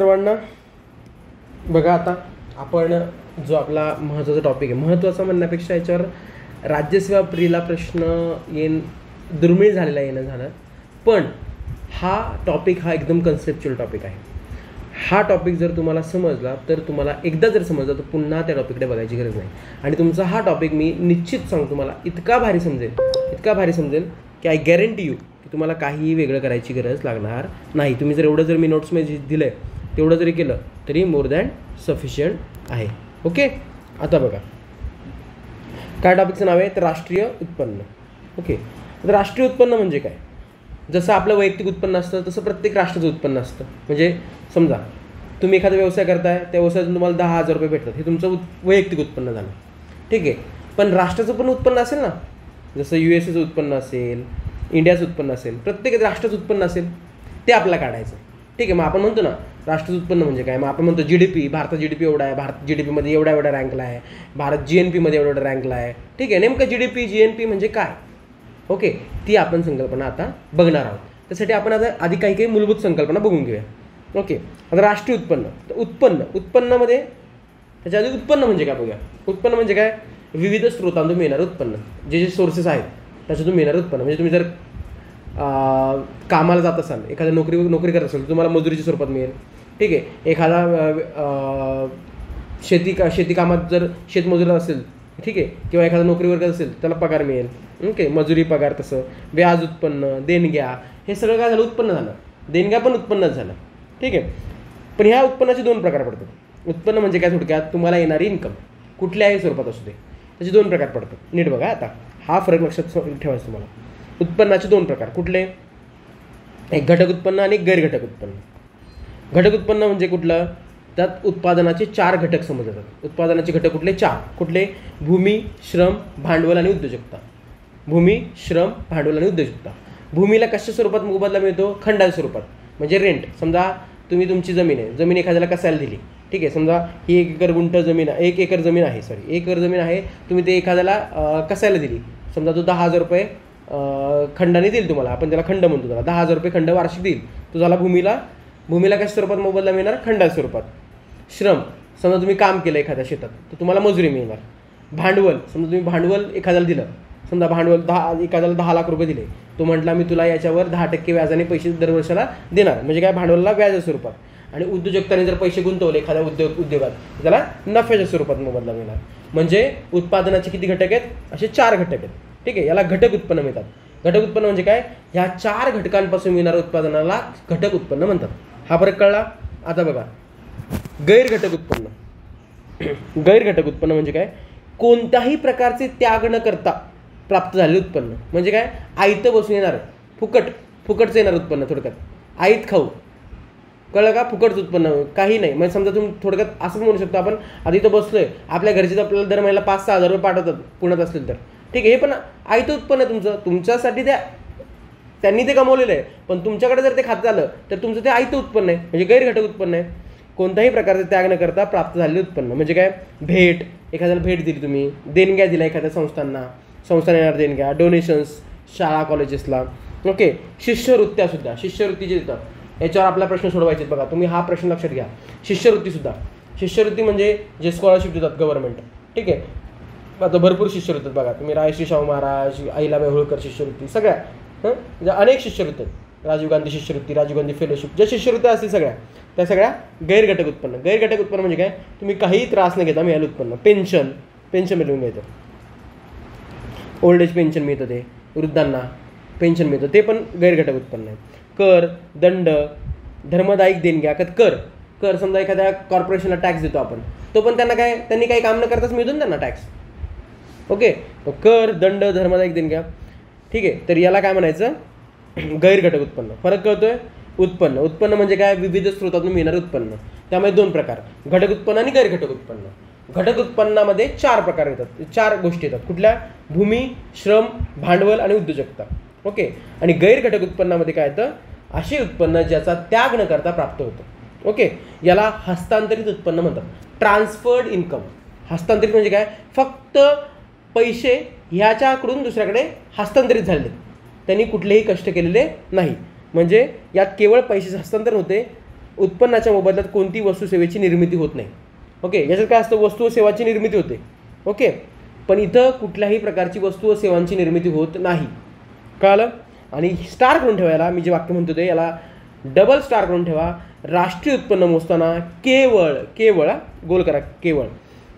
सर्वांना बघा, आता आपण जो आपला महत्त्वाचा टॉपिक आहे, महत्त्वाचा म्हणण्यापेक्षा याच्यावर राज्यसेवा प्रीला प्रश्न दुर्मिळ झालेला येणं झालं, पण हा टॉपिक हा एकदम कन्सेप्च्युअल टॉपिक आहे. हा टॉपिक जर तुम्हाला समजला तर तुम्हाला एकदा जर समजला तर पुन्हा त्या टॉपिककडे बघायची गरज नाही. आणि तुमचा हा टॉपिक मी निश्चित सांगतो तुम्हाला इतका भारी समजेल की आय गॅरंटी यू की तुम्हाला काहीही वेगळं करायची गरज लागणार नाही. तुम्ही जर एवढं जर मी नोट्समध्ये दिलं आहे तेवढं जरी केलं तरी मोर दॅन सफिशियंट आहे. ओके, आता बघा काय टॉपिकचं नाव आहे तर राष्ट्रीय उत्पन्न. ओके, तर राष्ट्रीय उत्पन्न म्हणजे काय? जसं आपलं वैयक्तिक उत्पन्न असतं तसं प्रत्येक राष्ट्राचं उत्पन्न असतं. म्हणजे समजा तुम्ही एखादा व्यवसाय करताय, त्या व्यवसायातून तुम्हाला 10,000 रुपये भेटतात, हे तुमचं वैयक्तिक उत्पन्न झालं. ठीक आहे, पण राष्ट्राचं पण उत्पन्न असेल ना, जसं USAचं उत्पन्न असेल, इंडियाचं उत्पन्न असेल, प्रत्येक राष्ट्राचं उत्पन्न असेल, ते आपल्याला काढायचं. ठीक आहे, मग आपण म्हणतो ना राष्ट्राचं उत्पन्न म्हणजे काय? मग आपण म्हणतो GDP, भारतात GDP एवढा आहे, भारत GDPमध्ये एवढा रँकला आहे, भारत GNPमध्ये एवढा रँकला आहे. ठीक आहे, नेमकं GDP GNP म्हणजे काय? ओके, ती आपण संकल्पना आता बघणार आहोत. त्यासाठी आपण आता आधी काही मूलभूत संकल्पना बघून घेऊया. ओके, आता राष्ट्रीय उत्पन्न, तर उत्पन्नामध्ये त्याच्या आधी उत्पन्न म्हणजे काय बघूया. उत्पन्न म्हणजे काय? विविध स्रोतांतून मिळणारं उत्पन्न, जे सोर्सेस आहेत त्याच्यातून मिळणारं उत्पन्न. म्हणजे तुम्ही जर कामाला जात असाल, एखाद्या नोकरी करत असाल, तुम्हाला मजुरीच्या स्वरूपात मिळेल. ठीक आहे, एखादा शेती कामात जर शेतमजूर असेल, ठीक आहे, किंवा एखादा नोकरीवर करत असेल त्याला पगार मिळेल. ओके, मजुरी पगार, तसं व्याज उत्पन्न, देणग्या, हे सगळं काय झालं? उत्पन्न झालं. देणग्या पण उत्पन्नच झालं. ठीक आहे, पण ह्या उत्पन्नाचे 2 प्रकार पडतात. उत्पन्न म्हणजे काय? थोडक्यात तुम्हाला येणारी इन्कम कुठल्याही स्वरूपात असू दे, त्याचे 2 प्रकार पडतात. नीट बघा, आता हा फरक लक्षात ठेवायचा तुम्हाला. उत्पन्नाचे 2 प्रकार कुठले? एक घटक उत्पन्न आणि एक गैरघटक उत्पन्न. घटक उत्पन्न म्हणजे कुठलं? त्यात उत्पादनाचे 4 घटक समजले जातात. उत्पादनाचे घटक कुठले? 4. कुठले? भूमी, श्रम, भांडवल आणि उद्योजकता. भूमी, श्रम, भांडवल आणि उद्योजकता. भूमीला कशा स्वरूपात मोबदला मिळतो? खंडाच्या स्वरूपात, म्हणजे रेंट. समजा तुम्ही तुमची जमीन एखाद्याला कसायला दिली. ठीक आहे, समजा ही 1 एकर जमीन आहे, तुम्ही ते एखाद्याला कसायला दिली. समजा तो 10,000 रुपये खंडाने देईल तुम्हाला, आपण त्याला खंड म्हणतो, त्याला 10,000 रुपये खंड वार्षिक देईल. तो झाला भूमीला कशा स्वरूपात मोबदला मिळणार? खंडाच्या स्वरूपात. श्रम, समजा तुम्ही काम केलं एखाद्या शेतात तर तुम्हाला मजुरी मिळणार. भांडवल, समजा तुम्ही भांडवल एखाद्याला दिलं, समजा एखाद्याला 10 लाख रुपये दिले, तो म्हटला मी तुला याच्यावर 10% व्याजाने पैसे दरवर्षाला देणार, म्हणजे काय? भांडवलला व्याजाच्या स्वरूपात. आणि उद्योजकताने जर पैसे गुंतवले एखाद्या उद्योगात, त्याला नफ्याच्या स्वरूपात मोबदला मिळणार. म्हणजे उत्पादनाचे किती घटक आहेत? असे 4 घटक आहेत. ठीक आहे, याला घटक उत्पन्न म्हणतात. घटक उत्पन्न म्हणजे काय? ह्या 4 घटकांपासून मिळणाऱ्या उत्पादनाला घटक उत्पन्न म्हणतात. हा फरक कळला? आता बघा गैरघटक उत्पन्न म्हणजे काय? कोणत्याही प्रकारचे त्याग न करता प्राप्त झालेले उत्पन्न. म्हणजे काय? आयतं बसून येणार, फुकटचं येणार उत्पन्न. थोडक्यात आईत खाऊ, कळलं का? फुकटचं उत्पन्न, काही नाही. म्हणजे समजा तुम्ही थोडक्यात असं म्हणू शकतो आपण, आधी तर बसलोय, आपल्या घरचे तर आपल्याला दर महिन्याला 5-6 हजार रुपये पाठवतात पुण्यात असेल तर. ठीक आहे, हे पण आयतं उत्पन्न तुमचं, तुमच्यासाठी त्यांनी ते कमवलेलं आहे, पण तुमच्याकडे जर ते खातं आलं तर तुमचं ते आयतं उत्पन्न आहे, म्हणजे गैरघटक उत्पन्न आहे. कोणत्याही प्रकारचे त्याग न करता प्राप्त झालेले उत्पन्न म्हणजे काय? भेट, एखाद्याला भेट दिली तुम्ही, देणग्या दिल्या एखाद्या संस्थांना येणार देणग्या, डोनेशन्स शाळा कॉलेजेसला. ओके, शिष्यवृत्ती जे देतात याच्यावर आपला प्रश्न सोडवायचे. बघा तुम्ही हा प्रश्न लक्षात घ्या. शिष्यवृत्ती म्हणजे जे स्कॉलरशिप देतात गव्हर्नमेंट. ठीक आहे, आता भरपूर शिष्यवृत्ती आहेत. बघा तुम्ही राजश्री शाहू महाराज, अहिल्याबाई होळकर शिष्यवृत्ती, सगळ्या म्हणजे अनेक शिष्यवृत्ती आहेत. राजीव गांधी शिष्यवृत्ती, राजीव गांधी फेलोशिप, ज्या शिष्यवृत्त्या असतील त्या सगळ्या गैरघटक उत्पन्न. गैरघटक उत्पन्न म्हणजे काय? तुम्ही काही त्रास न घेता मिळालं उत्पन्न. पेन्शन मिळून मिळतं, ओल्ड एज पेन्शन मिळतं, ते वृद्धांना पेन्शन मिळतं, ते पण गैरघटक उत्पन्न आहे. कर, दंड, धर्मदायिक देणग्या. कर समजा एखाद्या कॉर्पोरेशनला टॅक्स देतो आपण, तो पण त्यांनी काही काम न करताच मिळतो ना त्यांना टॅक्स. ओके, तो कर, दंड, धर्मदायिक देणग्या. ठीक आहे, तर याला काय म्हणायचं? गैरघटक उत्पन्न. फरक कळतोय? उत्पन्न म्हणजे काय? विविध स्रोतातून मिळणारं उत्पन्न. त्यामध्ये 2 प्रकार, घटक उत्पन्न आणि गैरघटक उत्पन्न. घटक उत्पन्नामध्ये 4 प्रकार येतात, 4 गोष्टी येतात. कुठल्या? भूमी, श्रम, भांडवल आणि उद्योजकता. ओके, आणि गैरघटक उत्पन्नामध्ये काय येतं? असे उत्पन्न ज्याचा त्याग न करता प्राप्त होतं. ओके, याला हस्तांतरित उत्पन्न म्हणतात. Transferred income. हस्तांतरित म्हणजे काय? फक्त पैसे ह्याच्याकडून दुसऱ्याकडे हस्तांतरित झालेले, त्यांनी कुठलेही कष्ट केलेले नाही. म्हणजे यात केवळ पैशाचे हस्तांतरण होते, उत्पन्नाच्या मोबदल्यात कोणती वस्तू सेवेची निर्मिती होत नाही. ओके, याच्यात काय असतं, वस्तू व सेवांची निर्मिती होते. ओके, पण इथं कुठल्याही प्रकारची वस्तू व सेवांची निर्मिती होत नाही. कळलं? आणि स्टार करून ठेवायला मी जे वाक्य म्हणतो ते याला डबल स्टार करून ठेवा. राष्ट्रीय उत्पन्न मोजताना केवळ गोल करा, केवळ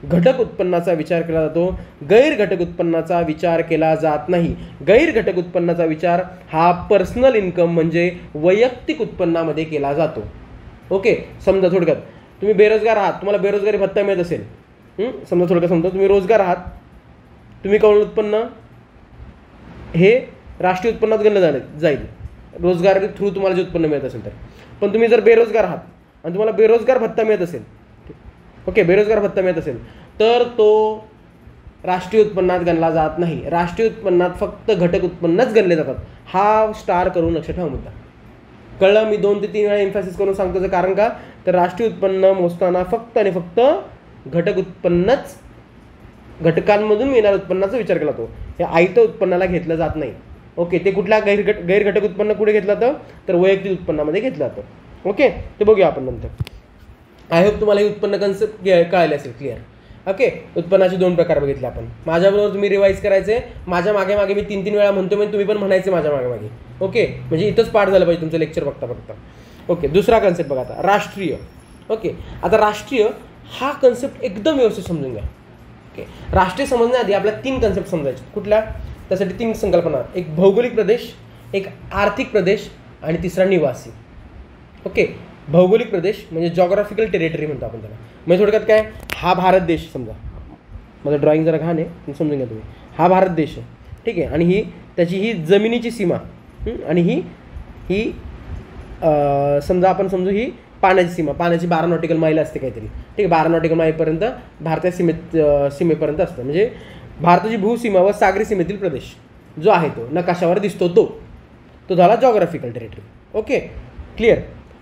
घटक उत्पन्नाचा विचार केला जातो, गैर घटक उत्पन्नाचा विचार केला जात नाही. गैर घटक उत्पन्नाचा विचार हा पर्सनल इन्कम म्हणजे वैयक्तिक उत्पन्नामध्ये केला जातो. ओके, समजा थोडक्यात तुम्ही बेरोजगार आहात, तुम्हाला बेरोजगारी भत्ता मिळत असेल. समजा थोडक्यात समजा तुम्ही रोजगार आहात, तुम्ही कौल उत्पन्न हे राष्ट्रीय उत्पन्नात गणलं जाईल रोजगार थ्रू तुम्हाला जे उत्पन्न मिळत असेल तर. पण तुम्ही जर बेरोजगार आहात आणि तुम्हाला बेरोजगार भत्ता मिळत असेल, ओके, बेरोजगार भत्ता मिळत असेल तर तो राष्ट्रीय उत्पन्नात गणला जात नाही. राष्ट्रीय उत्पन्नात फक्त घटक उत्पन्नच गणले जातात. हा स्टार करून लक्ष ठेवा मुद्दा. कळलं? मी 2 ते 3 वेळा एम्फॅसिस करून सांगतो. कारण का, तर राष्ट्रीय उत्पन्न मोजताना फक्त आणि फक्त घटक उत्पन्नच, घटकांमधून मिळणाऱ्या उत्पन्नाचा विचार केला जातो. हे आयत उत्पन्नाला घेतलं जात नाही. ओके, ते कुठल्या गैर घटक उत्पन्न कुठे घेतलं जातं, तर वैयक्तिक उत्पन्नामध्ये घेतलं जातं. ओके, ते बघूया आपण नंतर. आय होप तुम्हाला हे उत्पन्न कन्सेप्ट कळाले असेल, क्लिअर. ओके, उत्पन्नाचे 2 प्रकार बघितले आपण. माझ्याबरोबर तुम्ही रिवाईज करायचे. माझ्या मागे मागे मी 3 वेळा म्हणतो, म्हणजे तुम्ही पण म्हणायचे माझ्या मागे मागे. ओके, म्हणजे इथंच पाठ झालं पाहिजे तुमचं लेक्चर बघता. ओके, दुसरा कन्सेप्ट बघा आता, राष्ट्रीय. ओके, आता राष्ट्रीय हा कन्सेप्ट एकदम व्यवस्थित समजून घ्या. ओके, राष्ट्रीय समजण्याआधी आपल्याला 3 कन्सेप्ट समजायचे. कुठल्या? त्यासाठी 3 संकल्पना. एक भौगोलिक प्रदेश, एक आर्थिक प्रदेश आणि तिसरा निवासी. ओके, भौगोलिक प्रदेश म्हणजे जॉग्राफिकल टेरिटरी म्हणतो आपण त्याला. म्हणजे थोडक्यात काय, हा भारत देश समजा, माझं ड्रॉइंग जरा घाण आहे समजून घ्या तुम्ही. हा भारत देश आहे, ठीक आहे, आणि ही त्याची ही जमिनीची सीमा, आणि ही समजा आपण समजू ही पाण्याची सीमा, पाण्याची 12 नॉटिकल माईल असते काहीतरी, ठीक आहे. 12 नॉटिकल माईलपर्यंत भारतीय सीमेपर्यंत असतं. म्हणजे भारताची भूसीमा व सागरी सीमेतील प्रदेश जो आहे तो नकाशावर दिसतो तो झाला जॉग्राफिकल टेरिटरी. Okay, clear.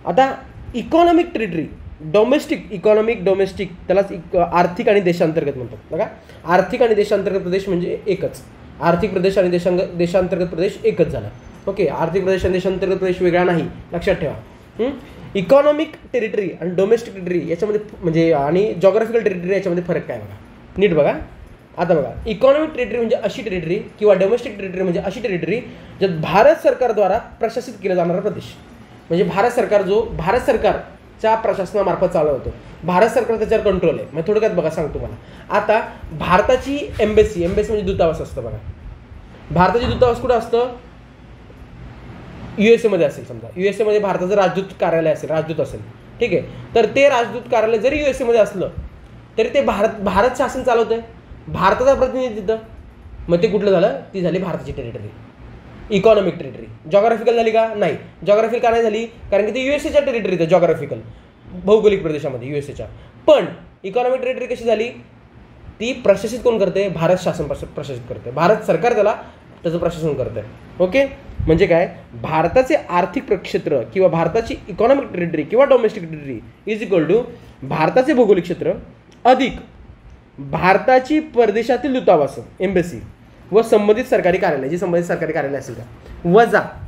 आता इकॉनॉमिक टेरिटरी, डोमेस्टिक त्यालाच आर्थिक आणि देशांतर्गत म्हणतात. बघा, आर्थिक आणि देशांतर्गत प्रदेश म्हणजे एकच. आर्थिक प्रदेश आणि देशांतर्गत प्रदेश एकच झाला. ओके, आर्थिक प्रदेश आणि देशांतर्गत प्रदेश वेगळा नाही, लक्षात ठेवा. इकॉनॉमिक टेरिटरी आणि डोमेस्टिक टेरिटरी याच्यामध्ये म्हणजे आणि जॉग्राफिकल टेरिटरी याच्यामध्ये फरक काय बघा, नीट बघा. आता बघा, इकॉनॉमिक टेरिटरी म्हणजे अशी टेरिटरी किंवा डोमेस्टिक टेरिटरी म्हणजे अशी टेरिटरी ज्यात भारत सरकारद्वारा प्रशासित केला जाणारा प्रदेश. म्हणजे भारत सरकारच्या प्रशासनामार्फत चालवतो. भारत सरकार त्याच्यावर कंट्रोल आहे. म्हणजे थोडक्यात बघा सांगतो तुम्हाला. आता भारताची एम्बेसी म्हणजे दूतावास असतं. बघा, भारताची दूतावास कुठं असतं? USA मध्ये असेल. समजा USA मध्ये भारताचं राजदूत कार्यालय असेल, राजदूत असेल, ठीक आहे. तर ते राजदूत कार्यालय जरी USA मध्ये असलं तरी ते भारत शासन चालवतंय, भारताचा प्रतिनिधी तिथं. मग ते कुठलं झालं? ती झाली भारताची टेरिटरी, इकॉनॉमिक टेरिटरी. जॉग्राफिकल झाली का? नाही. जॉग्राफिकल का नाही झाली? कारण की ती USAच्या टेरिटरीत आहे, जॉग्राफिकल भौगोलिक प्रदेशामध्ये USAच्या. पण इकॉनॉमिक टेरिटरी कशी झाली? ती प्रशासित कोण करते? भारत शासन प्रशासित करते, भारत सरकार त्याचं प्रशासन करते. ओके, म्हणजे काय, भारताचे आर्थिक प्रक्षेत्र किंवा भारताची इकॉनॉमिक टेरिटरी किंवा domestic territory is equal to भारताचे भौगोलिक क्षेत्र अधिक भारताची परदेशातील दूतावास एम्बेसी व संबंधित सरकारी कार्यालय, जी संबंधित सरकारी कार्यालय असेल का,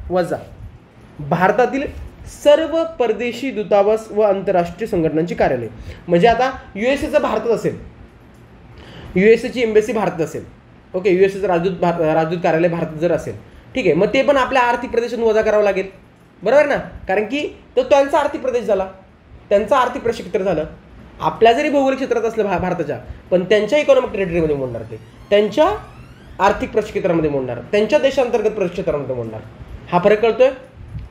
वजा भारतातील सर्व परदेशी दूतावास व आंतरराष्ट्रीय संघटनांची कार्यालय. म्हणजे आता USAचं भारतात असेल, USAची एम्बेसी भारतात असेल, ओके, USAचं राजदूत कार्यालय भारतात जर असेल, ठीक आहे. मग ते पण आपल्या आर्थिक प्रदेशातून वजा करावं लागेल, बरोबर ना? कारण की तो त्यांचा आर्थिक प्रदेश झाला, त्यांचा आर्थिक प्रक्षेत्र झालं. आपल्या जरी भौगोलिक क्षेत्रात असलं भारताच्या, पण त्यांच्या इकॉनॉमिक टेरिटरीमध्ये मोडणार, ते त्यांच्या आर्थिक प्रक्षेत्रामध्ये मोडणार, त्यांच्या देशांतर्गत प्रक्षेत्रामध्ये मोडणार. हा फरक कळतोय?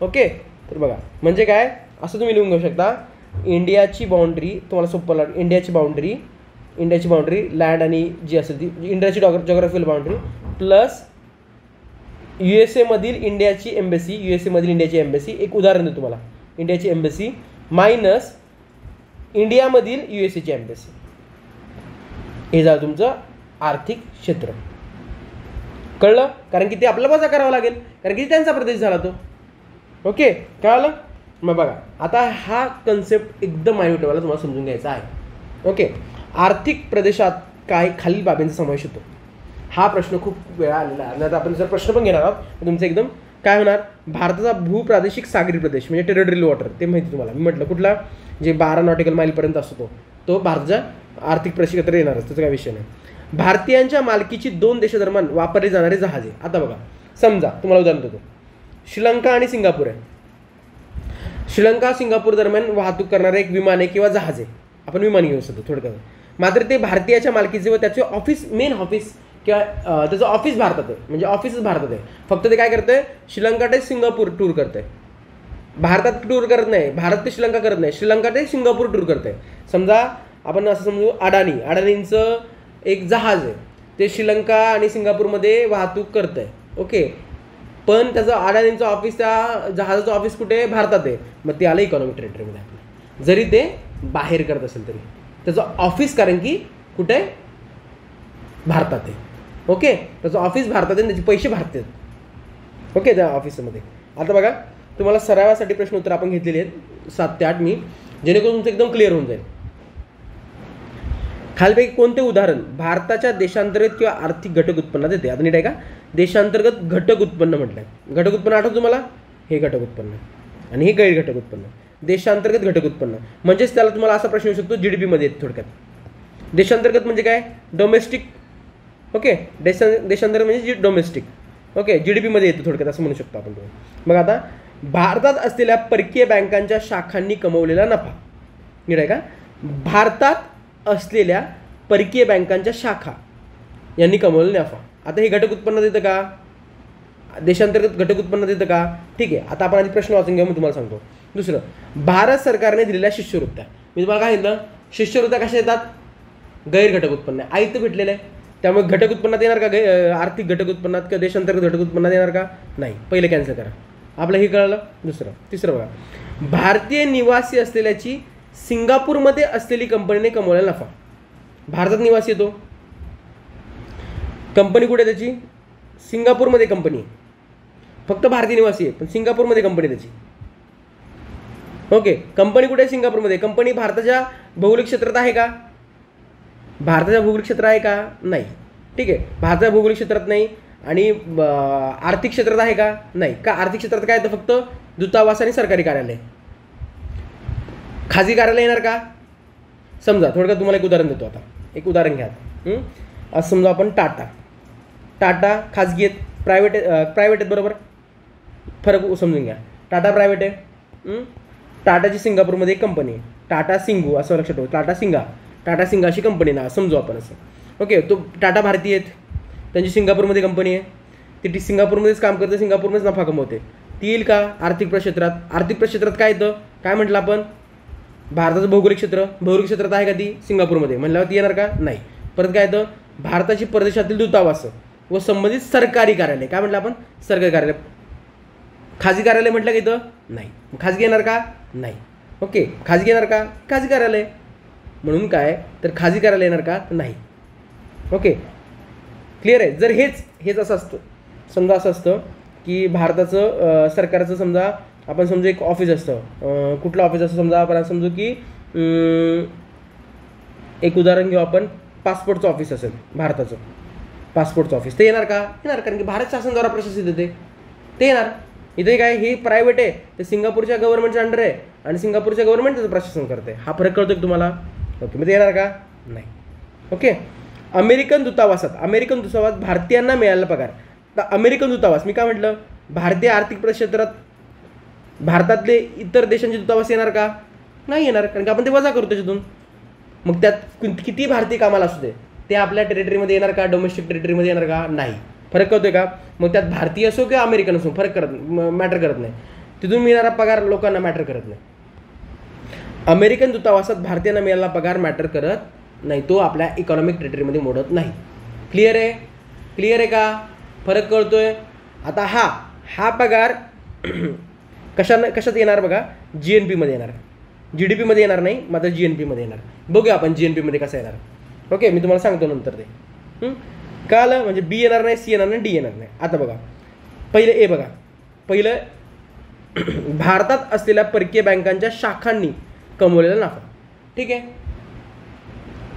ओके, तर बघा म्हणजे काय, असं तुम्ही लिहून घेऊ शकता. इंडियाची बाउंड्री तुम्हाला सोपं लागेल. इंडियाची बाउंड्री लँड आणि जी असेल ती इंडियाची जॉग्राफिकल बाउंड्री प्लस USA मधील इंडियाची एम्बेसी, एक उदाहरण देतो तुम्हाला, इंडियाची एम्बेसी मायनस इंडियामधील USAची एम्बेसी, हे झालं तुमचं आर्थिक क्षेत्र. कळलं? कारण की ते आपल्याला वजा करावं लागेल, कारण की त्यांचा प्रदेश झाला तो. ओके, कळलं? मग बघा, आता हा कन्सेप्ट एकदम मायन्यूट लेवलला तुम्हाला समजून घ्यायचा आहे. ओके, आर्थिक प्रदेशात काय खालील बाबींचा समावेश होतो? हा प्रश्न खूप वेळा आलेला आहे. आता आपण जर प्रश्न पण घेणार आहोत तर तुमचं एकदम काय होणार, भारताचा भूप्रादेशिक सागरी प्रदेश म्हणजे टेरिटोरियल वॉटर, ते माहिती तुम्हाला मी म्हटलं कुठला, जे 12 नॉटिकल माईलपर्यंत असतो तो भारताच्या आर्थिक प्रदेशात येणारच, त्याचा काय विषय नाही. भारतीयांच्या मालकीची 2 देशादरम्यान वापरली जाणारी जहाजे. आता बघा, समजा तुम्हाला उदाहरण देतो, श्रीलंका आणि सिंगापूर आहे. श्रीलंका सिंगापूर दरम्यान वाहतूक करणारे एक विमान आहे किंवा जहाज आहे, आपण विमान घेऊ शकतो थोडक्यात. मात्र ते भारतीयाच्या मालकीचे व त्याचे ऑफिस, मेन ऑफिस किंवा त्याचं ऑफिस भारतात आहे, म्हणजे ऑफिसच भारतात आहे. फक्त ते काय करतंय, श्रीलंका ते सिंगापूर टूर करतंय, भारतात टूर करत नाही, भारत ते श्रीलंका करत नाही, श्रीलंका ते सिंगापूर टूर करतंय. समजा आपण असं समजू, अडाणींचं एक जहाज आहे, ते श्रीलंका आणि सिंगापूरमध्ये वाहतूक करतंय. ओके, पण त्याचं अडाणींचं ऑफिस, त्या जहाजाचं ऑफिस कुठे आहे, भारतात आहे. मग ते आलं इकॉनॉमिक टेरिटरीमध्ये आपलं, जरी ते बाहेर करत असेल तरी त्याचं ऑफिस, कारण की कुठे आहे, भारतात आहे. ओके, त्याचं ऑफिस भारतात आहे, त्याचे पैसे भारतात आहेत. ओके, त्या ऑफिसमध्ये. आता बघा, तुम्हाला सरावासाठी प्रश्न उत्तर आपण घेतलेले आहेत 7 ते 8 मी, जेणेकरून तुमचं एकदम क्लिअर होऊन जाईल. खालीपैकी कोणते उदाहरण भारताच्या देशांतर्गत किंवा आर्थिक घटक उत्पन्नात येते. आता नीट आहे का, देशांतर्गत घटक उत्पन्न म्हटलंय. घटक उत्पन्न आठवतं तुम्हाला, हे घटक उत्पन्न आणि हे गैर घटक उत्पन्न. देशांतर्गत घटक उत्पन्न म्हणजेच त्याला तुम्हाला असा प्रश्न येऊ शकतो, GDP मध्ये येते थोडक्यात. देशांतर्गत म्हणजे काय, डोमेस्टिक. ओके, देशांतर्गत म्हणजे डोमेस्टिक. ओके, GDP मध्ये येतं थोडक्यात, असं म्हणू शकतो आपण. मग आता भारतात असलेल्या परकीय बँकांच्या शाखांनी कमवलेला नफा. नीट आहे का, भारतात असलेल्या परकीय बँकांच्या शाखा यांनी कमवलेला नफा. आता हे घटक उत्पन्नात येतं का, देशांतर्गत घटक उत्पन्नात येतं का. ठीक आहे, आता आपण आधी प्रश्न वाचून घेऊ, मी तुम्हाला सांगतो. दुसरं, भारत सरकारने दिलेल्या शिष्यवृत्त्या. मी तुम्हाला काय सांगितलं, शिष्यवृत्त्या कशा येतात, गैर घटक उत्पन्न. आयतं भेटलेलं आहे, त्यामुळे घटक उत्पन्नात येणार का, आर्थिक घटक उत्पन्नात किंवा देशांतर्गत घटक उत्पन्नात येणार का, नाही. पहिले कॅन्सल करा, आपलं हे कळलं. दुसरं, तिसरं बघा, भारतीय निवासी असलेल्याची सिंगापूरमध्ये असलेली कंपनीने कमवलेला नफा. भारतात निवासी येतो, कंपनी कुठे त्याची, सिंगापूरमध्ये कंपनी आहे, फक्त भारतीय निवासी आहे पण सिंगापूरमध्ये कंपनी त्याची. ओके, कंपनी कुठे आहे, सिंगापूरमध्ये. कंपनी भारताच्या भौगोलिक क्षेत्रात आहे का, भारताच्या भौगोलिक क्षेत्र आहे का, नाही. ठीक आहे, भारताच्या भौगोलिक क्षेत्रात नाही. आणि आर्थिक क्षेत्रात आहे का, नाही. का आर्थिक क्षेत्रात काय येतं, फक्त दूतावास आणि सरकारी कार्यालय. खाजगी कार्यालय येणार का. समजा थोडक्यात तुम्हाला एक उदाहरण देतो. आता एक उदाहरण घ्या. असं समजा आपण टाटा खाजगी आहेत, प्रायव्हेट आहेत, बरोबर. फरक समजून घ्या, टाटा प्रायव्हेट आहे, टाटाची सिंगापूरमध्ये एक कंपनी आहे, टाटा सिंगू असं लक्षात ठेवा. टाटा सिंगा अशी कंपनी ना समजू आपण असं. ओके, तो टाटा भारतीय आहेत, त्यांची सिंगापूरमध्ये कंपनी आहे, ती सिंगापूरमध्येच काम करते, सिंगापूरमध्येच नफा कमवते. ती येईल का आर्थिक प्रक्षेत्रात. आर्थिक प्रक्षेत्रात काय येतं, काय म्हटलं आपण, भारताचं भौगोलिक क्षेत्रात आहे का ती, सिंगापूरमध्ये. म्हणल्यावर ती येणार का, नाही. परत काय येतं, भारताची परदेशातील दूतावास व संबंधित सरकारी कार्यालय. काय म्हटलं आपण, सरकारी कार्यालय. खाजगी कार्यालय म्हटलं का इथं, नाही. खाजगी येणार का, नाही. ओके, खाजगी येणार का, खाजगी कार्यालय. म्हणून काय तर खाजगी कार्यालय येणार का, नाही. ओके, क्लिअर आहे. जर हेच असं असतं, समजा असं असतं की भारताचं सरकारचं समजा आपण समजू एक ऑफिस असतं, कुठलं ऑफिस असतं समजा आपण समजू की एक उदाहरण घेऊ आपण, पासपोर्टचं ऑफिस असेल भारताचं, पासपोर्टचं ऑफिस. ते येणार का, येणार, कारण की भारत शासनाद्वारा प्रशासित येते, ते येणार. इथे काय, हे प्रायव्हेट आहे, ते सिंगापूरच्या गव्हर्नमेंटच्या अंडर आहे आणि सिंगापूरच्या गव्हर्नमेंट त्याचं प्रशासन करते. हा फरक कळतो की तुम्हाला. ओके, मग ते येणार का, नाही. ओके, अमेरिकन दूतावासात भारतीयांना मिळालेला पगार. तर अमेरिकन दूतावास, मी काय म्हटलं, भारतीय आर्थिक प्रक्षेत्रात भारतातले इतर देशांचे दूतावास येणार का, नाही येणार, कारण की आपण ते वजा करतो त्याच्यातून. मग त्यात किती भारतीय कामाला असू दे, ते आपल्या टेरिटरीमध्ये येणार का, डोमेस्टिक टेरिटरीमध्ये येणार का, नाही. फरक कळतोय का. मग त्यात भारतीय असो किंवा अमेरिकन असो मॅटर करत नाही, तिथून मिळणारा पगार लोकांना मॅटर करत नाही. अमेरिकन दूतावासात भारतीयांना मिळालेला पगार मॅटर करत नाही, तो आपल्या इकॉनॉमिक टेरिटरीमध्ये मोडत नाही. क्लिअर आहे का, फरक कळतोय. आता हा पगार कशात येणार बघा, GNP मध्ये येणार, GDP मध्ये येणार नाही, मात्र GNP मध्ये येणार. बघूया आपण GNP मध्ये कसं येणार. ओके, मी तुम्हाला सांगतो नंतर ते. कळलं, म्हणजे B येणार नाही, C येणार नाही, D येणार नाही. आता बघा, पहिलं भारतात असलेल्या परकीय बँकांच्या शाखांनी कमवलेला नफा. ठीक आहे,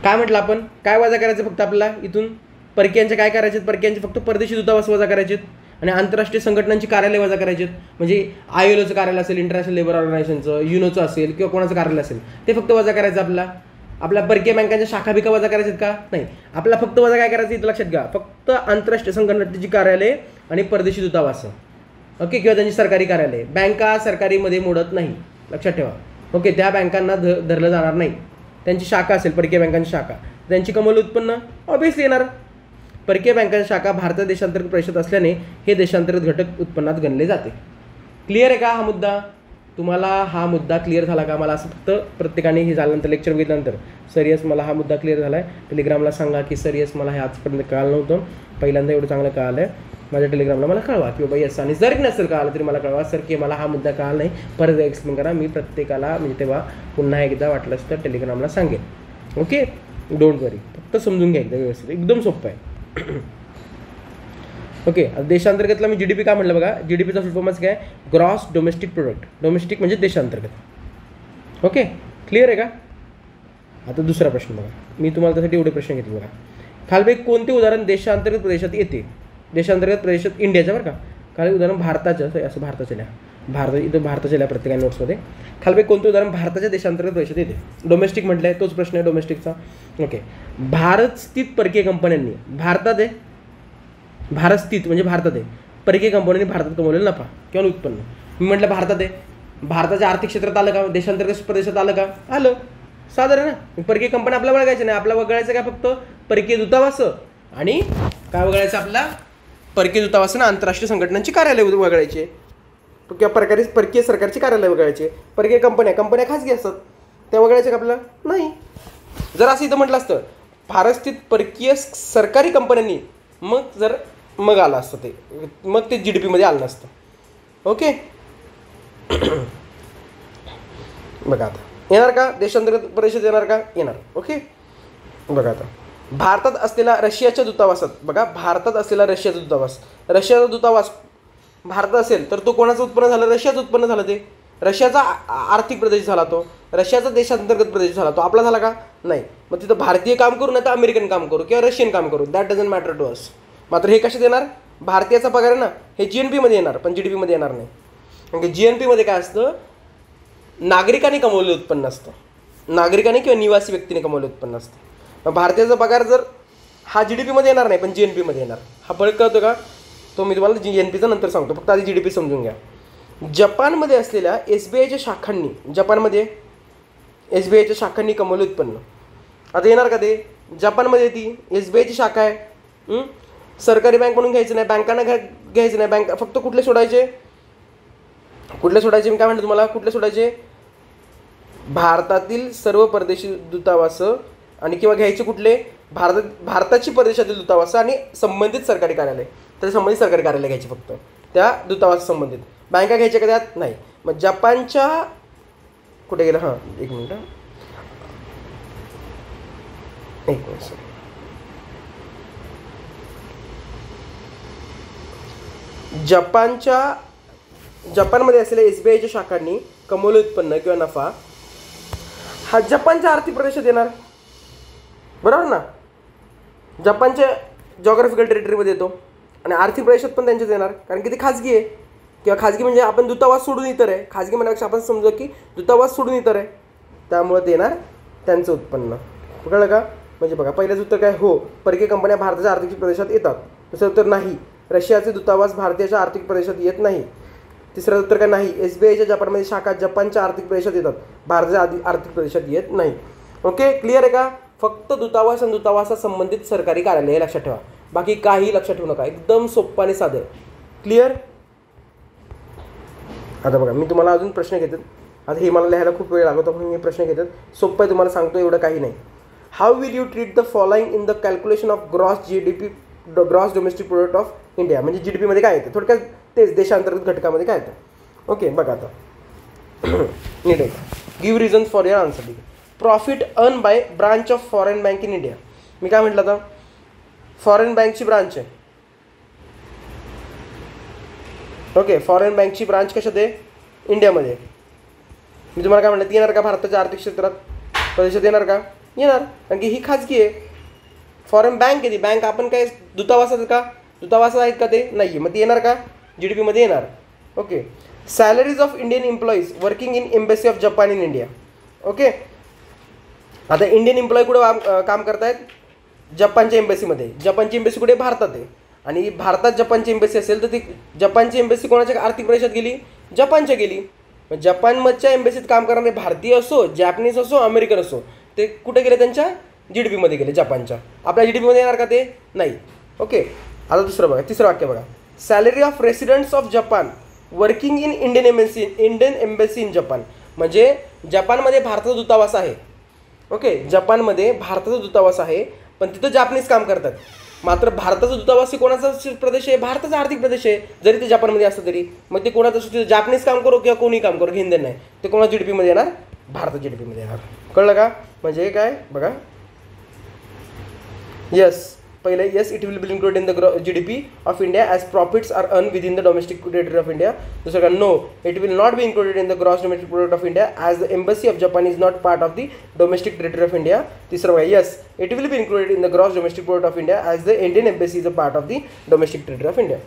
काय म्हटलं आपण, काय वजा करायचं फक्त आपल्याला इथून, परकीयांचे काय करायचे, परकीयांचे फक्त परदेशी दूतावास वजा करायचे आणि आंतरराष्ट्रीय संघटनांची कार्यालय वजा करायची आहेत. म्हणजे ILOचं कार्यालय असेल, इंटरनॅशनल लेबर ऑर्गनायझेशनचं, युनोचं असेल किंवा कोणाचं कार्यालय असेल ते फक्त वजा करायचं आपल्याला. आपल्या परकीय बँकांच्या शाखा बिका वजा करायचे आहेत का? नाही. आपल्याला फक्त वजा काय करायचं इथं लक्षात घ्या, फक्त आंतरराष्ट्रीय संघटनेची कार्यालय आणि परदेशी दूतावास, ओके, किंवा त्यांची सरकारी कार्यालय. बँका सरकारीमध्ये मोडत नाही, लक्षात ठेवा. ओके, त्या बँकांना धरलं जाणार नाही. त्यांची शाखा असेल, परकीय बँकांची शाखा, त्यांची कमाल उत्पन्न ऑब्व्हियसली येणार. परकीय बँकांची शाखा भारतात देशांतर्गत परिषद असल्याने हे देशांतर्गत घटक उत्पन्नात गणले जाते. क्लिअर आहे का हा मुद्दा? तुम्हाला हा मुद्दा क्लिअर झाला का? मला असं फक्त प्रत्येकाने हे झाल्यानंतर लेक्चर बघितल्यानंतर सर यस मला हा मुद्दा क्लिअर झाला आहे, टेलिग्रामला सांगा की सर यस मला हे आजपर्यंत कळलं नव्हतं, पहिल्यांदा एवढं चांगलं कळलं आहे, माझ्या टेलिग्रामला मला कळवा की बाबा यस. आणि जरी नसेल कळालं तरी मला कळवा सर की मला हा मुद्दा कळला नाही, परत एक्सप्लेन करा. मी प्रत्येकाला म्हणजे तेव्हा पुन्हा एकदा वाटलंच तर टेलिग्रामला सांगेन. ओके, डोंट वरी, फक्त समजून घ्या एकदा व्यवस्थित, एकदम सोपं आहे. ओके, देशांतर्गतला मी GDP काय म्हटलं बघा, GDPचा फुल फॉर्मच काय? Gross domestic product. डोमेस्टिक म्हणजे देशांतर्गत. ओके, क्लिअर आहे का? आता दुसरा प्रश्न बघा, मी तुम्हाला त्यासाठी एवढे प्रश्न घेतले बघा. खालपैकी कोणते उदाहरण देशांतर्गत प्रदेशात येते? देशांतर्गत प्रदेशात इंडियाच्या बरं का, खाली उदाहरण भारताच्या, असं भारताच्या लिहा, भारत इथं भारताच्या लिहा प्रत्येका नोट्समध्ये. खालपैकी कोणते उदाहरण भारताच्या देशांतर्गत प्रदेशात येते? डोमेस्टिक म्हटलं आहे, तोच प्रश्न आहे डोमेस्टिकचा. ओके, भारत स्थित परकीय कंपन्यांनी भारतात आहे, भारत स्थित म्हणजे भारतात आहे, परकीय कंपन्यांनी भारतात कमवलेला नफा किंवा उत्पन्न. मी म्हटलं भारतात आहे, भारताच्या आर्थिक क्षेत्रात आलं का? देशांतर्गत प्रदेशात आलं का? आलं. साधारण ना. परकीय कंपन्या आपल्या वगळायच्या नाही, आपला वगळायचं काय? फक्त परकीय दूतावास आणि काय वगळायचं आपला? परकीय दूतावास आणि आंतरराष्ट्रीय संघटनांची कार्यालय वगळायचे किंवा परकीय सरकारची कार्यालय वगळायचे. परकीय कंपन्या खाजगी असतात, त्या वगळायच्या का आपल्याला? नाही. जर असं इथं म्हटलं असतं भारत स्थित परकीय सरकारी कंपन्यांनी, मग आलं असतं ते, मग ते GDP मध्ये आलं नसतं. ओके, बघा आता येणार का? देशांतर्गत परिषद येणार का? येणार. ओके, बघा आता भारतात असलेला रशियाच्या दूतावासात, बघा भारतात असलेला रशियाचा दूतावास भारतात असेल तर तो कोणाचं उत्पन्न झालं? रशियाचं उत्पन्न झालं. ते रशियाचा आर्थिक प्रदेश झाला, तो रशियाचा देशांतर्गत प्रदेश झाला, तो आपला झाला का? नाही. मग तिथं भारतीय काम करू, नाही तर अमेरिकन काम करू किंवा रशियन काम करू, that doesn't matter to us. मात्र हे कशात येणार? भारतीयाचा पगार आहे ना, हे GNP मध्ये येणार, पण GDP मध्ये येणार नाही. कारण की GNP मध्ये काय असतं? नागरिकांनी कमवलेलं उत्पन्न असतं, नागरिकांनी किंवा निवासी व्यक्तीने कमवलेलं उत्पन्न असतं. मग भारतीयाचा पगार जर हा GDP मध्ये येणार नाही, पण GNP मध्ये येणार. हा फरक कळतो का? तो मी तुम्हाला GNPचा नंतर सांगतो, फक्त आधी GDP समजून घ्या. जपानमध्ये असलेल्या SBIच्या शाखांनी, जपानमध्ये SBIच्या शाखांनी कमवलं उत्पन्न आता येणार का? ते जपानमध्ये ती SBIची शाखा आहे. सरकारी बँक म्हणून घ्यायचं नाही, बँकांना घ्यायचं नाही. बँक फक्त कुठले सोडायचे? मी काय म्हणतो तुम्हाला, कुठले सोडायचे? भारतातील सर्व परदेशी दूतावास आणि किंवा घ्यायचे कुठले? भारताची परदेशातील दूतावास आणि संबंधित सरकारी कार्यालय, तर संबंधित सरकारी कार्यालय घ्यायचे फक्त त्या दूतावास संबंधित. बँका घ्यायच्या का त्यात? नाही. मग जपानच्या कुठे गेलं? हां, एक मिनिट. जपानमध्ये असलेल्या SBIच्या शाखांनी कमवलं उत्पन्न किंवा नफा हा जपानच्या आर्थिक प्रदेशात येणार, बरोबर ना? जपानच्या जॉग्राफिकल टेरिटरीमध्ये येतो आणि आर्थिक प्रदेशात पण त्यांच्याच येणार, कारण की ते खाजगी आहे. किंवा खाजगी म्हणजे आपण दूतावास सोडून इतर आहे, खाजगी म्हणण्यापेक्षा आपण समजू की दूतावास सोडून इतर आहे, त्यामुळे ते येणार त्यांचं उत्पन्न. कळलं का? म्हणजे बघा, पहिल्याच उत्तर काय? हो, परकीय कंपन्या भारताच्या आर्थिक प्रदेशात येतात. दुसरं उत्तर नाही, रशियाचे दूतावास भारताच्या आर्थिक प्रदेशात येत नाही. तिसरं उत्तर काय? नाही, SBIच्या जपानमध्ये शाखा जपानच्या आर्थिक प्रदेशात येतात, भारताच्या आर्थिक प्रदेशात येत नाही. ओके, क्लिअर आहे का? फक्त दूतावास आणि दूतावासात संबंधित सरकारी कार्यालय हे लक्षात ठेवा, बाकी काही लक्षात ठेवू नका. एकदम सोप्पं आणि साधं. क्लिअर? आता बघा, मी तुम्हाला अजून प्रश्न घेतात. आता हे मला लिहायला खूप वेळ लागतो, पण मी प्रश्न घेतात. सोप्पं आहे, तुम्हाला सांगतो, एवढं काही नाही. How will you treat the following in the calculation of gross domestic product of India? म्हणजे GDP मध्ये काय येतं? थोडक्यात तेच देशांतर्गत घटकामध्ये काय येतं. ओके, बघा आता नीट आहे. Give reasons for your answer. Profit earn by branch of foreign bank in India. मी काय म्हटलं आता? फॉरेन बँकची ब्रांच आहे. ओके, फॉरेन बँकची ब्रांच कशात आहे? इंडियामध्ये. मी तुम्हाला काय म्हटलं, ती येणार का भारताच्या आर्थिक क्षेत्रात प्रदेशात? येणार का? येणार, कारण की ही खाजगी आहे. फॉरेन बँक आहे ती. बँक आपण काय दूतावासात का? दूतावास आहेत का ते? नाही. मग ते येणार का? GDP मध्ये येणार. Okay. Salaries of Indian employees working in embassy of Japan in India. Okay. आता इंडियन एम्प्लॉई कुठे काम करतायत? जपानच्या एम्बेसीमध्ये. जपानची एम्बेसी कुठे? भारतात आहे. आणि भारतात जपानची एम्बेसी असेल तर ती जपानची एम्बेसी कोणाच्या आर्थिक प्रदेशात गेली? जपानच्या गेली. मग जपानमधच्या एम्बेसीत काम करणारे भारतीय असो, जॅपनीज असो, अमेरिकन असो, ते कुठे गेले? त्यांच्या GDP मध्ये गेले, जपानच्या. आपल्या GDP मध्ये येणार का ते? नाही. ओके. आता दुसरं बघा, तिसरं वाक्य बघा. Salary of residents of Japan working in Indian embassy in Japan. म्हणजे जपानमध्ये भारताचा दूतावास आहे. ओके. जपानमध्ये भारताचा दूतावास आहे, पण तिथं जापनीज काम करतात. मात्र भारताचा दूतावास हे कोणाचा प्रदेश आहे? भारताचा आर्थिक प्रदेश आहे, जरी ते जपानमध्ये असतं तरी. मग ते कोणाचं तिथं जापनीज काम करो किंवा कोणी काम करो, घेऊन देणं नाही. ते कोणा GDP मध्ये येणार? भारताच्या GDP मध्ये येणार. कळलं का? म्हणजे काय बघा. यस, पहिले yes, it will be included in the GDP of India as profits are earn within the domestic territory of India. दुसरं का? No, it will not be included in the gross domestic product of India as the embassy of Japan is not part of the domestic territory of India. तिसरं बघा. Yes, it will be included in the gross domestic product of India as the Indian embassy is a part of the domestic territory of India.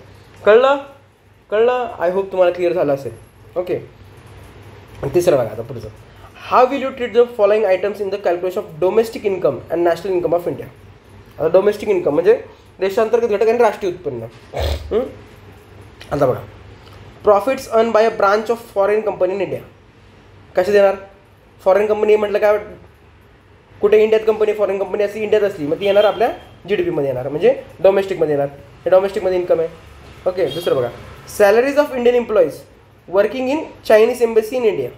कळलं? I hope तुम्हाला clear झालं असेल. Okay. तिसरं बघा आता पुढचं. How will you treat the following items in the calculation of domestic income and national income of India. आता domestic income म्हणजे देशांतर्गत घटक आणि राष्ट्रीय उत्पन्न. आता बघा. Profits earn by a branch of foreign company in India. कसे देणार? फॉरेन कंपनी म्हटलं काय? कुठे? इंडियात कंपनी, फॉरेन कंपनी असली, इंडियात असली, मग ती येणार आपल्या GDP मध्ये येणार, म्हणजे डोमेस्टिकमध्ये येणार. हे डोमेस्टिकमध्ये इन्कम आहे. ओके. दुसरं बघा. Salaries of Indian employees working in Chinese embassy in India.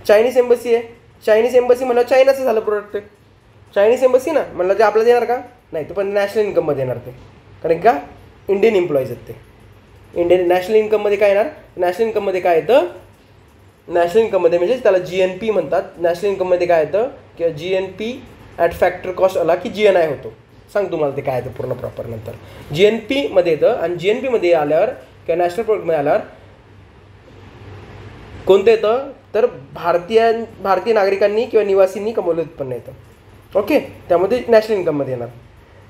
Chinese embassy आहे. चायनीज एम्बसी म्हणलं चायनाचं झालं प्रोडक्ट. चायनीज एम्बसी ना म्हणलं ते आपल्याला येणार का? नाही. तो पण नॅशनल इन्कममध्ये येणार ते, कारण का इंडियन एम्प्लॉईज आहेत ते. इंडियन नॅशनल इन्कममध्ये काय येणार? नॅशनल इन्कममध्ये काय येतं? नॅशनल इन्कममध्ये म्हणजे त्याला GNP म्हणतात. नॅशनल इन्कममध्ये काय येतं? किंवा GNP ॲट फॅक्टर कॉस्ट आला की GNI होतो. सांग तुम्हाला ते काय येतं पूर्ण प्रॉपर नंतर. GNP मध्ये येतं, आणि GNP मध्ये आल्यावर किंवा नॅशनल प्रोडक्टमध्ये आल्यावर कोणतं येतं? तर भारतीय नागरिकांनी किंवा निवासींनी कमवलेलं उत्पन्न येतं. ओके. त्यामध्ये नॅशनल इन्कममध्ये येणार.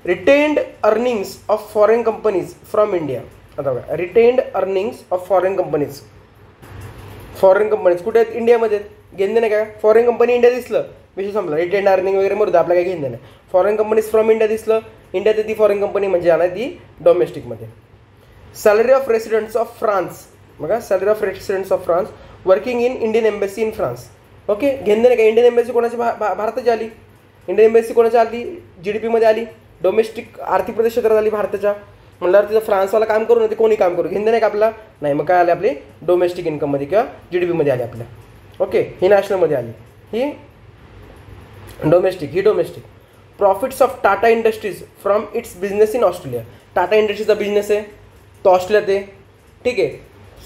Retained earnings of foreign companies from India. आता बघा. Retained earnings of foreign companies. Foreign companies कुठे आहेत? इंडियामध्ये. घेऊन देणं काय? फॉरेन कंपनी इंडिया दिसलं, विषय संपला. रिटेन्ड अर्निंग वगैरे मरू आपल्या काय घेऊन देणं. फॉरेन कंपनीज फ्रॉम इंडिया दिसलं, इंडियात ती फॉरेन कंपनी म्हणजे येणार ती डोमेस्टिकमध्ये. Salary of residents of France. बघा. Salary of residents of France working in Indian embassy in France. Okay. घेऊन देणं काय? इंडियन एम्बसी कोणाची? भारताची आली. इंडियन एम्बसी कोणाच्या आली? GDP मध्ये आली. डोमेस्टिक आर्थिक प्रदेश क्षेत्रात आली भारताच्या. म्हणल्यावर तिथं फ्रान्सवाला काम करू ना, ते कोणी काम करू, घेऊन नाही का आपला? नाही. मग काय आले आपले? डोमेस्टिक इन्कममध्ये किंवा GDP मध्ये आले आपल्या. ओके. ही नॅशनलमध्ये आली, ही डोमेस्टिक, ही domestic. Profits of Tata industries from its business in Australia. Tata इंडस्ट्रीजचा बिझनेस आहे तो ऑस्ट्रेलियात आहे. ठीक आहे.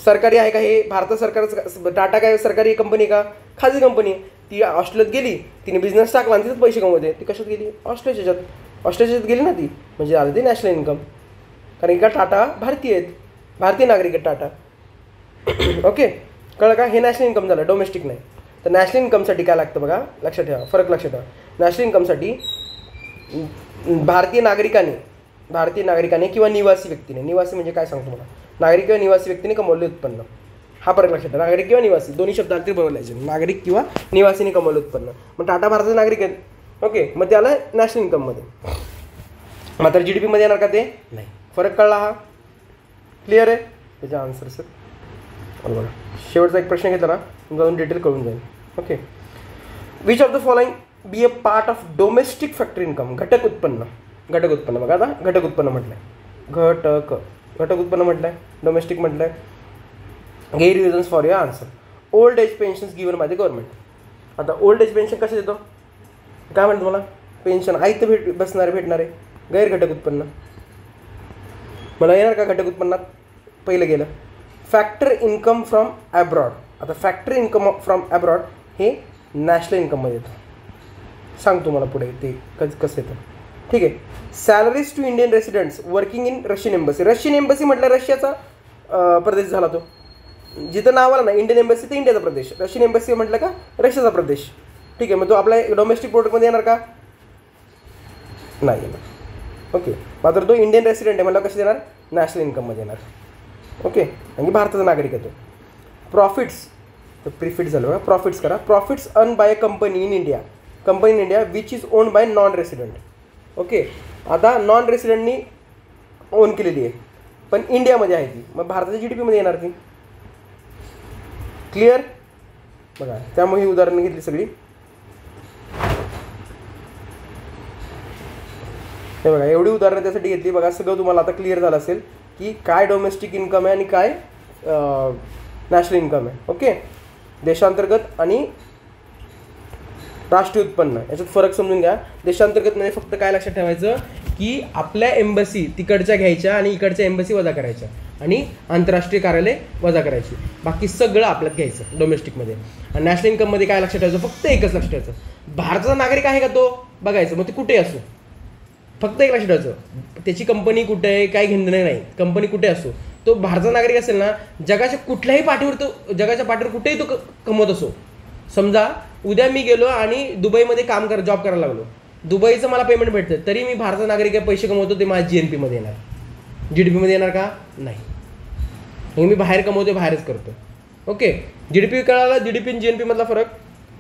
सरकारी आहे का हे? भारत सरकारचं. टाटा काय सरकारी कंपनी का? खाजगी कंपनी. ती ऑस्ट्रेलियात गेली, तिने बिझनेस टाकला आणि तिथंच पैसे कमवते. ती कशात गेली? ऑस्ट्रेलियाच्यात गेली ना ती, म्हणजे आलं ते नॅशनल इन्कम. कारण का टाटा भारतीय आहेत, भारतीय नागरिक आहेत टाटा. ओके. कळलं का? हे नॅशनल इन्कम झालं, डोमेस्टिक नाही. तर नॅशनल इन्कमसाठी काय लागतं बघा, लक्षात ठेवा, फरक लक्षात ठेवा. नॅशनल इन्कमसाठी भारतीय नागरिकाने किंवा निवासी व्यक्तीने, निवासी म्हणजे काय सांगतो मला, नागरिक किंवा निवासी व्यक्तीने कमवले उत्पन्न, हा फरक लक्षात ठेवा. नागरिक किंवा निवासी दोन्ही शब्द आले तरी बोलायचे, नागरिक किंवा निवासीने कमवले उत्पन्न. मग टाटा भारताचे नागरिक आहेत. ओके. मग त्याला नॅशनल इन्कममध्ये, मात्र GDP मध्ये येणार का ते? नाही. फरक कळला? हा क्लिअर आहे? त्याचा आन्सर सर बरोबर. शेवटचा एक प्रश्न घेतला ना, जाऊन डिटेल कळून जाईल. Okay. Which of the following be a part of domestic factory income? घटक उत्पन्न. घटक उत्पन्न बघा, आता घटक उत्पन्न म्हटलंय, घटक उत्पन्न म्हटलंय, डोमेस्टिक म्हटलंय. Get reasons for your answer. Old age pensions given by the government. आता ओल्ड एज पेन्शन कसं देतो, काय म्हणतो मला? पेन्शन आयतं भेटणारे गैर घटक उत्पन्न. मला येणार का घटक उत्पन्नात? पहिलं गेलं फॅक्टर इन्कम फ्रॉम ॲब्रॉड. आता फॅक्टर इन्कम फ्रॉम ॲब्रॉड हे नॅशनल इन्कममध्ये येतं. सांगतो मला पुढे ते कसं येतं. ठीक आहे. Salaries to Indian residents working in Russian embassy. Russian embassy म्हटलं रशियाचा प्रदेश झाला तो, जिथं नाव आलं ना इंडियन एम्बसी ते इंडियाचा प्रदेश, रशियन एम्बसी म्हटलं का रशियाचा प्रदेश. ठीक आहे. मग तो आपल्या डोमेस्टिक प्रोडक्टमध्ये येणार का? नाही येणार. ओके. मात्र तो इंडियन रेसिडेंट आहे, मला कशी देणार, नॅशनल इन्कममध्ये येणार. ओके, आणि भारताचा नागरिक आहे तो. प्रॉफिट्स, प्रिफिट झालं बघा, प्रॉफिट्स करा. Profits earn by a company in India which is owned by non resident. Okay, आता नॉन रेसिडेंटनी ओन केलेली आहे पण इंडियामध्ये आहे ती, मग भारताच्या GDPमध्ये येणार ती. क्लिअर बघा, त्यामुळे ही उदाहरणं घेतली सगळी. हे बघा, एवढी उदाहरणं त्यासाठी घेतली. बघा, सगळं तुम्हाला आता क्लिअर झालं असेल की काय डोमेस्टिक इन्कम आहे आणि काय नॅशनल इन्कम आहे. ओके, देशांतर्गत आणि राष्ट्रीय उत्पन्न याच्यात फरक समजून घ्या. देशांतर्गत म्हणजे फक्त काय लक्षात ठेवायचं की आपल्या एम्बसी तिकडच्या घ्यायच्या आणि इकडच्या एम्बसी वजा करायच्या आणि आंतरराष्ट्रीय कार्यालय वजा करायची, बाकी सगळं आपल्यात घ्यायचं डोमेस्टिकमध्ये. आणि नॅशनल इन्कममध्ये काय लक्षात ठेवायचं, फक्त एकच लक्षात ठेवायचं, भारताचा नागरिक आहे का तो बघायचं. मग ते कुठे असो, फक्त एक लक्षात ठेवायचं, त्याची कंपनी कुठे आहे काय घेणं नाही, कंपनी कुठे असो, तो भारताचा नागरिक असेल ना, जगाच्या कुठल्याही पाठीवर तो, जगाच्या पाठीवर कुठेही तो कमवत असो. समजा उद्या मी गेलो आणि दुबईमध्ये जॉब करायला लागलो, दुबईचं मला पेमेंट भेटतं, तरी मी भारताचा नागरिक आहे, पैसे कमवतो, ते माझ्या GNPमध्ये येणार. GDPमध्ये येणार का, नाही. मग मी बाहेर कमवतो, बाहेरच करतो. ओके, GDP कळाला. GDP आणि GNP मधला फरक,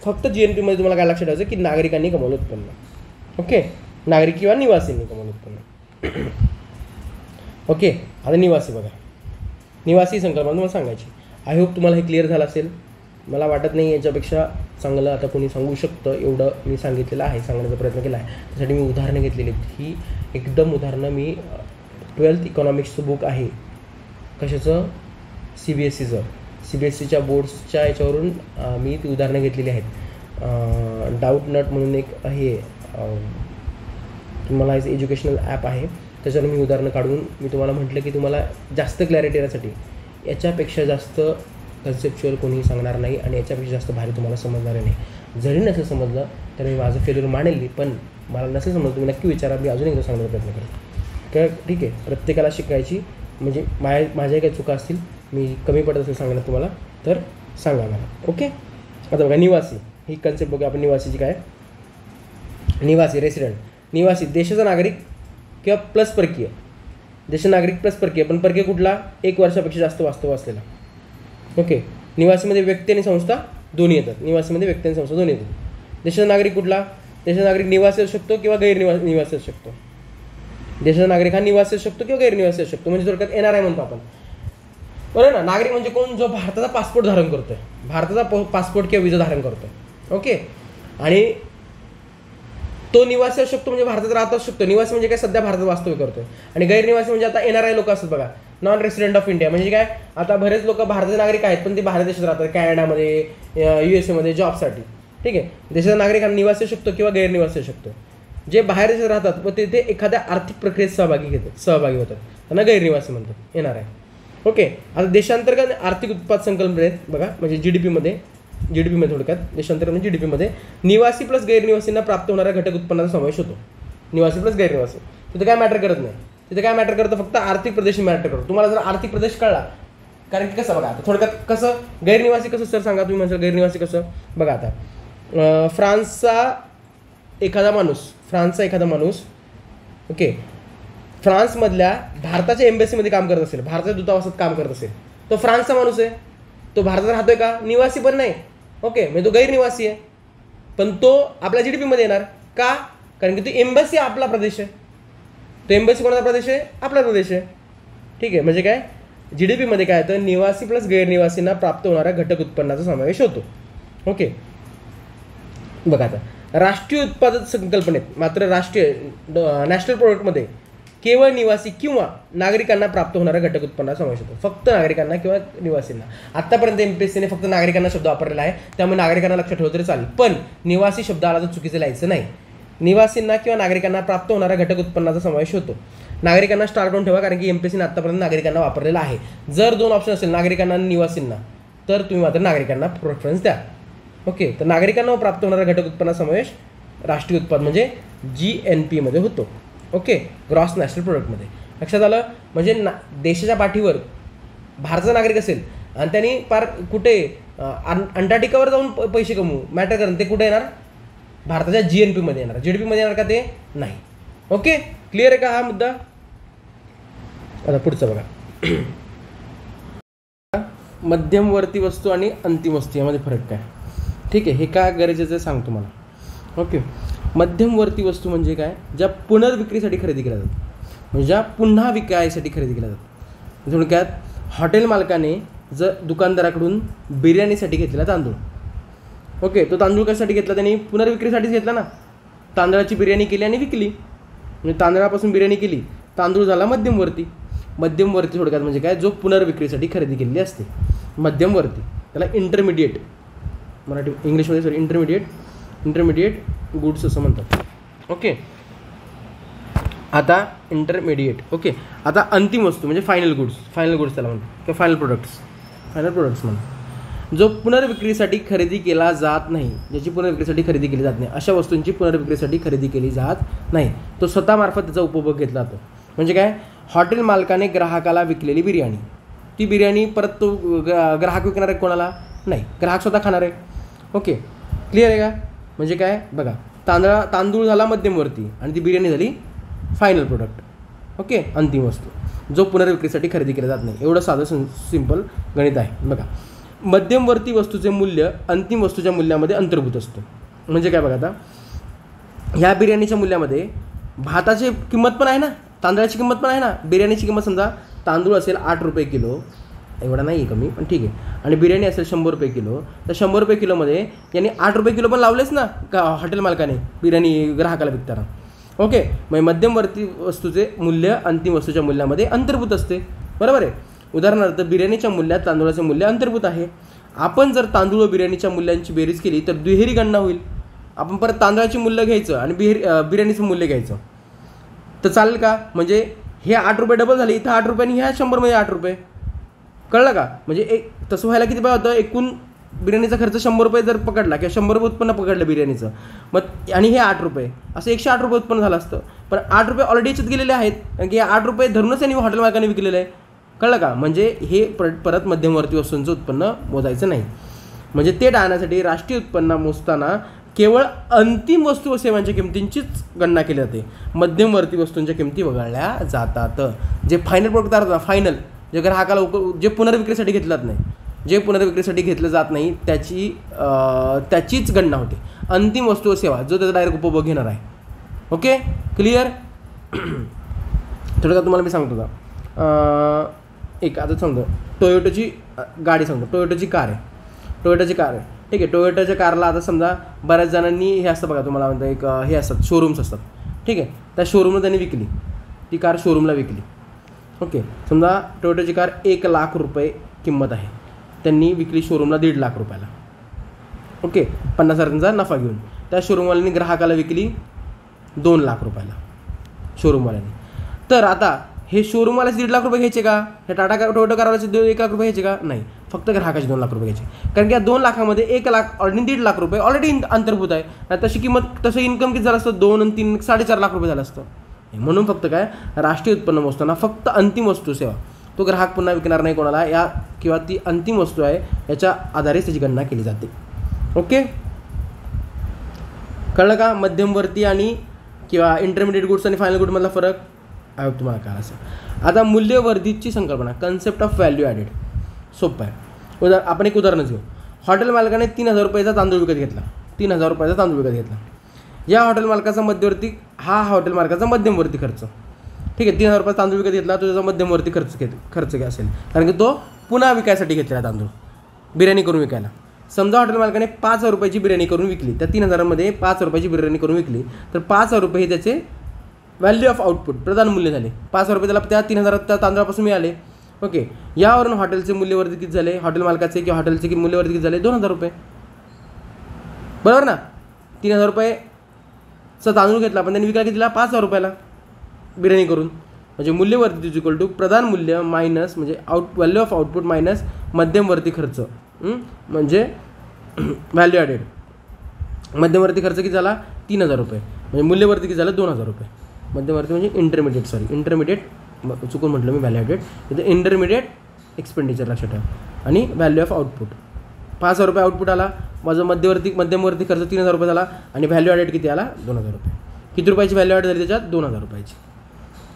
फक्त GNPमध्ये तुम्हाला काय लक्षात ठेवायचं की नागरिकांनी कमवलं उत्पन्न. ओके, नागरिक किंवा निवासींनी कमवलं उत्पन्न. ओके, आता निवासी बघा, निवासी संकल्पना तुम्हाला सांगायची. आय होप तुम्हाला हे क्लिअर झालं असेल. मला वाटत नाही याच्यापेक्षा चांगलं आता कोणी सांगू शकतं, एवढं मी सांगितलेलं आहे, सांगण्याचा प्रयत्न केला आहे. त्यासाठी मी उदाहरणं घेतलेली आहेत. ही एकदम उदाहरणं मी 12th इकॉनॉमिक्सचं बुक आहे, कशाचं, CBSEचं, CBSEच्या बोर्ड्सच्या याच्यावरून मी ती उदाहरणं घेतलेली आहेत. डाऊट नट म्हणून एक आहे, तुम्हाला एज्युकेशनल ॲप आहे, त्याच्यावर मी उदाहरणं काढून मी तुम्हाला म्हटलं की तुम्हाला जास्त क्लॅरिटी येण्यासाठी याच्यापेक्षा जास्त कन्सेप्च्युअल कोणीही सांगणार नाही आणि याच्यापेक्षा जास्त भारी तुम्हाला समजणार नाही. जरी नसेल समजलं तर मी माझं फेल्युअर मानेल, पण मला नसेल समजलं तुम्ही नक्की विचारा, मी अजून एकदा सांगण्याचा प्रयत्न करेन. ठीक आहे, प्रत्येकाला शिकायची, म्हणजे माझ्या काही चुका असतील, मी कमी पडत असेल सांगण्यात तुम्हाला तर सांगा मला. ओके, आता बघा निवासी, ही कन्सेप्ट बघा आपण. निवासीची काय, निवासी रेसिडेंट, निवासी देशाचा नागरिक किंवा प्लस परकीय, देशाचा नागरिक प्लस परकीय, पण परकीय कुठला, 1 वर्षापेक्षा जास्त वास्तव असलेला. ओके, निवासीमध्ये व्यक्ती आणि संस्था दोन्ही येतात, निवासीमध्ये व्यक्ती आणि संस्था दोन्ही येतात. देशाचा नागरिक कुठला, देशाचा नागरिक निवासी असू शकतो किंवा निवासी असू शकतो. देशाचा नागरिक हा निवासी असू शकतो किंवा गैरनिवासी असू शकतो, म्हणजे थोडक्यात NRI म्हणतो आपण, बरोबर ना. नागरिक म्हणजे कोण, जो भारताचा पासपोर्ट धारण करतोय, भारताचा पासपोर्ट किंवा विजा धारण करतोय. ओके, आणि तो निवासी असू शकतो, म्हणजे भारतात राहत असू शकतो. निवासी म्हणजे काय, सध्या भारतात वास्तव्य करतोय. आणि गैरनिवासी म्हणजे आता NRI लोक असतात बघा, नॉन रेसिडेंट ऑफ इंडिया, म्हणजे काय, आता बरेच लोक भारताचे नागरिक आहेत पण ते बाहेर देशात राहतात, कॅनडामध्ये, USA मध्ये जॉबसाठी. ठीक आहे, देशाचा नागरिक हा निवासी असू शकतो किंवा गैरनिवासी असू शकतो. जे बाहेर देशात राहतात व तिथे एखाद्या आर्थिक प्रक्रियेत सहभागी होतात, त्यांना गैरनिवासी म्हणतात, NRI. ओके, आता देशांतर्गत आर्थिक उत्पाद संकल्पनेत बघा, म्हणजे GDPमध्ये थोडक्यात देशांतर्गत म्हणजे GDPमध्ये निवासी प्लस गैरनिवासींना प्राप्त होणाऱ्या घटक उत्पन्नाचा समावेश होतो. निवासी प्लस गैरनिवासी, तिथे काय मॅटर करत नाही, तिथे काय मॅटर करतं, फक्त आर्थिक प्रदेश मॅटर करतो. तुम्हाला जर आर्थिक प्रदेश कळला, कारण की कसं बघा, आता थोडक्यात कसं गैरनिवासी कसं सर सांगा तुम्ही, म्हणजे गैरनिवासी कसं बघा. आता फ्रान्सचा एखादा माणूस ओके, फ्रान्समधल्या भारताच्या एम्बेसीमध्ये काम करत असेल, भारताच्या दूतावासात काम करत असेल, तो फ्रान्सचा माणूस आहे, तो भारतात राहतोय का, निवासी पण नाही. ओके, म्हणजे तो गैरनिवासी आहे, पण तो आपल्या GDPमध्ये येणार का, कारण की तो एम्बेसी आपला प्रदेश आहे, तो एम्बेसी कोणाचा प्रदेश आहे, आपला प्रदेश आहे. ठीक आहे, म्हणजे काय, GDPमध्ये काय तर निवासी प्लस गैरनिवासींना प्राप्त होणाऱ्या घटक उत्पन्नाचा समावेश होतो. ओके, बघा आता राष्ट्रीय उत्पादन संकल्पनेत मात्र नॅशनल प्रोडक्टमध्ये केवळ निवासी किंवा नागरिकांना प्राप्त होणाऱ्या घटक उत्पन्नाचा समावेश होतो, फक्त नागरिकांना किंवा निवासींना. आतापर्यंत MPSCने फक्त नागरिकांना शब्द वापरलेला आहे, त्यामुळे नागरिकांना लक्षात ठेवलं तरी चालेल, पण निवासी शब्द आला तर चुकीचं लिहायचं नाही. निवासींना किंवा नागरिकांना प्राप्त होणाऱ्या घटक उत्पन्नाचा समावेश होतो. नागरिकांना स्टार करून ठेवा, कारण की MPSCने आतापर्यंत नागरिकांना वापरलेला आहे. जर 2 ऑप्शन असेल, नागरिकांना आणि निवासींना, तर तुम्ही मात्र नागरिकांना प्रेफरन्स द्या. ओके, तर नागरिकांना प्राप्त होणारा घटक उत्पन्नाचा समावेश राष्ट्रीय उत्पाद म्हणजे GNP होतो. ओके, ग्रॉस नॅशनल प्रोडक्टमध्ये. लक्षात आलं, म्हणजे देशाच्या पाठीवर भारताचा नागरिक असेल आणि त्यांनी पार कुठे अंटार्क्टिकावर जाऊन पैसे कमवू मॅटर करून, ते कुठे येणार, भारताच्या GNPमध्ये येणार. GDPमध्ये येणार का, ते नाही. ओके, क्लिअर आहे का हा मुद्दा? आता पुढचा बघा, मध्यमवर्ती वस्तू आणि अंतिम वस्तू यामध्ये फरक काय? ठीक आहे, हे का गरजेचं आहे सांगतो मला. ओके, मध्यमवर्ती वस्तू म्हणजे काय? ज्या पुनर्विक्रीसाठी खरेदी केल्या जातात, म्हणजे ज्या पुन्हा विकायसाठी खरेदी केल्या जातात. थोडक्यात हॉटेल मालकाने जर दुकानदाराकडून बिर्याणीसाठी घेतलेला तांदूळ, ओके, तो तांदूळ कशासाठी घेतला? त्यांनी पुनर्विक्रीसाठीच घेतला ना. तांदळाची बिर्याणी केली आणि विकली, म्हणजे तांदळापासून बिर्याणी केली, तांदूळ झाला मध्यमवर्ती. मध्यमवर्ती थोडक्यात म्हणजे काय? जो पुनर्विक्रीसाठी खरेदी केलेली असते, मध्यमवर्ती. त्याला इंटरमिडिएट, मराठी इंग्लिशमध्ये इंटरमिडिएट गुड्स असं म्हणतात. ओके, आता इंटरमिडिएट. ओके, आता अंतिम वस्तू म्हणजे फायनल गुड्स त्याला म्हणतात, किंवा फायनल प्रोडक्ट्स म्हणा. जो पुनर्विक्रीसाठी खरेदी केला जात नाही, ज्याची पुनर्विक्रीसाठी खरेदी केली जात नाही, अशा वस्तूंची पुनर्विक्रीसाठी खरेदी केली जात नाही. तो स्वतःमार्फत त्याचा उपभोग घेतला जातो. म्हणजे काय? हॉटेल मालकाने ग्राहकाला विकलेली बिर्याणी, ती बिर्याणी परत तो ग्राहक विकणार आहे कोणाला? नाही, ग्राहक स्वतः खाणार आहे. ओके, क्लिअर आहे का? म्हणजे काय बघा, तांदूळ झाला मध्यमवर्ती आणि ती बिर्याणी झाली फायनल प्रोडक्ट. ओके, अंतिम वस्तू जो पुनर्विक्रीसाठी खरेदी केला जात नाही. एवढं साधं सिंपल गणित आहे. बघा, मध्यमवर्ती वस्तूचे मूल्य अंतिम वस्तूच्या मूल्यामध्ये अंतर्भूत असतं. म्हणजे काय बघा, आता ह्या बिर्याणीच्या मूल्यामध्ये भाताची किंमत पण आहे ना, तांदळाची किंमत पण आहे ना. बिर्याणीची किंमत समजा तांदूळ असेल 8 रुपये किलो, एवढा नाही आहे कमी, पण ठीक आहे, आणि बिर्याणी असेल 100 रुपये किलो, तर 100 रुपये किलोमध्ये यांनी 8 रुपये किलो पण लावलेच ना का हॉटेल मालकाने बिर्याणी ग्राहकाला विकताना. ओके, मग मध्यमवर्ती वस्तूचे मूल्य अंतिम वस्तूच्या मूल्यामध्ये अंतर्भूत असते. बरोबर आहे. उदाहरणार्थ बिर्याणीच्या मूल्यात तांदूळाचे मूल्य अंतर्भूत आहे. आपण जर तांदूळ व बिर्याणीच्या मूल्यांची बेरीज केली तर दुहेरी गणना होईल. आपण परत तांदळाचे मूल्य घ्यायचं आणि बिर्याणीचं मूल्य घ्यायचं, तर चालेल का? म्हणजे हे 8 रुपये डबल झाले, इथं 8 रुपये आणि ह्या 100मध्ये 8 रुपये. कळलं का? म्हणजे तसं व्हायला किती पाहिजे होतं? एकूण बिर्याणीचा खर्च 100 रुपये जर पकडला किंवा 100 रुपये उत्पन्न पकडलं बिर्याणीचं, मग आणि हे 8 रुपये, असं 108 रुपये उत्पन्न झालं असतं. पण 8 रुपये ऑलरेडी याच्यात गेलेले आहेत, कारण की 8 रुपये धरूनच यांनी हॉटेल मालकाने विकलेलं आहे. कळलं का? म्हणजे हे परत मध्यमवर्ती वस्तूंचं उत्पन्न मोजायचं नाही. म्हणजे ते टाळण्यासाठी राष्ट्रीय उत्पन्न मोजताना केवळ अंतिम वस्तू व सेवांच्या किमतींचीच गणना केली जाते. मध्यमवर्ती वस्तूंच्या किमती वगळल्या जातात. जे फायनल प्रोडक्ट असतात, फायनल जे ग्राहकाला जे पुनर्विक्रीसाठी घेतलं जात नाही त्याचीच गणना होते. अंतिम वस्तू व सेवा जो त्याचा डायरेक्ट उपभोग घेणार आहे. Okay, clear? थोडं तुम्हाला मी सांगतो का, एक आता सांगतो, टोयोटाची गाडी सांगतो. टोयोटाची कार आहे, ठीक आहे. टोयोटाच्या कारला आता समजा बऱ्याच जणांनी हे असतं बघा, तुम्हाला म्हणतं एक हे असतात, शोरूम्स असतात, ठीक आहे. त्या शोरूमला त्यांनी विकली, ती कार शोरूमला विकली. ओके, समजा टोयोटाची कार 1 लाख रुपये किंमत आहे, त्यांनी विकली शोरूमला 1.5 लाख रुपयाला. ओके, 50,000चा नफा घेऊन. त्या शोरूमवाल्यांनी ग्राहकाला विकली 2 लाख रुपयाला शोरूमवाल्यांनी. तर आता हे शोरूमवाल्याचे 1.5 लाख रुपये घ्यायचे का? हे टोयोटा कारवाल्याचे 1 लाख रुपये घ्यायचे का? नाही, फक्त ग्राहकाचे 2 लाख रुपये घ्यायचे. कारण की या 2 लाखामध्ये 1 लाख ऑलरेडी 1.5 लाख रुपये ऑलरेडी अंतर्भूत आहे. तशी किंमत, तसं इन्कम किती झालं असतं? 2 आणि 3 4.5 लाख रुपये झालं असतं. म्हणून फक्त काय, राष्ट्रीय उत्पन्न मोजताना फक्त अंतिम वस्तू सेवा, तो ग्राहक पुन्हा विकणार नाही कोणाला, या किंवा ती अंतिम वस्तू आहे याच्या आधारेच त्याची गणना केली जाते. ओके, कळलं का? मध्यमवर्ती आणि किंवा इंटरमिडिएट गुड्स आणि फायनल गुडमधला फरक आहे तुम्हाला काय असं. आता मूल्यवर्धितची संकल्पना, कन्सेप्ट ऑफ व्हॅल्यू ॲडेड, सोपं आहे. आपण एक उदाहरणच घेऊ. हॉटेल मालकाने 3,000 रुपयाचा तांदूळ विकत घेतला. 3,000 रुपयाचा तांदूळ विकत घेतला. या हॉटेल मालकाचा हॉटेल मालकाचा मध्यमवर्ती खर्च, ठीक आहे. 3,000 रुपयाचा तांदूळ विकत घेतला, तो त्याचा मध्यमवर्ती खर्च असेल, कारण की तो पुन्हा विकायसाठी घेतलेला तांदूळ, बिर्याणी करून विकायला. समजा हॉटेल मालकाने 5,000 रुपयाची बिर्याणी करून विकली, त्या 3,000मध्ये 5,000 रुपयाची बिर्याणी करून विकली, तर 5,000 रुपये हे त्याचे व्हॅल्यू ऑफ आउटपुट, प्रधान मूल्य झाले. 5,000 रुपये त्याला त्या 3,000 त्या तांदळापासून मिळाले. ओके, यावरून हॉटेलचे मूल्यवर्धित किती झाले? हॉटेल मालकाचे किंवा हॉटेलचे मूल्यवर्धित किती झाले? 2,000 रुपये. बरोबर ना? 3,000 रुपयेचा तांदूळ घेतला, पण त्यांनी विकायला दिला 5,000 रुपयाला बिर्याणी करून. म्हणजे मूल्यवर्धित इज इक्वल टू प्रधान मूल्य मायनस, म्हणजे व्हॅल्यू ऑफ आउटपुट मायनस मध्यमवर्ती खर्च, म्हणजे व्हॅल्यू ॲडेड. मध्यमवर्ती खर्च किती झाला? 3,000 रुपये. म्हणजे मूल्यवर्ती किती झालं? 2,000 रुपये. मध्यमवर्ती म्हणजे इंटरमिडिएट चुकून म्हटलं मी, व्हॅल्यू ॲडेड, तिथे इंटरमिडिएट एक्सपेंडिचर लक्षात ठेवा. आणि व्हॅल्यू ऑफ आउटपुट 5,000 रुपये आउटपुट आला, माझं मध्यमवर्ती खर्च 3,000 रुपये झाला, आणि व्हॅल्यू ॲडेड किती आला? 2,000 रुपये. किती रुपयाची व्हॅल्यू ॲड झाली त्याच्यात? 2,000 रुपयाची.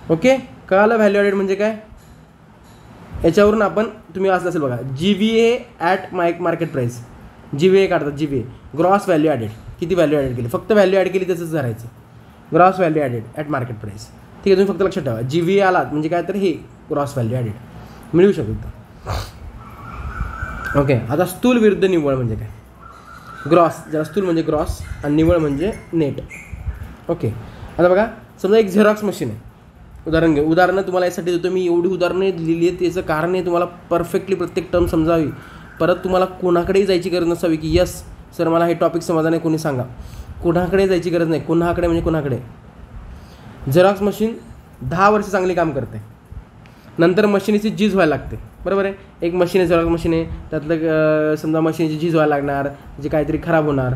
ओके, कळालं व्हॅल्यू ॲडेड म्हणजे काय? याच्यावरून आपण तुम्ही वाचलं असेल बघा, GVA at market price, GVA काढतात, GVA ग्रॉस व्हॅल्यू ॲडेड. किती व्हॅल्यू ॲडेड केली, फक्त व्हॅल्यू ॲड केली त्याचंच धरायचं, gross value added at market price. ठीक आहे, तुम्ही फक्त लक्षात ठेवा GVA आला म्हणजे काय तर हे ग्रॉस व्हॅल्यू ॲडेड मिळू शकतो. ओके, आता स्थूल विरुद्ध निव्वळ म्हणजे काय? ग्रॉस, जरा स्थूल म्हणजे ग्रॉस आणि निव्वळ म्हणजे नेट. ओके, आता बघा, समजा एक झेरॉक्स मशीन आहे, उदाहरण घेऊ. उदाहरणं तुम्हाला यासाठी देतो मी, एवढी उदाहरणं लिहिली आहेत, त्याचं कारण आहे तुम्हाला परफेक्टली प्रत्येक टर्म समजावी, परत तुम्हाला कोणाकडेही जायची गरज नसावी की यस सर मला हे टॉपिक समजा नाही, कोणी सांगा. कोणाकडे जायची गरज नाही, कोणाकडे म्हणजे कोणाकडे. झेरॉक्स मशीन 10 वर्ष चांगली काम करते, नंतर मशीनीची झीज व्हायला लागते, बरोबर आहे. एक मशीन आहे, झेरॉक्स मशीन आहे, त्यातलं समजा मशीनची झीज व्हायला लागणार, जे काहीतरी खराब होणार,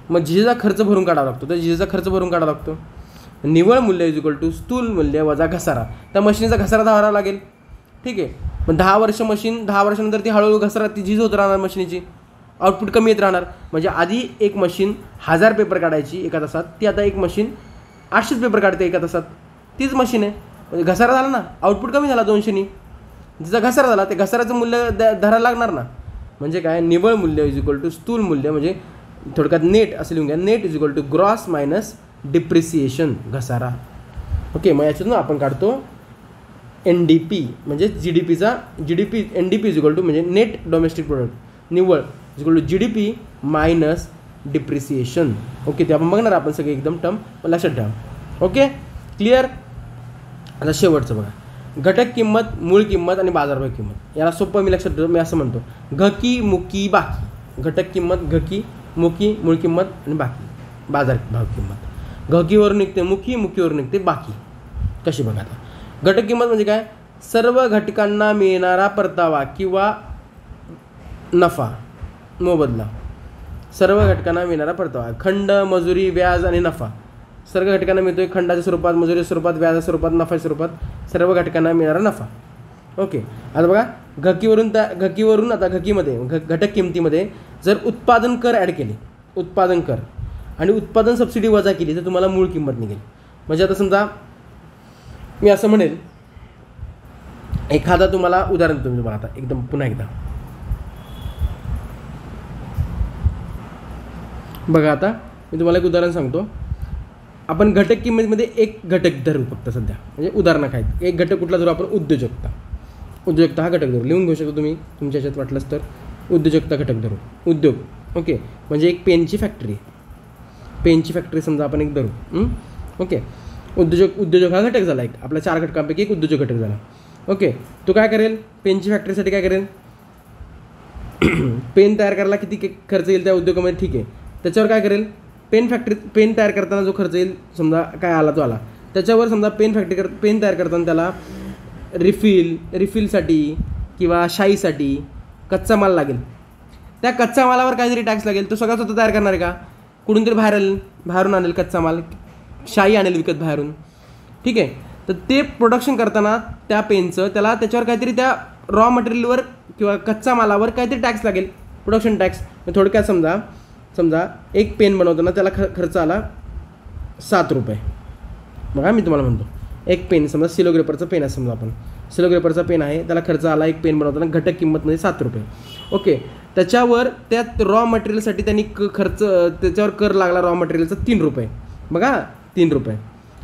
मग झीजेचा खर्च भरून काढावा लागतो. तर झीजेचा खर्च भरून काढावा लागतो. निव्वळ मूल्य इज इक्वल टू स्थूल मूल्य वजा घसारा. त्या मशीनचा घसारा धरावा लागेल. ठीक आहे, मग 10 वर्ष मशीन, 10 वर्षानंतर ती हळूहळू घसारा, ती झीज होत राहणार, मशीनीची आउटपुट कमी येत राहणार. म्हणजे आधी एक मशीन 1000 पेपर काढायची एका तासात, ती आता एक मशीन 800 पेपर काढते एका तासात. तीच मशीन आहे, म्हणजे घसारा झाला ना, आउटपुट कमी झाला 200नी. जिचा घसारा झाला ते घसाराचं मूल्य धरायला लागणार ना. म्हणजे काय, निव्वळ मूल्य इज इक्वल टू स्थूल मूल्य, म्हणजे थोडक्यात नेट असं लिहून घ्या, net is equal to gross minus depreciation, घसारा. ओके, मग याच्यातून आपण काढतो NDP म्हणजे GDPचा, GDP NDP is equal to म्हणजे नेट डोमेस्टिक प्रोडक्ट, निव्वळ is equal to GDP minus depreciation. Okay, ते आपण बघणार आपण सगळे एकदम टर्म लक्षात ठेवा. Okay, clear. आता शेवटचं बघा, घटक किंमत, मूळ किंमत आणि बाजारभाव किंमत. याला सोपं मी लक्षात ठेवतो, मी असं म्हणतो घकी मुकी बाकी. घटक किंमत, घकी, मुकी, मूळ किंमत आणि बाकी बाजारभाव किंमत. घकीवरून निघते मुकी, मुकीवरून निघते बाकी. कशी बघा आता, घटक किंमत म्हणजे काय, सर्व घटकांना मिळणारा परतावा किंवा नफा, मोबदला. सर्व घटकांना मिळणारा परतावा, खंड, मजुरी, व्याज आणि नफा सर्व घटकांना मिळतोय. खंडाच्या स्वरूपात, मजुरीच्या स्वरूपात, व्याजाच्या स्वरूपात, नफाच्या स्वरूपात, सर्व घटकांना मिळणारा नफा. ओके, आता बघा, घकीवरून आता घकीमध्ये, घटक किमतीमध्ये जर उत्पादन कर ॲड केले, उत्पादन कर आणि उत्पादन सबसिडी वजा केली तर तुम्हाला मूळ किंमत निघेल. म्हणजे आता समजा मी असं म्हणेल, एखादा तुम्हाला उदाहरण देतो तुम्हाला आता एकदम पुन्हा एकदा बघा. आता मी तुम्हाला एक उदाहरण सांगतो. आपण घटक किंमतीमध्ये एक घटक धरू फक्त सध्या, म्हणजे उदाहरणं काय, एक घटक कुठला धरू आपण, उद्योजकता. उद्योजकता हा घटक धरू, लिहून घेऊ शकतो तुम्ही तुमच्या ह्याच्यात वाटलंच तर. उद्योजकता घटक धरू, उद्योग. ओके, म्हणजे एक पेनची फॅक्टरी, पेनची फॅक्टरी समजा आपण एक धरू. ओके, उद्योजक हा घटक झाला, एक आपल्या 4 घटकांपैकी एक उद्योजक घटक झाला. ओके, तो काय करेल, पेनची फॅक्टरीसाठी काय करेल, पेन तयार करायला किती खर्च येईल त्या उद्योगामध्ये, ठीक आहे, त्याच्यावर काय करेल, पेन तयार करताना जो खर्च येईल समजा काय आला तो आला, त्याच्यावर समजा पेन तयार करताना त्याला रिफिलसाठी किंवा शाईसाठी कच्चा माल लागेल. त्या कच्च्या मालावर काहीतरी टॅक्स लागेल, तो सगळा स्वतः तयार करणार आहे का, कुठून तरी बाहेरून आणेल कच्चा माल, शाई आणेल विकत बाहेरून. ठीक आहे, तर ते प्रोडक्शन करताना त्या पेनचं त्याच्यावर काहीतरी त्या रॉ मटेरियलवर किंवा कच्च्या मालावर काहीतरी टॅक्स लागेल, प्रोडक्शन टॅक्स. थोडक्यात समजा एक पेन बनवताना त्याला खर्च आला 7 रुपये. बघा मी तुम्हाला म्हणतो, एक पेन समजा सिलोग्रेपरचं पेन आहे, समजा आपण सिलोग्रेपरचा पेन आहे, त्याला खर्च आला एक पेन बनवताना घटक किंमतमध्ये 7 रुपये. ओके, त्याच्यावर त्या रॉ मटेरियलसाठी त्यांनी खर्च, त्याच्यावर कर लागला रॉ मटेरियलचा 3 रुपये. बघा 3 रुपये,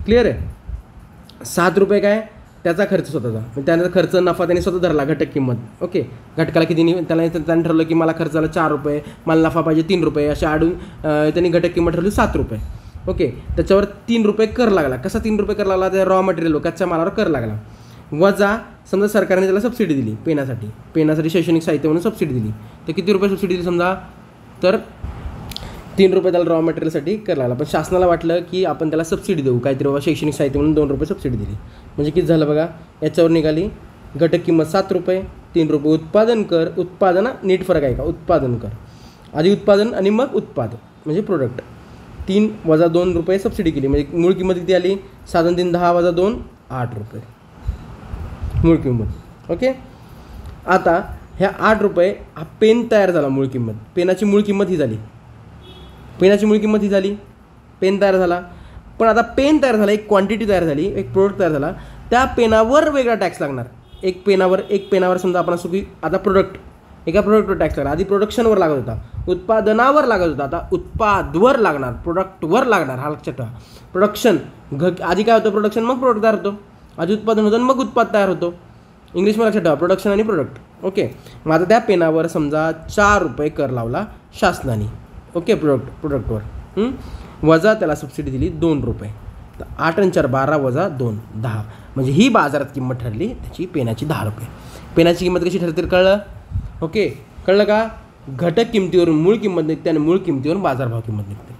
क्लिअर आहे. 7 रुपये काय त्याचा खर्च स्वतःचा, त्याचा खर्च नफा त्याने स्वतः धरला, घटक किंमत. ओके, घटकाला किती त्याने ठरवलं की मला खर्च झाला 4 रुपये, मला नफा पाहिजे 3 रुपये, अशा आडून त्यांनी घटक किंमत ठरवली 7 रुपये. ओके, त्याच्यावर 3 रुपये कर लागला. कसा 3 रुपये कर लागला, त्या रॉ मटेरियल कच्च्या मालावर कर लागला. वजा समजा सरकारने त्याला सबसिडी दिली पेनासाठी शैक्षणिक साहित्य म्हणून सबसिडी दिली, तर किती रुपये सबसिडी दिली समजा, तर 3 रुपये त्याला रॉ मटेरियलसाठी कर लागला. पण शासनाला वाटलं की आपण त्याला सबसिडी देऊ काहीतरी बाबा, शैक्षणिक साहित्य म्हणून 2 रुपये सबसिडी दिली. म्हणजे किती झालं बघा, याच्यावर निघाली घटक किंमत 7 रुपये, 3 रुपये उत्पादन कर. उत्पादन नीट फरक आहे का, उत्पादन कर आधी उत्पादन आणि मग उत्पादन म्हणजे प्रोडक्ट. 3 वजा 2 रुपये सबसिडी केली, म्हणजे मूळ किंमत किती आली, 7 3 10 वजा 2 8 रुपये मूळ किंमत. ओके, आता ह्या 8 रुपये हा पेन तयार झाला, मूळ किंमत, पेनाची मूळ किंमत ही झाली, पेन तयार झाला. पण आता पेन तयार झाला, एक क्वांटिटी तयार झाली, एक प्रोडक्ट तयार झाला, त्या पेनावर वेगळा टॅक्स लागणार. एक पेनावर समजा आपण असं की आता एका प्रोडक्टवर टॅक्स लागणार. आधी प्रोडक्शनवर लागत होता, उत्पादनावर लागत होता, आता उत्पादवर लागणार, प्रोडक्टवर लागणार. हा लक्षात ठेवा. प्रोडक्शन आधी काय होतं, प्रोडक्शन मग प्रोडक्ट तयार होतो. आधी उत्पादन होतं मग उत्पाद तयार होतो. इंग्लिशमध्ये लक्षात ठेवा, प्रोडक्शन आणि प्रोडक्ट. ओके. मग आता त्या पेनावर समजा 4 रुपये कर लावला शासनाने. ओके. प्रोडक्टवर वजा त्याला सबसिडी दिली 2 रुपये. तर 8 आणि 4 12 वजा 2 10. म्हणजे ही बाजारात किंमत ठरली त्याची पेनाची 10 रुपये. पेनाची किंमत कशी ठरते कळलं. ओके. कळलं का. घटक किमतीवरून मूळ किंमत निघते आणि मूळ किमतीवरून बाजारभाव किंमत निघते.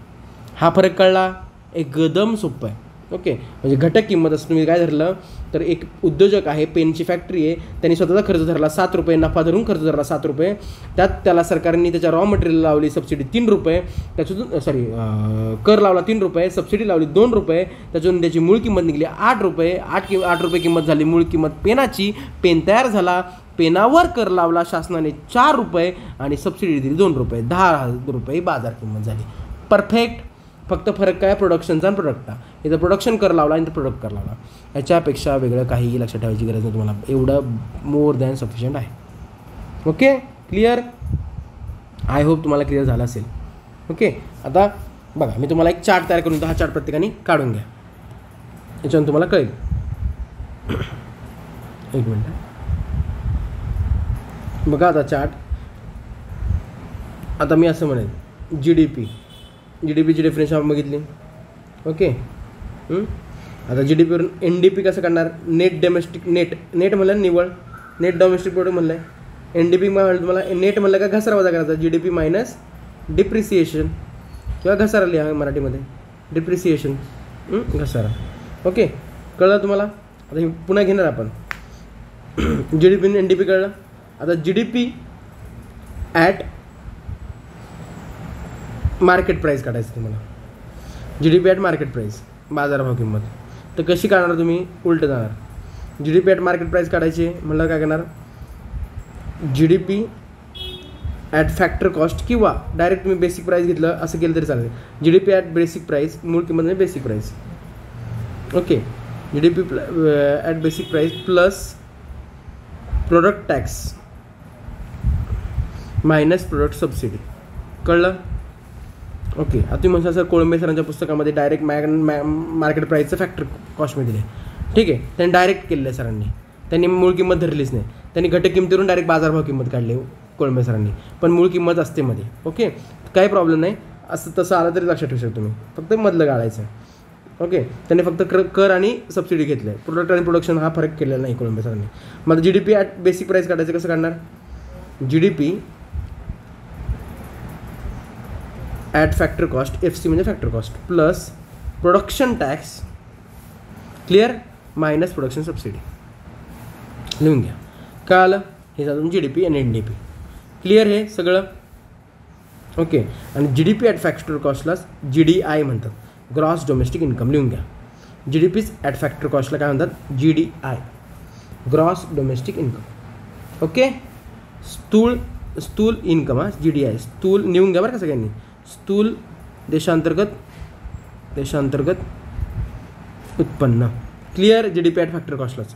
हा फरक कळला. एकदम सोपं आहे. ओके. म्हणजे घटक किंमत असं तुम्ही काय धरलं तर एक उद्योजक आहे, पेनची फॅक्टरी आहे, त्यांनी स्वतःचा खर्च धरला 7 रुपये, नफा धरून खर्च धरला 7 रुपये. त्यात त्याला सरकारने त्याच्या रॉ मटेरियल लावली सबसिडी 3 रुपये, त्याच्यातून कर लावला 3 रुपये, सबसिडी लावली 2 रुपये, त्याच्यातून त्याची मूळ किंमत निघली 8 रुपये. 8 रुपये किंमत झाली मूळ किंमत पेनाची. पेन तयार झाला. पेनावर कर लावला शासनाने 4 रुपये आणि सबसिडी दिली 2 रुपये. 10 रुपये बाजार किंमत झाली. परफेक्ट. फक्त फरक काय, प्रोडक्शनचा आणि प्रोडक्टचा. इथं प्रोडक्शन कर लावला आणि इथं प्रोडक्ट कर लावला. याच्यापेक्षा वेगळं काहीही लक्षात ठेवायची गरज नाही तुम्हाला. एवढं मोर दॅन सफिशियंट आहे. ओके. क्लिअर. आय होप तुम्हाला क्लिअर झालं असेल. ओके. आता बघा मी तुम्हाला एक चार्ट तयार करून देतो. हा चार्ट प्रत्येकाने काढून घ्या. याच्यानं तुम्हाला कळेल. एक मिनिट बघा आता चार्ट. आता मी असं म्हणेन जीडीपीची डेफिनेशन आपण बघितली. ओके. आता जीडीपीवरून एनडीपी कसं काढणार. नेट म्हणलं निवळ, नेट डोमेस्टिक प्रोडक्ट म्हणलं आहे. एनडीपी म्हणलं तुम्हाला नेट म्हणलं का घसारा वजा करायचा. जीडीपी मायनस डिप्रिसिएशन किंवा घसारा लिहा मराठीमध्ये. डिप्रिसिएशन घसारा. ओके. कळलं तुम्हाला. आता हे पुन्हा घेणार आपण. जीडीपी आणि एनडीपी कळलं. आता जीडीपी ॲट मार्केट प्राईस काढायचं तुम्हाला. जीडीपी ॲट मार्केट प्राईस बाजारभाव किंमत. तर कशी काढणार तुम्ही, उलटं जाणार. जीडीपी ॲट मार्केट प्राईस काढायची म्हणलं काय करणार, जीडीपी ॲट फॅक्टर कॉस्ट किंवा डायरेक्ट तुम्ही बेसिक प्राईस घेतलं असं केलं तरी चालेल. जीडीपी ॲट बेसिक प्राईस, मूळ किंमत म्हणजे basic price. Okay. GDP at basic price plus product tax minus product subsidy. कळलं. ओके. आता तुम्ही म्हणता सर कोळंबे सरांच्या पुस्तकामध्ये डायरेक्ट मार्केट प्राईसचं फॅक्टर कॉस्टमध्ये दिले. ठीक आहे. त्यांनी डायरेक्ट केलेलं आहे सरांनी. त्यांनी मूळ किंमत धरलीच नाही. त्यांनी घटक किमतीवरून डायरेक्ट बाजारभाव किंमत काढली कोळंबे सरांनी. पण मूळ किंमत असते मध्ये. ओके. काही प्रॉब्लेम नाही. असं तसं आलं तरी लक्षात ठेवू शकतो तुम्ही. फक्त मधलं गाळायचं. ओके. त्यांनी फक्त कर आणि सबसिडी घेतलं आहे. प्रोडक्ट आणि प्रोडक्शन हा फरक केलेला नाही कोळंबे सरांनी. मग जीडीपी ॲट बेसिक प्राईस काढायचं कसं काढणार. GDP at factor cost, F C म्हणजे factor cost, plus production tax. Clear. Minus production subsidy. लिहून घ्या. काय आलं हे झालं जी डी पी आणि एन डी पी. क्लिअर हे सगळं. ओके. आणि G D P at factor कॉस्टला जी डी आय म्हणतात, ग्रॉस डोमेस्टिक इन्कम. लिहून घ्या. जी डी पीच ॲट फॅक्टर कॉस्टला काय म्हणतात, G D I, gross domestic income. Okay. स्थूल इन्कम. हा जी डी आय स्थूल लिहून घ्या बरं का सगळ्यांनी. स्थूल देशांतर्गत उत्पन्न. Clear. G D P at factor कॉस्टलाच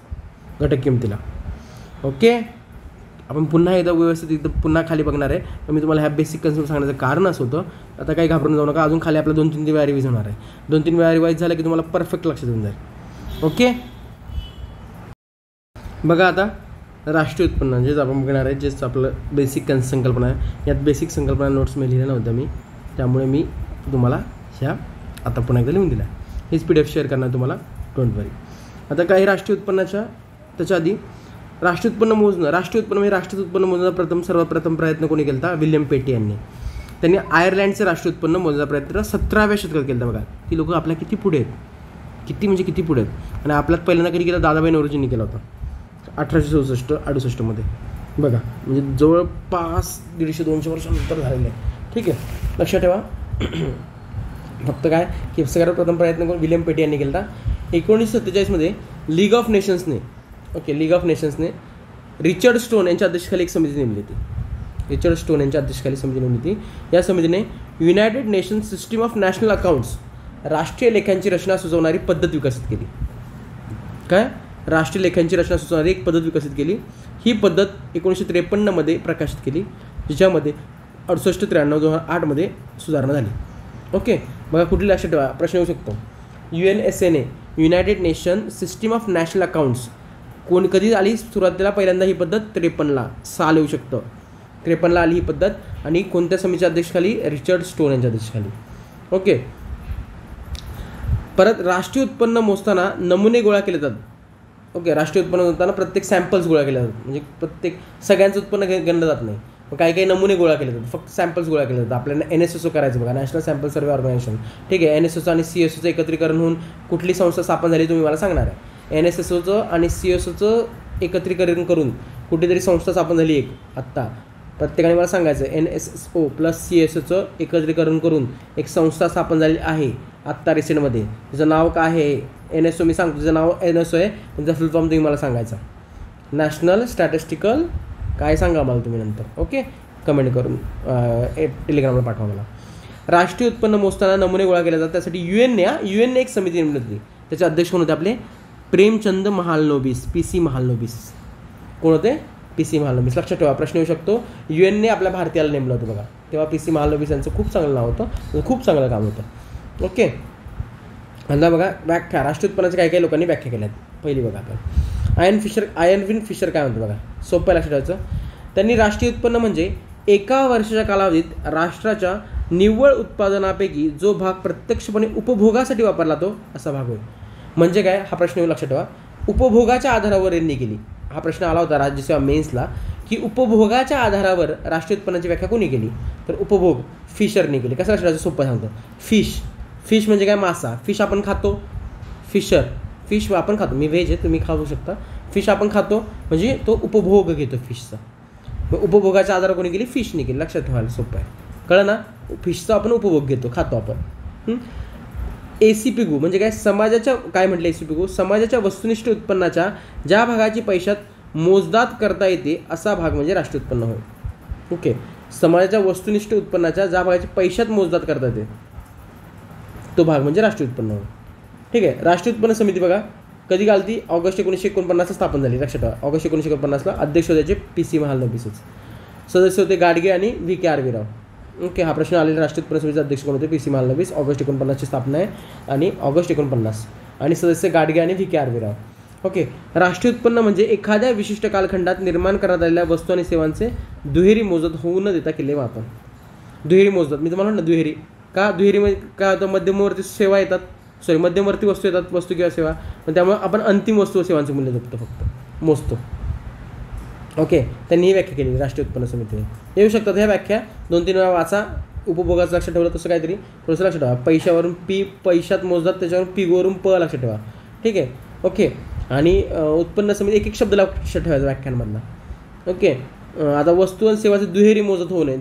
घटक किमतीला. ओके. आपण पुन्हा एकदा व्यवस्थित इथं पुन्हा खाली बघणार आहे. पण मी तुम्हाला ह्या बेसिक कन्सेप्ट सांगण्याचं कारण असं होतं. आता काही घाबरून जाऊ नका. अजून खाली आपला 2-3 वेळा रिवाईज होणार आहे. 2-3 वेळा रिवाईज झालं की तुम्हाला परफेक्ट लक्षात येऊन जाईल. ओके. बघा आता राष्ट्रीय उत्पन्न जेच आपण बघणार आहे, जेच आपलं बेसिक संकल्पना आहे. यात बेसिक संकल्पना नोट्स मी लिहिल्या नव्हत्या त्यामुळे मी तुम्हाला ह्या आता पुन्हा एकदा लिहून दिल्या. हीच पी डी एफ शेअर करणार तुम्हाला. डोंट वरी. आता काही राष्ट्रीय उत्पन्नाच्या त्याच्या आधी राष्ट्रीय उत्पन्न मोजणं. राष्ट्रीय उत्पन्न म्हणजे राष्ट्रीय उत्पन्न मोजण्याचा सर्वात प्रथम प्रयत्न कोणी केला होता, विल्यम पेटी यांनी. त्यांनी आयर्लंडचे राष्ट्रीय उत्पन्न मोजण्याचा प्रयत्न 17व्या शतकात केला होता. बघा ती लोक आपल्या किती पुढे आहेत, किती पुढे आहेत. आणि आपल्यात पहिल्यांदा कधी केला, दादाभाई नौरोजींनी केला होता 1864-68 मध्ये. बघा म्हणजे जवळपास 150-200 वर्षानंतर झालेलं आहे. ठीक आहे. लक्षात ठेवा. फक्त काय की सगळ्यात प्रथम प्रयत्न करून विल्यम पेटी यांनी केला होता. 1947 मध्ये लीग ऑफ नेशन्सने रिचर्ड स्टोन यांच्या अध्यक्षतेखाली एक समिती नेमली होती. या समितीने United nations system of national accounts, राष्ट्रीय लेखांची रचना सुचवणारी पद्धत विकसित केली. काय राष्ट्रीय लेखांची रचना सुचवणारी एक पद्धत विकसित केली. ही पद्धत 1953 प्रकाशित केली, ज्यामध्ये 68-93-2008 सुधारणा झाली. ओके, बघा कुठली लक्षात ठेवा, प्रश्न येऊ शकतो. UNSA United nation system of national accounts कधी आली सुरुवातीला? पहिल्यांदा ही पद्धत 53 साल येऊ शकतं. 53 आली ही पद्धत, आणि कोणत्या समितीच्या अध्यक्षाखाली? रिचर्ड स्टोन यांच्या अध्यक्षाखाली. ओके, परत राष्ट्रीय उत्पन्न मोजताना नमुने गोळा केले जातात. ओके, राष्ट्रीय उत्पन्न मोजताना प्रत्येक सॅम्पल्स गोळा केले जातात, म्हणजे प्रत्येक सगळ्यांचं उत्पन्न गणलं जात नाही. मग काही नमुने गोळा केले जातात, फक्त सॅम्पल्स गोळा केले जातात. आपल्याला NSSO करायचं बघा, नॅशनल सॅम्पल सर्व्हे ऑर्गनायझेशन. ठीक आहे, NSSO आणि CSOचं एकत्रीकरण होऊन कुठली संस्था स्थापन झाली तुम्ही मला सांगणार आहे. NSSOचं आणि CSOचं एकत्रीकरण करून कुठेतरी संस्था स्थापन झाली एक आत्ता, प्रत्येकाने मला सांगायचं. NSSO प्लस CSOचं एकत्रीकरण करून एक संस्था स्थापन झाली आहे आत्ता रिसेंटमध्ये. तिचं नाव काय आहे? NSO. मी सांगतो तिचं नाव NSO आहे, त्यांचा फुल फॉर्म तुम्ही मला सांगायचा. नॅशनल स्टॅटिस्टिकल काय सांगा मला तुम्ही नंतर. ओके, कमेंट करून टेलिग्रामला पाठवा मला. राष्ट्रीय उत्पन्न मोजताना नमुने गोळा केले जातात, त्यासाठी UN एक समिती नेमली होती. त्याचे अध्यक्ष कोण होते? आपले प्रेमचंद महालनोबिस, PC महालनोबिस. कोण होते? PC महालनोबिस. लक्षात ठेवा, प्रश्न येऊ शकतो. UN आपल्या भारतीयाला नेमलं होतं बघा, तेव्हा PC महालनोबिस यांचं खूप चांगलं नाव होतं, खूप चांगलं काम होतं. ओके, आता बघा व्याख्या, राष्ट्रीय उत्पन्नाच्या काही लोकांनी व्याख्या केल्या. पहिली बघा आपण आयर्विन फिशर काय म्हणतो बघा, सोपं लक्षात ठेवायचं. त्यांनी राष्ट्रीय उत्पन्न म्हणजे एका वर्षाच्या कालावधीत राष्ट्राच्या निव्वळ उत्पादनापैकी जो भाग प्रत्यक्षपणे उपभोगासाठी वापरला तो असा भाग होय. म्हणजे काय? हा प्रश्न लक्षात ठेवा. उपभोगाच्या आधारावर यांनी केली. हा प्रश्न आला होता राज्यसेवा मेन्सला, की उपभोगाच्या आधारावर राष्ट्रीय उत्पन्नाची व्याख्या कोणी केली? तर उपभोग फिशरने केली. कसं लक्षात ठेवायचं? सोपं सांगतो. फिश म्हणजे काय? मासा. फिश आपण खातो. फिश आपण खातो. मी व्हेज आहे, तुम्ही खाऊ शकता. फिश आपण खातो म्हणजे तो उपभोग घेतो फिशचा. मग उपभोगाच्या आधारावर कोणी केली? फिशने केली. लक्षात ठेवायला सोपं आहे, कळलं ना? फिशचा आपण उपभोग घेतो, खातो आपण. ACPGU म्हणजे काय? समाजाच्या काय म्हटलं ACPGU? समाजाच्या वस्तुनिष्ठ उत्पन्नाच्या ज्या भागाची पैशात मोजदाद करता येते असा भाग म्हणजे राष्ट्रीय उत्पन्न होय. ओके, समाजाच्या वस्तुनिष्ठ उत्पन्नाच्या ज्या भागाची पैशात मोजदाद करता येते तो भाग म्हणजे राष्ट्रीय उत्पन्न होय. ठीक आहे, राष्ट्रीय उत्पन्न समिती बघा कधी घालती? ऑगस्ट 1949 स्थापन झाली. लक्षात ठेवा, ऑगस्ट 1949 अध्यक्ष होते PC महालनोबिसच. सदस्य होते गाडगे आणि VK आर्वी राव. ओके, हा प्रश्न आलेला. राष्ट्रीय उत्पन्न समितीचे अध्यक्ष कोण होते? PC महालनोबिस. ऑगस्ट 49 स्थापना आहे आणि ऑगस्ट 49 आणि सदस्य गाडगे आणि VK आर्वी राव. ओके, राष्ट्रीय उत्पन्न म्हणजे एखाद्या विशिष्ट कालखंडात निर्माण करण्यात आलेल्या वस्तू आणि सेवांचे दुहेरी मोजदाद होऊ न देता केले मापन. दुहेरी मोजदाद मी तुम्हाला म्हणलं दुहेरी का? दुहेरीमध्ये काय होतं? मध्यमवर्ती सेवा येतात, मध्यमवर्ती वस्तू येतात, वस्तू किंवा सेवा, पण त्यामुळे आपण अंतिम वस्तू व सेवांचे मूल्य जपतो, फक्त मोजतो. ओके, त्यांनी ही व्याख्या केली राष्ट्रीय उत्पन्न समितीने. येऊ शकतात ह्या व्याख्या, 2-3 वेळा वाचा. उपभोगाचं लक्षात ठेवलं तसं काहीतरी थोडंसं लक्षात ठेवा. पैशावरून पैशात मोजतात, त्याच्यावरून वरून लक्षात ठेवा. ठीक आहे. ओके, आणि उत्पन्न समिती एक शब्द लक्षात ठेवायचा व्याख्यांमधला. ओके, आता वस्तू आणि सेवाचे दुहेरी मोजत होऊ नये.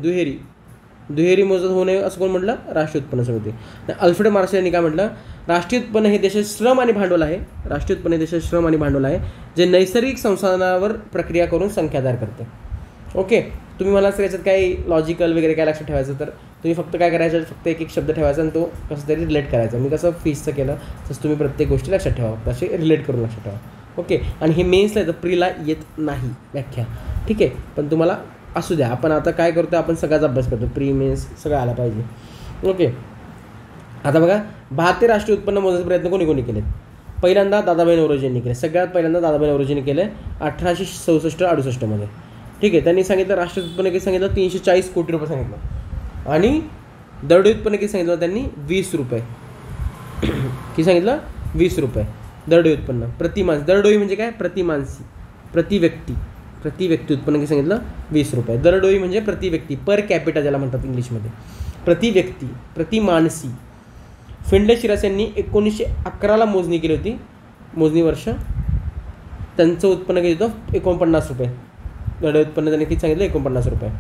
दुहेरी मोजत होऊ नये असं कोण म्हटलं? राष्ट्रीय उत्पन्न समिती. अल्फ्रेड मार्शल यांनी काय म्हटलं? राष्ट्रीय उत्पन्न हे देशाचे श्रम आणि भांडवल आहे. राष्ट्रीय उत्पन्न हे देशाचे श्रम आणि भांडवल आहे जे नैसर्गिक संसाधनावर प्रक्रिया करून संख्या तयार करते. ओके, तुम्ही मला याच्यात काही लॉजिकल वगैरे काय लक्षात ठेवायचं तर तुम्ही फक्त काय करायचं? फक्त एक शब्द ठेवायचा आणि तो कसं तरी रिलेट करायचा. मी कसं फीसचं केलं तसं तुम्ही प्रत्येक गोष्टी लक्षात ठेवा, तसे रिलेट करून लक्षात ठेवा. ओके, आणि हे मेन्सला येतं, प्रीला येत नाही व्याख्या. ठीक आहे, पण तुम्हाला असू द्या. आपण आता काय करतो? आपण सगळाच अभ्यास करतो, प्री मेन्स सगळं आला पाहिजे. ओके, आता बघा भारतीय राष्ट्रीय उत्पन्न मोजण्याचे प्रयत्न कोणी केलेत? पहिल्यांदा दादाभाई नौरोजी यांनी केले. सगळ्यात पहिल्यांदा दादाभाई नौरोजींनी केले 1866-68 ठीक आहे. त्यांनी सांगितलं राष्ट्रीय उत्पन्न किती सांगितलं? 340 कोटी रुपये सांगितलं. आणि दरडोई उत्पन्न किती सांगितलं त्यांनी? 20 रुपये. किती सांगितलं? 20 रुपये दरडोई उत्पन्न प्रति माणस. दरडोई म्हणजे काय? प्रति माणसी, प्रति व्यक्ती उत्पन्न किती सांगितलं? 20 रुपये. दरडोई म्हणजे प्रति व्यक्ती, पर कॅपिटा ज्याला म्हणतात इंग्लिशमध्ये. प्रति व्यक्ती, प्रति माणसी. फिंडले शिरास यांनी 1911ला मोजणी केली होती, मोजणी वर्ष. त्यांचं उत्पन्न किती होतं? 49 रुपये. दरडोई उत्पन्न त्यांनी किती सांगितलं? 49 रुपये.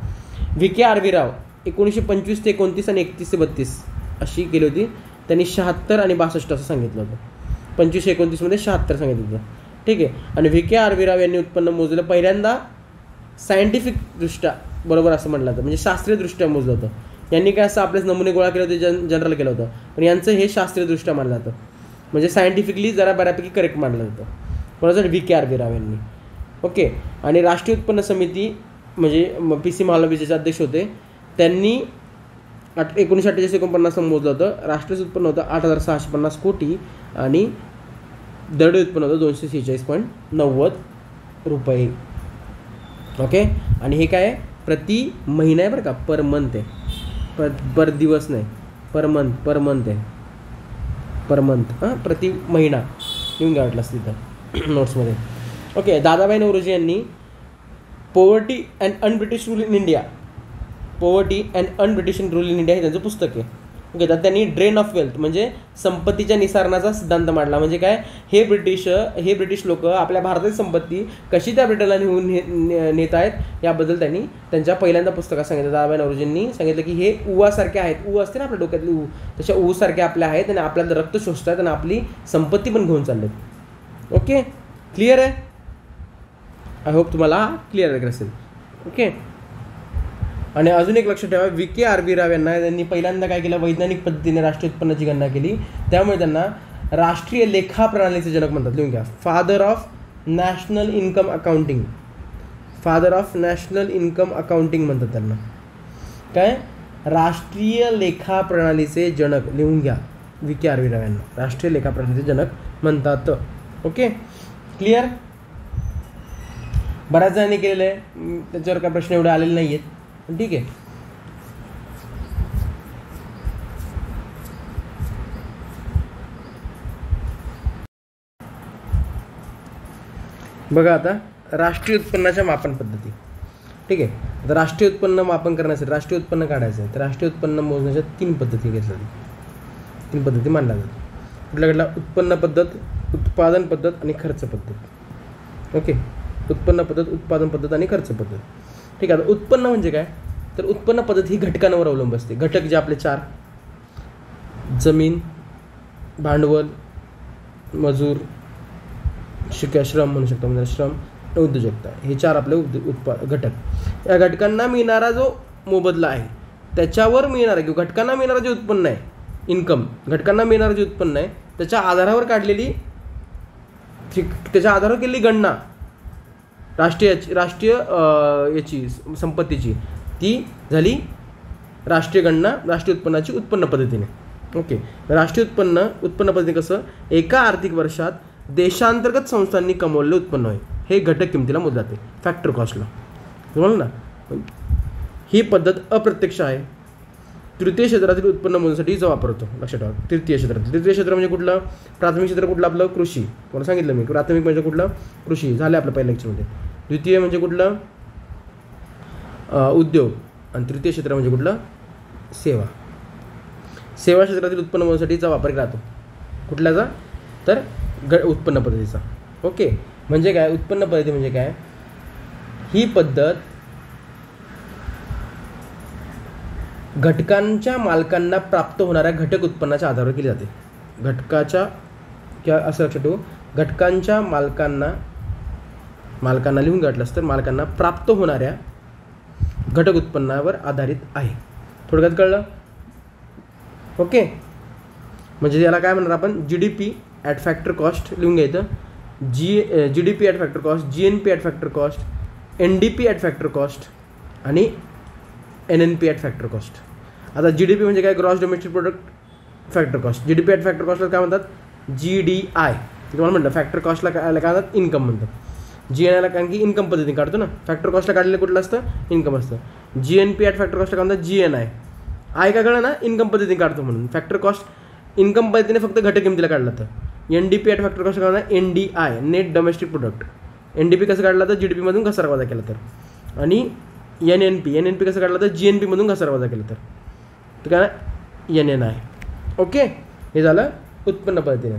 VK आर्वी राव 1925 ते 29 आणि 31 ते 32 अशी केली होती. त्यांनी 76 आणि 62 असं सांगितलं होतं. 25-29मध्ये 76 सांगितलं होतं. ठीक आहे. आणि VK आर्वी राव यांनी उत्पन्न मोजलं पहिल्यांदा सायंटिफिकदृष्ट्या, बरोबर असं म्हटलं होतं, म्हणजे शास्त्रीयदृष्ट्या मोजलं होतं. यांनी काय असं आपलेच नमुने गोळा केले होते, जनरल केलं होतं, पण यांचं हे शास्त्रीयदृष्ट्या मानलं जातं, म्हणजे सायंटिफिकली जरा बऱ्यापैकी करेक्ट मानलं जातं. कोणाचं? VKRB राव यांनी. ओके. आणि राष्ट्रीय उत्पन्न समिती म्हणजे PC महालनोबिसचे अध्यक्ष होते. त्यांनी 1948-49 मोजलं होतं. राष्ट्रीय उत्पन्न होतं 8,650 कोटी आणि दरडोई उत्पन्न होतं 246.90 रुपये. ओके. आणि हे काय आहे? प्रति महिना आहे बरं का, पर मंथ आहे, पर दिवस नाही, पर मंथ आहे, पर मंथ. प्रति महिना येऊन घ्या वाटलं तिथं नोट्समध्ये. ओके. दादाभाई नौरोजी यांनी poverty and un-British rule in India, poverty and un-British rule in India हे त्यांचं पुस्तक आहे. ओके. तर त्यांनी ड्रेन ऑफ वेल्थ म्हणजे संपत्तीच्या निसारणाचा सिद्धांत मांडला. म्हणजे काय? हे ब्रिटिश लोक आपल्या भारताची संपत्ती कशी त्या ब्रिटनला नेत आहेत याबद्दल त्यांनी त्यांच्या पहिल्यांदा पुस्तकात सांगितलं. दादाभाई नौरोजींनी सांगितलं की हे उवासारखे आहेत, ऊ असते ना आपल्या डोक्यातली ऊ, तशा ऊसारखे आपल्या आहेत आणि आपल्याला रक्त शोषत आहेत आणि आपली संपत्ती पण घेऊन चाललेत. ओके. क्लिअर आहे? आय होप तुम्हाला क्लिअर असेल. ओके. आणि अजून एक लक्षात ठेवा, VKRB राव यांना त्यांनी पहिल्यांदा काय केलं? वैज्ञानिक पद्धतीने राष्ट्रीय उत्पन्नाची गणना केली. त्यामुळे त्यांना राष्ट्रीय लेखा प्रणालीचे जनक म्हणतात. लिहून घ्या. Father of national income accounting, father of national income accounting म्हणतात त्यांना. काय? राष्ट्रीय लेखा प्रणालीचे जनक. लिहून घ्या. VKRB राव यांना राष्ट्रीय लेखा प्रणालीचे जनक म्हणतात. ओके. क्लिअर? बऱ्याच जणांनी केलेलं आहे, त्याच्यावर काय प्रश्न एवढे आलेले नाही आहेत. ठीक आहे. बघा आता राष्ट्रीय उत्पन्नाच्या मापन पद्धती. ठीक आहे. आता राष्ट्रीय उत्पन्न मापन करण्यासाठी राष्ट्रीय उत्पन्न काढायचं आहे तर राष्ट्रीय उत्पन्न मोजण्याच्या 3 पद्धती घेतल्या जातात, 3 पद्धती मानल्या जातात. कुठल्या? उत्पन्न पद्धत, उत्पादन पद्धत आणि खर्च पद्धत. ओके. उत्पन्न पद्धत, उत्पादन पद्धत आणि खर्च पद्धत. ठीक आहे. आता उत्पन्न म्हणजे काय? तर उत्पन्न पद्धत ही घटकांवर अवलंबून असते. घटक जे आपले 4: जमीन, भांडवल, मजूर, श्रम म्हणू शकतो, म्हणजे श्रम, उद्योजकता, हे 4 आपले घटक. या घटकांना मिळणारा जो मोबदला आहे त्याच्यावर मिळणारा किंवा घटकांना मिळणारं जे उत्पन्न आहे, इन्कम, घटकांना मिळणारं जे उत्पन्न आहे त्याच्या आधारावर काढलेली, त्याच्या आधारावर केलेली गणना राष्ट्रीय याची संपत्तीची, ती झाली राष्ट्रीय गणना राष्ट्रीय उत्पन्नाची उत्पन्न पद्धतीने. ओके. राष्ट्रीय उत्पन्न पद्धती कसं? एका आर्थिक वर्षात देशांतर्गत संस्थांनी कमवलेलं उत्पन्न आहे हे घटक किमतीला मोजले जाते, फॅक्टर कॉस्टला. तुम्हाला ना ही पद्धत अप्रत्यक्ष आहे. तृतीय क्षेत्रातील उत्पन्न मोजण्यासाठी हिचा वापर होतो. लक्षात ठेवा. तृतीय क्षेत्र म्हणजे कुठलं? प्राथमिक क्षेत्र कुठलं आपलं? कृषी. कोणा सांगितलं मी? प्राथमिक म्हणजे कुठलं? कृषी. झालं आपलं पहिल्या लेक्चरमध्ये. द्वितीय म्हणजे कुठलं? उद्योग. आणि तृतीय क्षेत्र म्हणजे कुठलं? सेवा. सेवा क्षेत्रातील उत्पन्न मोजण्यासाठीचा वापर केला जातो. कुठल्याचा? तर उत्पन्न पद्धतीचा. ओके. म्हणजे काय? उत्पन्न पद्धती म्हणजे काय? ही पद्धत घटकांच्या मालकांना प्राप्त होणाऱ्या घटक उत्पन्नाच्या आधारावर केली जाते. घटकाच्या किंवा असं लक्षात ठेवू, घटकांच्या मालकांना लिहून गाठलं तर मालकांना प्राप्त होणाऱ्या घटक उत्पन्नावर आधारित आहे. थोडक्यात कळलं? ओके. म्हणजे याला काय म्हणणार आपण? GDP ॲट फॅक्टर कॉस्ट लिहून घ्यायचं. GDP at factor cost, GNP at factor cost, NDP at factor cost आणि NNP ॲट फॅक्टर कॉस्ट. आता GDP म्हणजे काय? Gross domestic product factor cost. GDP at factor कॉस्टला काय म्हणतात? GDI. तुम्हाला म्हटलं फॅक्टर कॉस्टला काय म्हणतात? इन्कम म्हणतात. GNIला कारण की इन्कम पद्धतीने काढतो ना. फॅक्टर कॉस्टला काढलेलं कुठलं असतं? इन्कम असतं. GNP ॲट फॅक्टर कॉस्टला काय म्हणतात? GNI. आय का कळलं ना? इन्कम पद्धतीने काढतो म्हणून. फॅक्टर कॉस्ट इन्कम पद्धतीने फक्त घटक किमतीला काढला तर. NDP ॲट फॅक्टर कॉस्ट काय म्हणतात? NDI, net domestic product. NDP कसं काढला तर? GDP मधून घसारा वजा केला तर. आणि NNP कसं काढलं तर? GNP मधून घसारा वजा केला तर काय? NNI. ओके. हे झालं उत्पन्न पद्धतीने.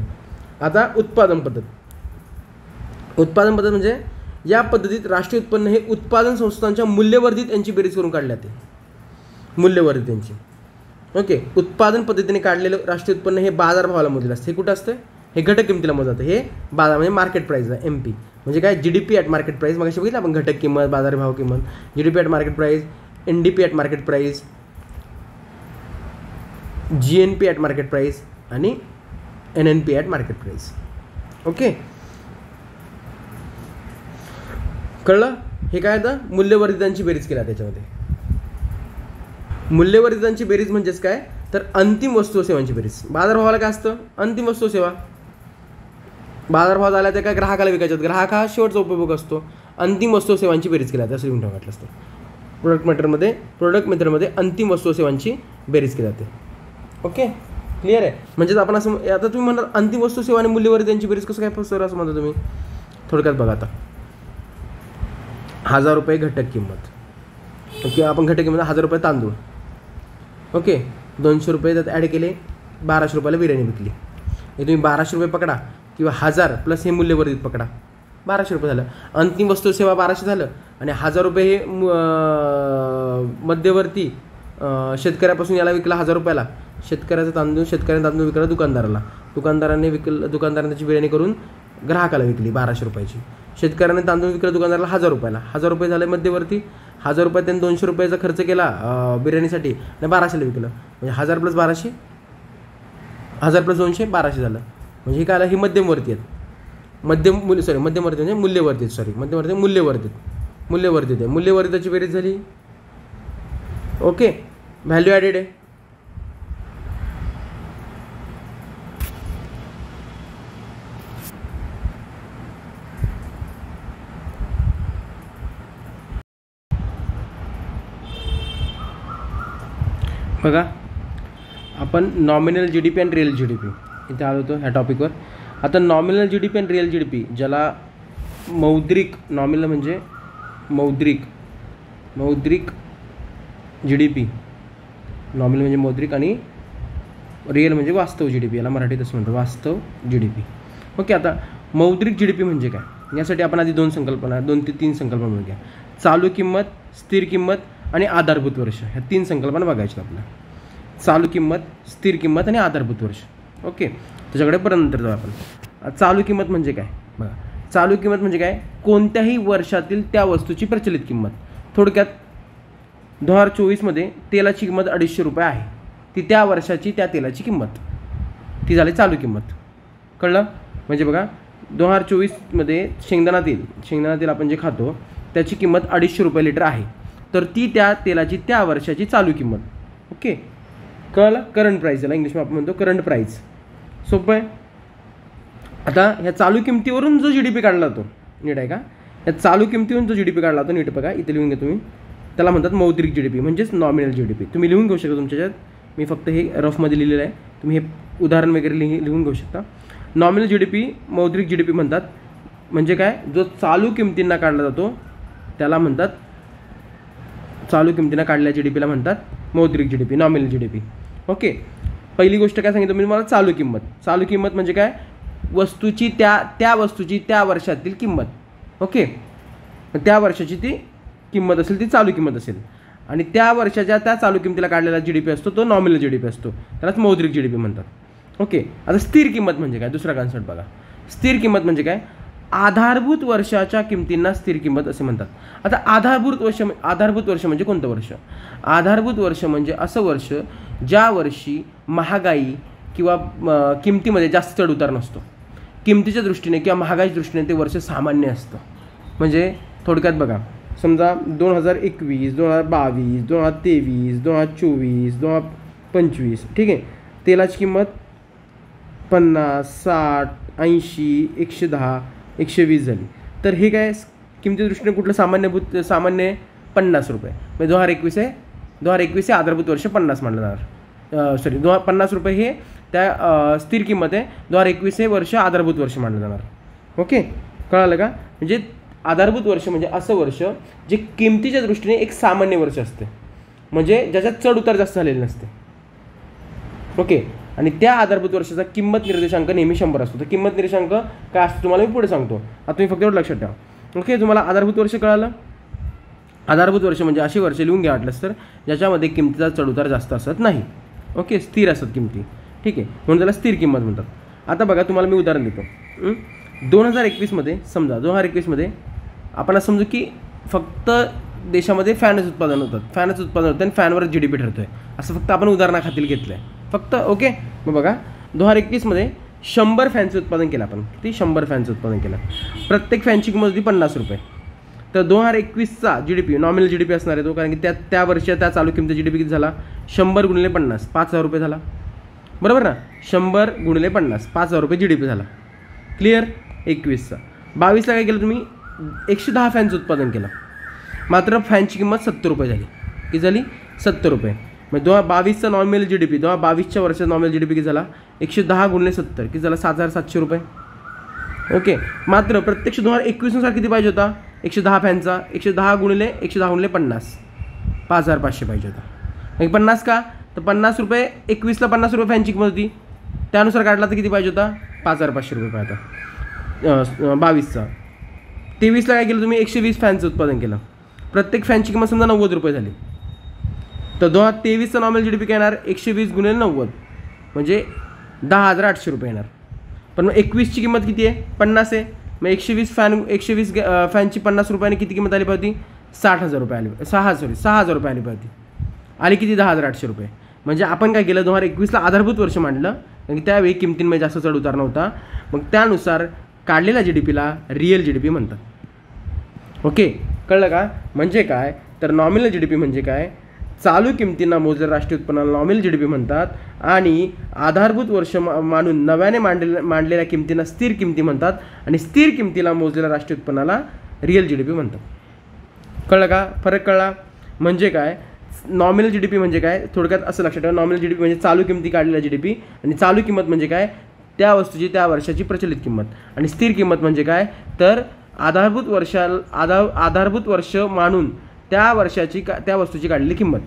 आता उत्पादन पद्धत. उत्पादन पद्धत म्हणजे या पद्धतीत राष्ट्रीय उत्पन्न हे उत्पादन संस्थांच्या मूल्यवर्धित यांची बेरीज करून काढले जाते. मूल्यवर्धित यांची. ओके. उत्पादन पद्धतीने काढलेलं राष्ट्रीय उत्पन्न हे बाजारभावाला मोजलेलं असतं. हे कुठं असतं? हे घटक किमतीला मोजलं जातं. हे बाजार म्हणजे मार्केट प्राईस आहे, MP. म्हणजे काय? GDP at market price. मग बघितलं आपण घटक किंमत, बाजारभाव किंमत. GDP at market price, NDP at market price, GNP at market price आणि NNP at market price. Okay. कळलं? हे काय आता मूल्यवर्धितांची बेरीज केला. त्याच्यामध्ये मूल्यवर्धितांची बेरीज म्हणजेच काय तर अंतिम वस्तू व सेवांची बेरीज. बाजारभावाला काय असतं? अंतिम वस्तू सेवा. बाजारभाव झाला त्या काय ग्राहकाला विकायच्यात, ग्राहक हा शेवटचा उपभोग असतो. अंतिम वस्तू व सेवांची बेरीज केल्या असं लिहून ठेवायचं असतं. प्रोडक्ट मेथडमध्ये अंतिम वस्तू व सेवांची बेरीज केली जाते. ओके, क्लिअर आहे? म्हणजेच आपण असं आता तुम्ही म्हणता अंतिम वस्तू सेवा आणि मूल्यवर्धितांची बेरीज कसं काय सर असं म्हणता तुम्ही. थोडक्यात बघा आता 1000 रुपये घटक किंमत. ओके, आपण घटक किंमत 1000 रुपये तांदूळ. ओके, 200 रुपये त्यात ॲड केले, 1200 रुपयाला बिर्याणी विकली. हे तुम्ही 1200 रुपये पकडा किंवा 1000 प्लस हे मूल्यवर्धित पकडा, 1200 रुपये झालं. अंतिम वस्तू सेवा 1200 झालं आणि 1000 रुपये हे मध्यवर्ती शेतकऱ्यापासून याला विकला 1000 रुपयाला. शेतकऱ्याने तांदूळ विकला दुकानदाराने त्याची बिर्याणी करून ग्राहकाला विकली 1200 रुपयाची. शेतकऱ्याने तांदूळ विकला दुकानदाराला 1000 रुपयाला. 1000 रुपये झाले मध्यवर्ती. 1000 रुपये त्यांनी 200 रुपयाचा खर्च केला बिर्याणीसाठी आणि 1200ला विकलं. म्हणजे 1000 प्लस 1200, 1000 प्लस 200, 1200 झालं. म्हणजे हे काय आलं? ही मध्यमवर्ती आहेत. मूल्यवर्धित आहे. मूल्यवर्धिताची बेरीज झाली. ओके, व्हॅल्यू ॲडेड आहे. बघा, आपण नॉमिनल GDP आणि रिअल GDP इथे आलो होतो ह्या टॉपिकवर. आता नॉमिनल GDP आणि रिअल GDP, ज्याला मौद्रिक, नॉमिनल म्हणजे मौद्रिक GDP, नॉमिनल म्हणजे मौद्रिक आणि रिअल म्हणजे वास्तव GDP, याला मराठीत असं म्हणतो वास्तव GDP. ओके, आता मौद्रिक GDP म्हणजे काय यासाठी आपण आधी 2 ते 3 संकल्पना बघूया. चालू किंमत, स्थिर किंमत आणि आधारभूत वर्ष, ह्या 3 संकल्पना बघायच्या आपल्याला. चालू किंमत, स्थिर किंमत आणि आधारभूत वर्ष. ओके, त्याच्याकडे परत नंतर जाऊ आपण. चालू किंमत म्हणजे काय बघा. चालू किंमत म्हणजे काय? कोणत्याही वर्षातील त्या वस्तूची प्रचलित किंमत. थोडक्यात 2024 तेलाची किंमत 250 रुपये आहे, ती त्या वर्षाची त्या तेलाची किंमत, ती झाली चालू किंमत. कळलं? म्हणजे बघा 2024 शेंगदाणा तेल आपण जे खातो त्याची किंमत 250 रुपये लिटर आहे, तर ती त्या तेलाची त्या वर्षाची चालू किंमत. ओके, कळलं? करंट प्राईस, याला इंग्लिशमध्ये आपण म्हणतो करंट प्राईस. सोपं आहे. आता ह्या चालू किमतीवरून जो GDP काढला जातो, नीट आहे का? या चालू किमतीवरून जो GDP काढला जातो, नीट बघा, इथे लिहून घ्या तुम्ही, त्याला म्हणतात मौद्रिक GDP म्हणजेच नॉमिनल GDP. तुम्ही लिहून घेऊ शकता तुमच्याच्यात, मी फक्त हे रफमध्ये लिहिलेलं आहे, तुम्ही हे उदाहरण वगैरे लिहून घेऊ शकता. नॉमिनल GDP मौद्रिक GDP म्हणतात. म्हणजे काय? जो चालू किमतींना काढला जातो त्याला म्हणतात, चालू किमतींना काढलेल्या GDPला म्हणतात मौद्रिक GDP, नॉमिनल GDP. ओके, पहिली गोष्ट काय सांगितलं मी तुम्हाला? चालू किंमत. चालू किंमत म्हणजे काय? वस्तूची त्या वस्तूची त्या वर्षातील किंमत. ओके, त्या वर्षाची ती किंमत असेल ती चालू किंमत असेल, आणि त्या वर्षाच्या त्या चालू किमतीला काढलेला GDP असतो तो नॉमिनल GDP असतो, त्यालाच मौद्रिक GDP म्हणतात. ओके, आता स्थिर किंमत म्हणजे काय? दुसरा कन्सेप्ट बघा. स्थिर किंमत म्हणजे काय? आधारभूत वर्षाच्या किमतींना स्थिर किंमत असे म्हणतात. आता आधारभूत वर्ष म्हणजे कोणतं वर्ष? आधारभूत वर्ष म्हणजे असं वर्ष ज्या वर्षी महागाई किंवा किमतीमध्ये जास्त चढ उतार नसतो. किमतीच्या दृष्टीने किंवा महागाईच्या दृष्टीने ते वर्ष सामान्य असतं. म्हणजे थोडक्यात बघा, समजा 2021, 2022, 2023, 2024, 2025, ठीक आहे, तेलाची किंमत 50, 60, 80, 110, 120 झाली, तर हे काय किमतीच्या दृष्टीने कुठलं सामान्य 50 रुपये. म्हणजे 2021 हे आधारभूत वर्ष 50 मानलं जाणार. 50 रुपये हे त्या स्थिर किंमत आहे. 2021 हे वर्ष आधारभूत वर्ष मानलं जाणार. ओके, कळालं का? म्हणजे आधारभूत वर्ष म्हणजे असं वर्ष जे किमतीच्या दृष्टीने एक सामान्य वर्ष असते, म्हणजे ज्याच्यात चढ उतार जास्त झालेले नसते. ओके, आणि त्या आधारभूत वर्षाचा किंमत निर्देशांक नेहमी 100 असतो. तर किंमत निर्देशांक काय असतो तुम्हाला मी पुढे सांगतो, आता तुम्ही फक्त एवढं लक्षात ठेवा. ओके, तुम्हाला आधारभूत वर्ष कळालं? आधारभूत वर्ष म्हणजे अशी वर्ष लिहून घ्या वाटलंच तर ज्याच्यामध्ये किमतीचा चढउतार जास्त असत नाही. ओके, स्थिर असतात किमती, ठीक आहे, म्हणून त्याला स्थिर किंमत म्हणतात. आता बघा, तुम्हाला मी उदाहरण देतो. 2021 समजा 2021 आपण असं समजू की फक्त देशामध्ये फॅनच उत्पादन होतं आणि फॅनवर GDP ठरतो आहे, असं फक्त आपण उदाहरणाखातील घेतलं आहे फक्त. ओके, मग बघा 2021 100 फॅनचं उत्पादन केलं आपण. किती? 100 फॅनचं उत्पादन केलं. प्रत्येक फॅनची किंमत होती 50 रुपये. तर 2021चा GDP नॉमिनल GDP असणार आहे तो, कारण की त्या वर्षाच्या चालू किमतीचा GDP किती झाला 100 × 50 5,000 रुपये झाला, बरोबर ना. 100 × 50 5,000 रुपये GDP झाला. क्लिअर. 21चा. 22ला काय केलं तुम्ही 110 फॅनचं उत्पादन केलं, मात्र फॅनची किंमत 70 रुपये झाली. किती झाली 70 रुपये. मग 2022चा नॉमिनल GDP 2022च्या वर्षाचा नॉमिनल GDP किती झाला 110 × 70 किती झाला 7,700 रुपये. ओके. मात्र प्रत्यक्ष 2021नुसार किती पाहिजे होता 110 फॅनचा 110 × 50 5,500 पाहिजे होता. मग 50 का तर 50 रुपये 21ला 50 रुपये फॅनची किंमत होती, त्यानुसार काढला तर किती पाहिजे होता 5,500 रुपये पाहिजे होता 22चा. 23ला काय केलं तुम्ही 120 फॅनचं उत्पादन केलं, प्रत्येक फॅनची किंमत समजा 90 रुपये झाली. तर 2023चा नॉमिनल GDP काय येणार 120 × 90 म्हणजे 10,800 रुपये येणार. पण मग 21ची किंमत किती आहे 50 आहे. मग 120 फॅनची 50 रुपयाने किती किंमत आली पाहिजे 60,000 रुपये आली 6,000 रुपये आली पाहिजे. आली किती 10,800 रुपये. म्हणजे आपण काय केलं 2021ला आधारभूत वर्ष मांडलं, कारण की त्यावेळी किमतींमध्ये जास्त चढ उतार नव्हता. मग त्यानुसार काढलेल्या GDPला रिअल GDP म्हणतात. ओके. कळलं का. म्हणजे काय तर नॉमिनल GDP म्हणजे काय चालू किमतींना मोजलेल्या राष्ट्रीय उत्पन्नाला नॉमिनल GDP म्हणतात, आणि आधारभूत वर्ष मानून नव्याने मांडलेल्या किमतींना स्थिर किमती म्हणतात, आणि स्थिर किमतीला मोजलेल्या राष्ट्रीय उत्पन्नाला रिअल GDP म्हणतात. कळलं का. फरक कळला. म्हणजे काय नॉमिनल GDP म्हणजे काय थोडक्यात असं लक्षात ठेवा. नॉमिनल GDP म्हणजे चालू किमती काढलेल्या GDP, आणि चालू किंमत म्हणजे काय त्या वस्तूची त्या वर्षाची प्रचलित किंमत, आणि स्थिर किंमत म्हणजे काय तर आधारभूत वर्ष मानून त्या वर्षाची त्या वस्तूची काढलेली किंमत.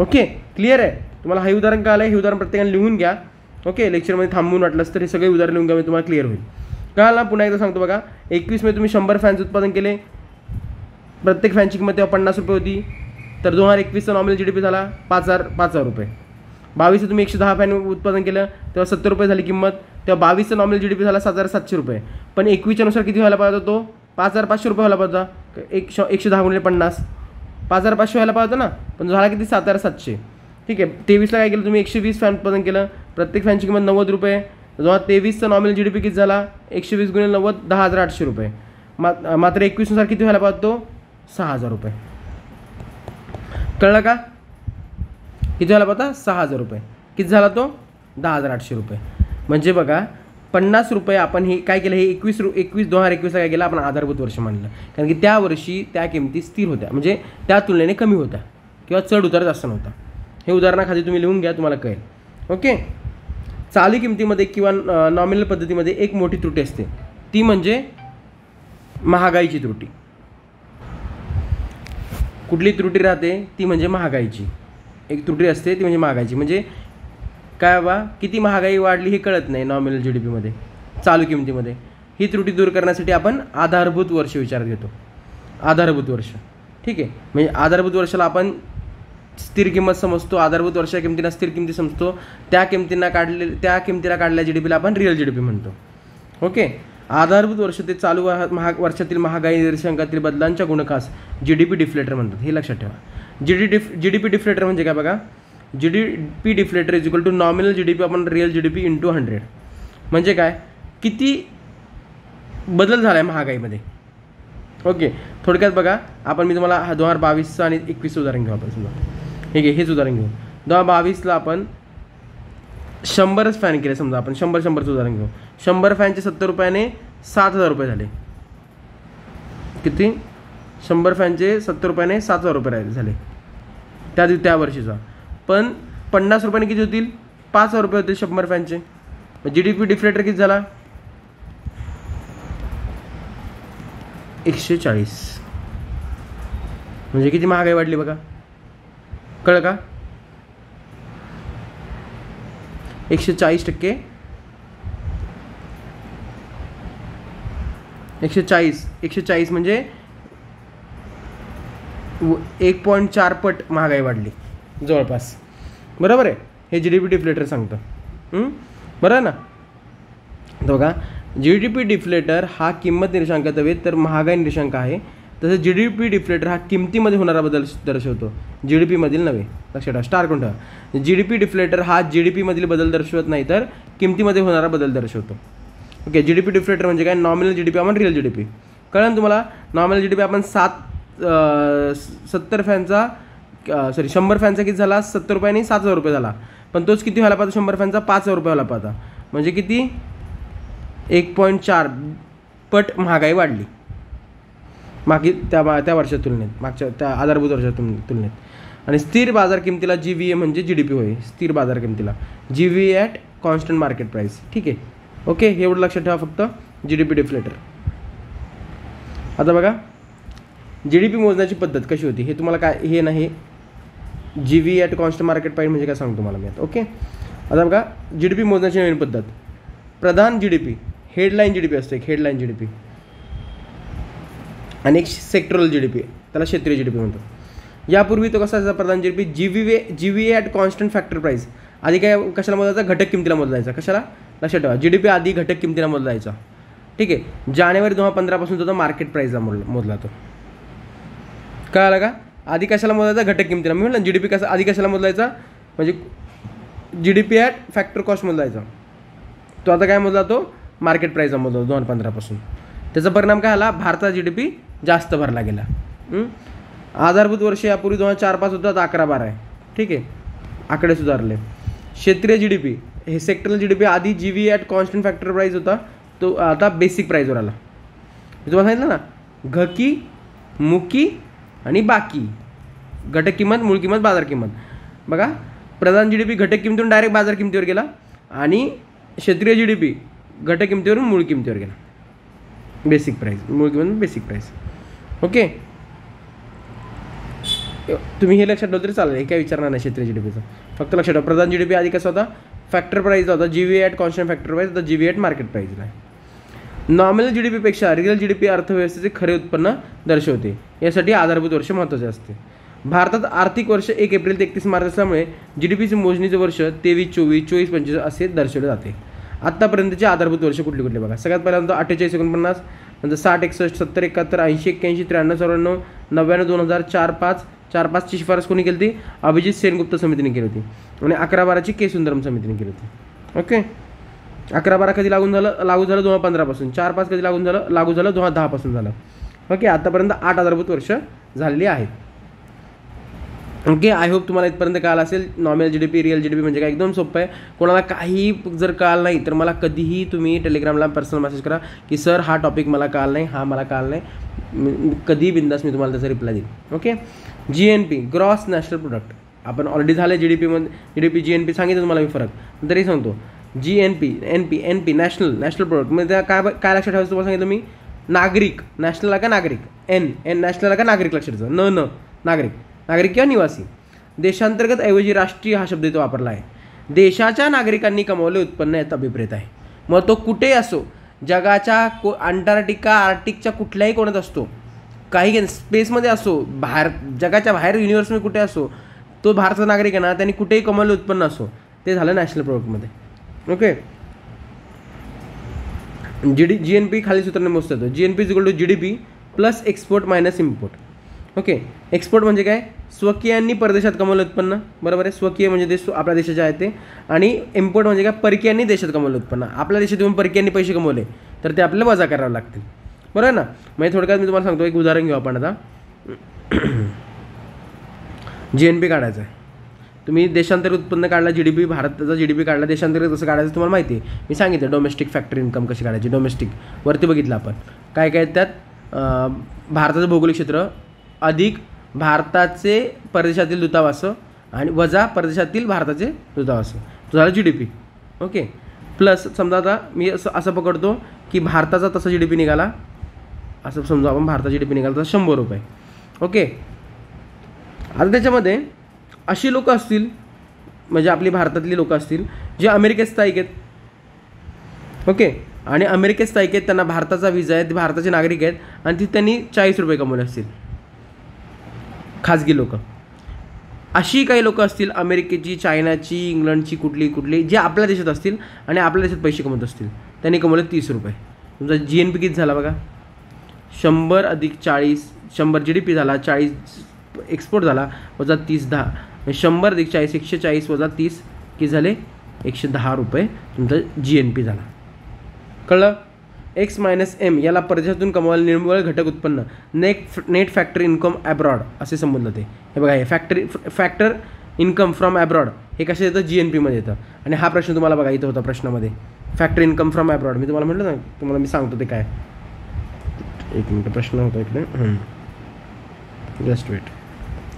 ओके. क्लिअर आहे. तुम्हाला हे उदाहरण कळलं आहे. हे उदाहरण प्रत्येकाने लिहून घ्या. ओके. लेक्चरमध्ये थांबून वाटलंच तर हे सगळे उदाहरण लिहून घ्या, मी तुम्हाला क्लिअर होईल. कळलं. पुन्हा एकदा सांगतो बघा. 21मध्ये तुम्ही 100 फॅनचं उत्पादन केले, प्रत्येक फॅनची किंमत तेव्हा 50 रुपये होती, तर 2021चा नॉमिनल GDP झाला 5,000 रुपये. 22चं तुम्ही 110 फॅन उत्पादन केलं तेव्हा 70 रुपये झाली किंमत, तेव्हा 22चा नॉमिनल GDP झाला 7,700 रुपये. पण 21च्या नुसार किती व्हायला पाहिजे तो 5,500 रुपये व्हायला पाहिजे होता. 110 × 50 5,500 व्हायला पाहिजे होता ना, पण झाला किती 7,700. ठीक आहे. 23ला काय केलं तुम्ही 120 फॅन उत्पादन केलं, प्रत्येक फॅनची किंमत 90 रुपये. 2023चा नॉमिनल GDP किती झाला 120 × 90 10,800 रुपये. मात्र 21नुसार किती व्हायला पाहिजे तो 6,000 रुपये. कळलं का. किती झाला पाहता 6,000 रुपये. किती झाला तो 10,800 रुपये. म्हणजे बघा 50 रुपये आपण हे काय केलं हे 2021ला काय केलं आपण आधारभूत वर्ष मानलं, कारण की त्या वर्षी त्या किमती स्थिर होत्या, म्हणजे त्या तुलनेने कमी होत्या किंवा चढ उतार जास्त नव्हता. हे उदाहरणाखाली तुम्ही लिहून घ्या, तुम्हाला कळेल. ओके. चालू किमतीमध्ये किंवा नॉमिनल पद्धतीमध्ये एक मोठी त्रुटी असते, ती म्हणजे महागाईची त्रुटी. कुठली त्रुटी राहते ती म्हणजे महागाईची एक त्रुटी असते, ती म्हणजे महागाईची. म्हणजे काय बा किती महागाई वाढली हे कळत नाही नॉमिनल GDPमध्ये चालू किमतीमध्ये. ही त्रुटी दूर करण्यासाठी आपण आधारभूत वर्ष विचारात घेतो. आधारभूत वर्ष. ठीक आहे. म्हणजे आधारभूत वर्षाला आपण स्थिर किंमत समजतो, आधारभूत वर्षाच्या किमतीला स्थिर किमती समजतो, त्या किमतीला काढलेल्या GDPला आपण रिअल GDP म्हणतो. ओके. आधारभूत वर्ष ते चालू वर्षातील महागाई निर्देशांकातील बदलांच्या गुणकास GDP डिफ्लेटर म्हणतात. हे लक्षात ठेवा. GDP डिफ्लेटर म्हणजे काय बघा. GDP deflator is equal to nominal GDP upon real GDP × 100. म्हणजे काय किती बदल झाला आहे महागाईमध्ये. ओके. थोडक्यात बघा आपण मी तुम्हाला 2022चं आणि 21चं उदाहरण घेऊ आपण. समजा ठीक आहे हेच उदाहरण घेऊ. 2022ला आपण 100 फॅन केले, समजा आपण 100चं उदाहरण घेऊ. 100 फॅनचे 70 रुपयाने 7,000 रुपये झाले. किती 100 फॅनचे 70 रुपयाने 7,000 रुपये झाले त्या वर्षीचा. पण 50 रुपयाने किती होतील 5,000 रुपये होतील 100 फॅनचे. GDP डिफ्लेटर किती झाला 140. म्हणजे किती महागाई वाढली बघा. कळलं का. 140% 140 म्हणजे 1.4 पट महागाई वाढली जवळपास. बरोबर आहे. हे GDP डिफ्लेटर सांगतं. बरं ना. बघा GDP डिफ्लेटर हा किंमत निर्देशांकात हवे तर महागाई निर्देशांक आहे. तसं GDP डिफ्लेटर हा किमतीमध्ये होणारा बदल दर्शवतो, GDP मधील नव्हे. लक्षात ठेवा. स्टार कोणता. GDP डिफ्लेटर हा GDP मधील बदल दर्शवत नाही तर किमतीमध्ये होणारा बदल दर्शवतो. ओके. GDP डिफ्लेटर म्हणजे काय nominal GDP upon real GDP. कळलं तुम्हाला. नॉमिनल GDP आपण 70 फॅनचा 100 फॅनचा किती झाला, 70 रुपयांनी 7,000 रुपये झाला. पण तोच किती व्हायला पाहिजे 100 फॅनचा, 5,000 रुपये व्हायला पाहिजे. म्हणजे किती 1.4 पट महागाई वाढली मागे त्या वर्षात तुलनेत, मागच्या त्या आधारभूत वर्षात तुलनेत. आणि स्थिर बाजार किमतीला GVA म्हणजे GDP होय, स्थिर बाजार किमतीला GVA at constant market price. ठीक आहे, ओके. हे एवढं लक्षात ठेवा फक्त, GDP डिफ्लेटर. आता बघा GDP मोजण्याची पद्धत कशी होती हे तुम्हाला काय, हे नाही GVA at constant market price म्हणजे काय सांगतो तुम्हाला मी आता. ओके, आता बघा GDP मोजण्याची नवीन पद्धत. प्रधान GDP, हेडलाईन GDP असतो एक, हेडलाईन GDP, आणि एक सेक्टरल GDP, त्याला क्षेत्रीय GDP म्हणतो. यापूर्वी तो कसा असायचा प्रधान GDP, GVA at constant factor price. आधी काय कशाला मोजायचा, घटक किमतीला मोजला जायचा. कशाला, लक्षात ठेवा, GDP आधी घटक किमतीला मोजला जायचा. ठीक आहे, जानेवारी 2015 पासून तो मार्केट प्राईसला मोजला तो. कळालं का. आधी कशाला मोजायचा, घटक किमतीला. मी म्हटलं GDP कसा आधी कशाला मोजलायचा, म्हणजे GDP ॲट फॅक्टर कॉस्ट मोजला जायचा. तो आता काय मोजला, तो मार्केट प्राईसला मोजला 2015 पासून. त्याचा परिणाम काय आला, भारताचा GDP जास्त भरला गेला. आधारभूत वर्ष यापूर्वी 2004-05 होता, आता 11-12 आहे. ठीक आहे, आकडे सुधारले. क्षेत्रीय GDP, हे सेक्टरल GDP आधी GVA at constant factor price होता, तो आता बेसिक प्राईजवर आला. मी तुम्हाला सांगितलं ना, घकी, मुकी आणि बाकी, घटक किंमत, मूळ किंमत, बाजार किंमत. बघा प्रधान GDP घटक किमतीवरून डायरेक्ट बाजार किमतीवर गेला, आणि क्षेत्रीय GDP घटक किमतीवरून मूळ किमतीवर गेला. बेसिक प्राईस, मूळ किंमत बेसिक प्राईस. ओके, तुम्ही हे लक्षात ठेवलं तरी चालेल, हे काय विचारणार नाही क्षेत्रीय GDPचं. फक्त लक्षात ठेवा, प्रधान GDP आधी कसा होता, फॅक्टर प्राईजला होता, GVA at constant factor price, आता GVA ॲट मार्केट प्राईजला आहे. नॉमिनल GDP पेक्षा रिअल GDP अर्थव्यवस्थेचे खरे उत्पन्न दर्शवते. यासाठी आधारभूत वर्ष महत्त्वाचे असते. भारतात आर्थिक वर्ष 1 एप्रिल ते 31 मार्च असल्यामुळे GDPचे मोजणीचे वर्ष 23-24, 24-25 असे दर्शवले जाते. आत्तापर्यंतचे आधारभूत वर्ष कुठले कुठले बघा. सगळ्यात पहिल्यांदा 48-49, नंतर 60-61, 70-71, 80-81, 83-94, 99-2000, 4-5, 4-5ची शिफारस कोणी केली होती, अभिजित सेनगुप्ता समितीने केली होती. आणि 11-12ची के सुंदरम समितीने केली होती. ओके, 11-12 कधी लागू झालं 2015 पासून. 4-5 कधी लागू झालं 2010 पासून झालं. ओके, आतापर्यंत 8 आधारभूत वर्ष झालेली आहेत. ओके, आय होप तुम्हाला इथपर्यंत कळालं असेल नॉमिनल GDP, रिअल GDP म्हणजे काय. एकदम सोपं आहे. कोणाला काही जर कळालं नाही तर मला कधीही तुम्ही टेलिग्रामला पर्सनल मेसेज करा की सर हा टॉपिक मला कळाला नाही, हा मला कळाला नाही. कधी बिंदास मी तुम्हाला त्याचा रिप्लाय देईन. Okay, GNP gross national product आपण ऑलरेडी झालं. GDP GNP सांगितलं तुम्हाला मी फरक, तरी सांगतो. NP नॅशनल प्रोडक्ट म्हणजे काय लक्षात ठेवायचं तुम्हाला सांगितलं मी. नागरिक, नॅशनल का नागरिक, एन नॅशनल का नागरिक लक्षात ठेवायचं. नागरिक किंवा निवासी. देशांतर्गत ऐवजी राष्ट्रीय हा शब्द इथं वापरला आहे. देशाच्या नागरिकांनी कमवले उत्पन्न यात अभिप्रेत आहे. मग तो कुठेही असो, जगाच्या अंटार्क्टिका, आर्टिकच्या कुठल्याही कोणात असतो, काही स्पेसमध्ये असो, जगाच्या बाहेर युनिव्हर्समध्ये कुठे असो, तो भारताचा नागरिक आहे ना, त्यांनी कुठेही कमवले उत्पन्न असो, ते झालं नॅशनल प्रोडक्टमध्ये. ओके, GNP खाली सूत्राने मोजता येतो. GNP = GDP plus export minus import. Okay, export म्हणजे काय, स्वकीयांनी परदेशात कमवलं उत्पन्न, बरोबर आहे. स्वकीय म्हणजे देश आपल्या देशाचे आहे ते. आणि इम्पोर्ट म्हणजे काय, परकीयांनी देशात कमवलं उत्पन्न. आपल्या देशात येऊन परकीयांनी पैसे कमवले तर ते आपल्याला वजा करावे लागतील, बरोबर आहे ना. म्हणजे थोडक्यात मी तुम्हाला सांगतो, एक उदाहरण घेऊ आपण आता. GNP काढायचं आहे. तुम्ही देशांतर्गत उत्पन्न काढला, GDP भारताचा GDP काढला, देशांतर्गत कसं काढायचं तुम्हाला माहिती आहे. मी सांगितलं डोमेस्टिक फॅक्टरी इन्कम कशी काढायची. डोमेस्टिक वरती बघितलं आपण काय काय त्यात, भारताचं भौगोलिक क्षेत्र अधिक भारताचे परदेशातील दूतावास आणि वजा परदेशातील भारताचे दूतावास, तो झाला GDP. ओके, प्लस समजा आता मी असं पकडतो की भारताचा तसा GDP निघाला, असं समजा आपण भारताचा GDP निघाला तर 100 रुपये. ओके, आता त्याच्यामध्ये अशी लोक असतील, म्हणजे आपली भारतातली लोक असतील जे अमेरिकेत स्थायिक आहेत. ओके, आणि अमेरिकेत स्थायिक आहेत, त्यांना भारताचा व्हिसा आहे, ते भारताचे नागरिक आहेत, आणि ती त्यांनी 40 रुपये कमवले असतील, खाजगी लोक. अशी काही लोक असतील अमेरिकेची, चायनाची, इंग्लंडची, कुठली जे आपल्या देशात असतील आणि आपल्या देशात पैसे कमवत असतील, त्यांनी कमवले 30 रुपये. तुमचा GNP किती झाला बघा, 100 अधिक 40, 100 GDP झाला, 40 एक्सपोर्ट झाला, वजा 30 10, 100 अधिक 40 140 वजा 30 किती झाले, 110 रुपये तुमचा GNP झाला. कळलं. एक्स मायनस एम याला परदेशातून कमवायला निव्वळ घटक उत्पन्न नेट फॅक्टरी इन्कम ॲब्रॉड असे संबोधलं ते. हे बघा, हे फॅक्टर इन्कम फ्रॉम ॲब्रॉड हे कसे येतं, GNPमध्ये येतं. आणि हा प्रश्न तुम्हाला बघा इथं होता प्रश्नामध्ये, फॅक्टर इन्कम फ्रॉम ॲब्रॉड. मी तुम्हाला म्हटलं ना, तुम्हाला मी सांगतो ते काय. एक मिनटं, प्रश्न होता इकडे, जस्ट वेट,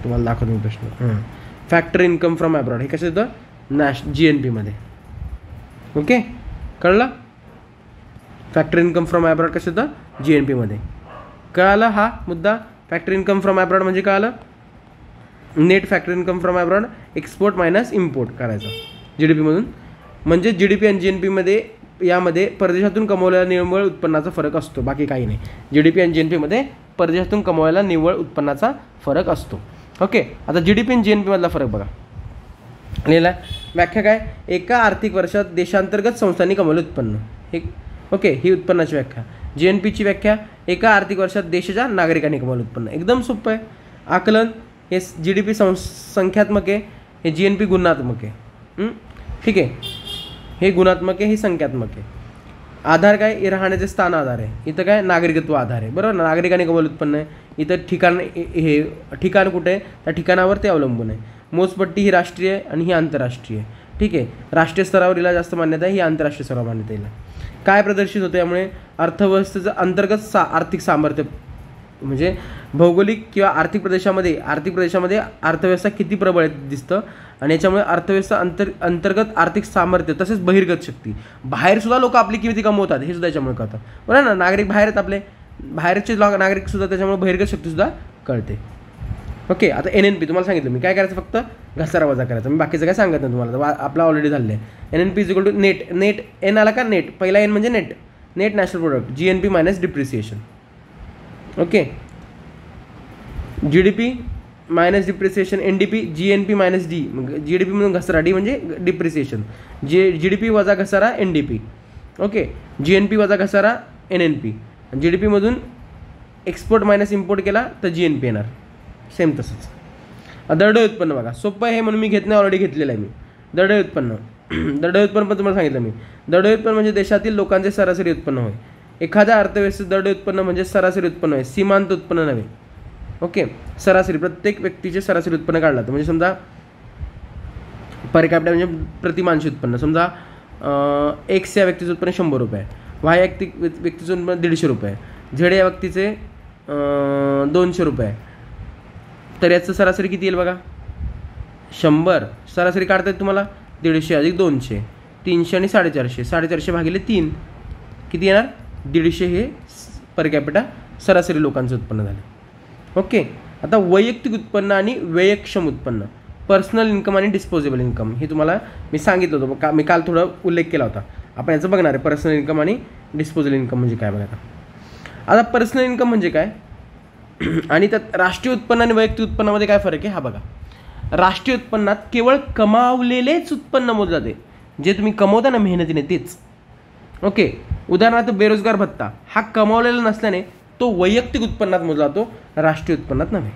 तुम्हाला दाखवतो मी प्रश्न. फॅक्टर इन्कम फ्रॉम ॲब्रॉड हे कसं येतं, GNPमध्ये. ओके, कळलं? फॅक्टर इन्कम फ्रॉम ॲब्रॉड कसं येतं, GNPमध्ये. कळालं हा मुद्दा? फॅक्टर इन्कम फ्रॉम ॲब्रॉड म्हणजे कळालं, net factor income from abroad export minus import करायचं GDPमधून. म्हणजे GDP आणि GNPमध्ये यामध्ये परदेशातून कमवलेल्या निव्वळ उत्पन्नाचा फरक असतो, बाकी काही नाही. GDP आणि GNPमध्ये परदेशातून कमवलेला निव्वळ उत्पन्नाचा फरक असतो. ओके, आता GDP आणि GNPमधला फरक बघा, लिहिला व्याख्या काय, एका आर्थिक वर्षात देशांतर्गत संस्थांनी कमवले उत्पन्न. हे ओके, ही उत्पन्नाची व्याख्या. GNPची व्याख्या, एका आर्थिक वर्षात देशाच्या नागरिकांनी कमवले उत्पन्न. एकदम सोपं आहे. आकलन हे GDP संख्यात्मक आहे, हे GNP गुणात्मक आहे. ठीक आहे, हे गुणात्मक आहे, ही संख्यात्मक आहे. आधार काय, हे राहण्याचे स्थान आधार आहे. इथं काय, नागरिकत्व आधार आहे. बरोबर ना, नागरिकांनी कमवलं उत्पन्न आहे. इथं ठिकाण, हे ठिकाण कुठे आहे, त्या ठिकाणावर ते अवलंबून आहे. मोजपट्टी ही राष्ट्रीय आहे आणि ही आंतरराष्ट्रीय आहे. ठीक आहे, राष्ट्रीय स्तरावर हिला जास्त मान्यता आहे, ही आंतरराष्ट्रीय स्तरावर मान्यता येईल. काय प्रदर्शित होतं यामुळे, अर्थव्यवस्थेचं अंतर्गत आर्थिक सामर्थ्य, म्हणजे भौगोलिक किंवा आर्थिक प्रदेशामध्ये अर्थव्यवस्था किती प्रबळ दिसतं. आणि याच्यामुळे अर्थव्यवस्था अंतर्गत आर्थिक सामर्थ्य तसेच बहिर्गत शक्ती, बाहेरसुद्धा लोक आपली किती कमवतात हे सुद्धा याच्यामुळे कळतं. बरोबर ना, नागरिक बाहेर आहेत, आपले बाहेरचे नागरिकसुद्धा, त्याच्यामुळे बहिर्गत शक्तीसुद्धा कळते. ओके, आता NNP तुम्हाला सांगितलं मी काय करायचं, फक्त घसारा वजा करायचा. मी बाकीचं काय सांगत नाही तुम्हाला, आपला ऑलरेडी झालं आहे. NNP is equal to net N आला का, नेट पहिला एन म्हणजे net national product, GNP minus depreciation. Okay, GDP minus depreciation NDP, GNP minus D, GDP म्हणून घसारा, D म्हणजे डिप्रिसिएशन, GDP वजा घसारा NDP. ओके, GNP वजा घसारा NNP. GDP मधून एक्सपोर्ट मायनस इम्पोर्ट केला तर GNP येणार. सेम तसंच. दरडोई उत्पन्न बघा, सोपं आहे म्हणून मी घेत नाही, ऑलरेडी घेतलेलं आहे मी. दरडोई उत्पन्न पण तुम्हाला सांगितलं मी. दरडोई उत्पन्न म्हणजे देशातील लोकांचे सरासरी उत्पन्न होय. एखाद्या अर्थव्यवस्थेत दरडोई उत्पन्न म्हणजे सरासरी उत्पन्न होय, सीमांत उत्पन्न नव्हे. ओके, सरासरी प्रत्येक व्यक्तीचे सरासरी उत्पन्न काढलं तर, म्हणजे समजा पर कॅपिटा म्हणजे प्रतिमानशी उत्पन्न, समजा X या व्यक्तीचं उत्पन्न 100 रुपये, Y या व्यक्तीचं उत्पन्न 150 रुपये, Z या व्यक्तीचे 200 रुपये, तर याचं सरासरी किती येईल बघा, 100. सरासरी काढता येत तुम्हाला, 150 अधिक 200, 300 आणि 450, 450 भागिले 3 किती येणार, 150. हे पर कॅपिटा सरासरी लोकांचं उत्पन्न झालं. ओके, आता वैयक्तिक उत्पन्न आणि व्ययक्षम उत्पन्न, पर्सनल इन्कम आणि डिस्पोजेबल इन्कम, हे तुम्हाला मी सांगितलं होतं, मी काल थोडा उल्लेख केला होता. आपण याचं बघणार आहे, पर्सनल इन्कम आणि डिस्पोजेबल इन्कम म्हणजे काय बघा. आता पर्सनल इन्कम म्हणजे काय आणि त्यात राष्ट्रीय उत्पन्न आणि वैयक्तिक उत्पन्नामध्ये काय फरक आहे हा बघा. राष्ट्रीय उत्पन्नात केवळ कमावलेलेच उत्पन्न मोजले जाते, जे तुम्ही कमवता ना मेहनतीने तेच. ओके, उदाहरणार्थ बेरोजगार भत्ता हा कमावलेला नसल्याने तो वैयक्तिक उत्पन्नात मोजला जातो, राष्ट्रीय उत्पन्नात नव्हे.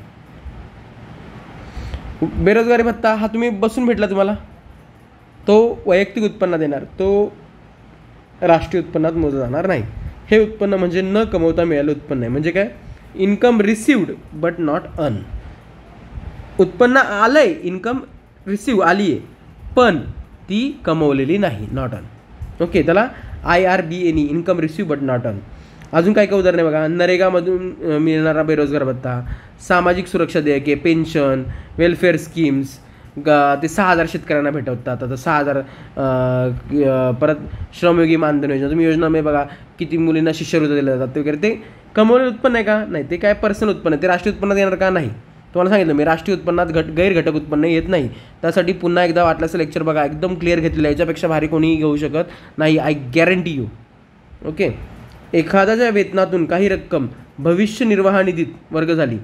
बेरोजगारी भत्ता हा तुम्ही बसून भेटला तुम्हाला, तो वैयक्तिक उत्पन्नात येणार, तो राष्ट्रीय उत्पन्नात मोजला जाणार नाही. हे उत्पन्न म्हणजे न कमवता मिळालं उत्पन्न आहे. म्हणजे काय, income received but not earn. उत्पन्न आलंय, इन्कम रिसिव्ह आली आहे, पण ती कमवलेली नाही, नॉट अर्न. ओके, त्याला IRBANE, income receive but not earn. अजून काय काय उदाहरण आहे बघा, नरेगामधून मिळणारा बेरोजगार भत्ता, सामाजिक सुरक्षा देयके, पेन्शन, वेलफेअर स्कीम्स, ते 6,000 शेतकऱ्यांना भेटवतात. आता 6,000 परत श्रमयोगी मानधन योजना, तुम्ही योजनामध्ये बघा किती मुलींना शिष्यवृत्ती दिल्या जातात वगैरे. ते कमवलेलं उत्पन्न आहे का, नाही. ते काय पर्सनल उत्पन्न आहे, ते राष्ट्रीय उत्पन्नात येणार का, नाही. तुम्हाला सांगितलं मी, राष्ट्रीय उत्पन्नात गैरघटक उत्पन्न येत नाही. त्यासाठी पुन्हा एकदा वाटल्याचं लेक्चर बघा, एकदम क्लिअर घेतलेलं आहे, याच्यापेक्षा भारी कोणीही घेऊ शकत नाही, आय गॅरंटी यू. ओके, एखाद्याच्या वेतनातून काही रक्कम भविष्य निर्वाह निधीत वर्ग झाली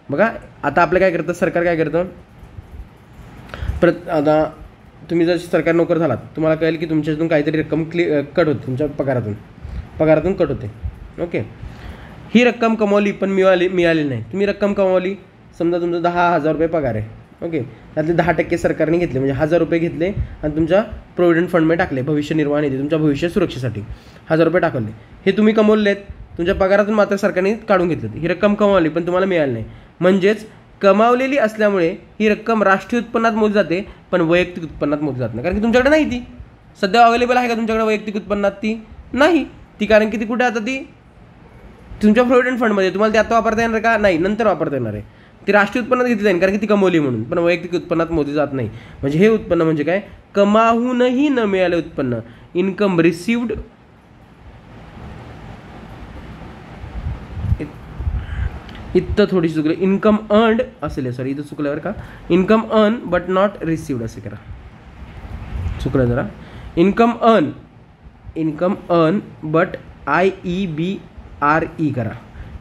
बघा. आता आपलं काय करतं, सरकार काय करतं, आता तुम्ही जर सरकारी नोकर झालात, तुम्हाला कळेल की तुमच्यातून काहीतरी रक्कम कट होते, तुमच्या पगारातून कट होते. ओके, ही रक्कम कमवली पण मिळाली नाही. तुम्ही रक्कम कमवली, समजा तुमचा 10,000 रुपये पगार आहे, ओके, त्यातले 10% सरकारने घेतले, म्हणजे 1000 रुपये घेतले आणि तुमच्या प्रोव्हिडंट फंडमध्ये टाकले, भविष्य निर्वाह निधी, तुमच्या भविष्य सुरक्षेसाठी 1000 रुपये टाकले. हे तुम्ही कमवलेत, तुमच्या पगारातून मात्र सरकारने काढून घेतलं. ही रक्कम कमावली पण तुम्हाला मिळाली नाही, म्हणजेच कमावलेली असल्यामुळे ही रक्कम राष्ट्रीय उत्पन्नात मोजली जाते पण वैयक्तिक उत्पन्नात मोजली जात नाही, कारण की तुमच्याकडे नाही. ती सध्या अवेलेबल आहे का तुमच्याकडे वैयक्तिक उत्पन्नात? ती नाही. ती कारण की ती कुठे आता ती तुमच्या प्रोव्हिडंट फंडमध्ये. तुम्हाला ती आता वापरता येणार का? नाही, नंतर वापरता येणार आहे. ती राष्ट्रीय उत्पन्नात घेतली जाईल कारण की ती कमवली म्हणून, पण वैयक्तिक उत्पन्नात मोजली जात नाही. म्हणजे हे उत्पन्न म्हणजे काय? कमावूनही न मिळाले उत्पन्न, इन्कम रिसिव्ड, इथं थोडीशी चुकलं, इन्कम अर्न्ड असेल, सॉरी इथं चुकल्यावर का, income earn but not received असे करा, चुकलं जरा. इन्कम अर्न बट IEBRE करा.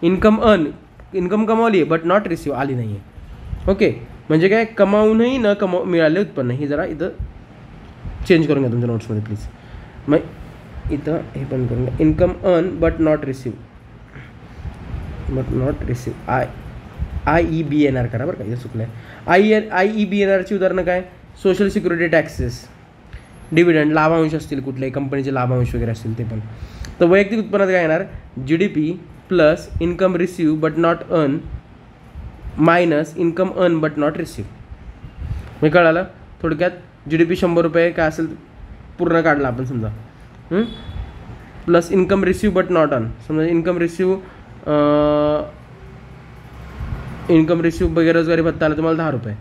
इन्कम अर्न, इन्कम कमावली बट नॉट रिसिव्ह आली नाही आहे. ओके, म्हणजे काय? कमावूनही न मिळाले उत्पन्न. हे जरा इथं चेंज करून घ्या तुमच्या नोट्समध्ये प्लीज. मग इथं हे पण करून घ्या, income earn but not receive, IEBNR करा बरं का, इथं चुकलं आहे. IEBNRची उदाहरणं काय? सोशल सिक्युरिटी टॅक्सेस, डिव्हिडंड, लाभांश असतील, कुठल्याही कंपनीचे लाभांश वगैरे असतील ते पण. तर वैयक्तिक उत्पन्नात काय येणार? GDP plus income receive but not earn minus income earn but not receive. म्हणजे कळालं थोडक्यात? GDP 100 रुपये काय असेल पूर्ण काढला आपण समजा, plus income receive but not earn, समजा इन्कम रिसिव्ह बेरोजगारी भत्ता आला तुम्हाला 10 रुपये,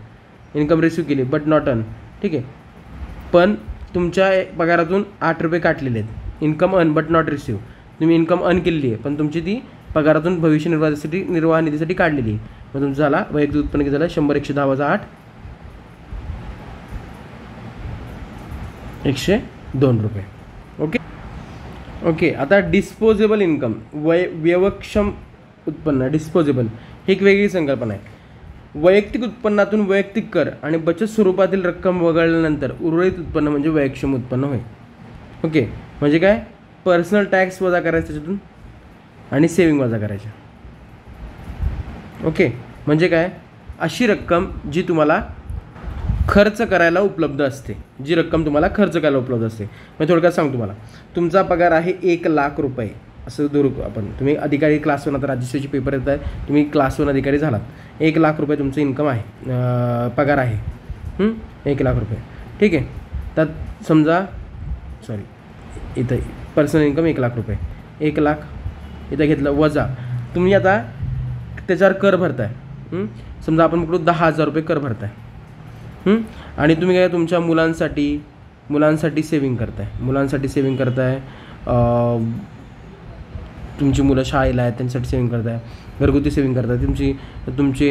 इन्कम रिसिव्ह केली बट नॉट अर्न, ठीक आहे. पण तुमच्या पगारातून 8 रुपये काटलेले आहेत, income earn but not receive. तुम्ही इन्कम अर्न केलेली आहे पण तुमची ती पगारातून भविष्य निर्वाह निधीसाठी काढलेली आहे. मग तुमचं झाला वैयक्तिक उत्पन्न किती झालं? 100 110 वजा 8 102 रुपये. ओके, आता डिस्पोजेबल इन्कम, व्यवक्षम उत्पन्न, डिस्पोजेबल ही एक वेगळी संकल्पना आहे. वैयक्तिक उत्पन्नातून वैयक्तिक कर आणि बचत स्वरूपातील रक्कम वगळल्यानंतर उर्वरित उत्पन्न म्हणजे वैयक्षम उत्पन्न होय. ओके, म्हणजे काय? पर्सनल टॅक्स वजा करायचं त्याच्यातून आणि सेविंग वजा करायच्या. ओके, म्हणजे काय? अशी रक्कम जी तुम्हाला खर्च करायला उपलब्ध असते, जी रक्कम तुम्हाला खर्च करायला उपलब्ध असते. म्हणजे थोडक्यात सांगतो तुम्हाला, तुमचा पगार आहे 1 लाख रुपये असं धरू आपण. तुम्ही अधिकारी क्लास 1, आता राज्यसेवेचे पेपर येत आहे, तुम्ही क्लास 1 अधिकारी झालात. 1 लाख रुपये तुमचं इन्कम आहे, पगार आहे, 1 लाख रुपये, ठीक आहे. त्यात समजा इथं पर्सनल इन्कम 1 लाख रुपये, 1 लाख इथं घेतलं वजा, तुम्ही आता त्याच्यावर कर भरताय. समजा आपण पकडू 10,000 रुपये कर भरताय, आणि तुम्ही काय तुमच्या मुलांसाठी सेविंग करताय, तुमची मुलं शाळेला आहेत त्यांच्यासाठी सेविंग करताय, घरगुती सेविंग करताय, तुमची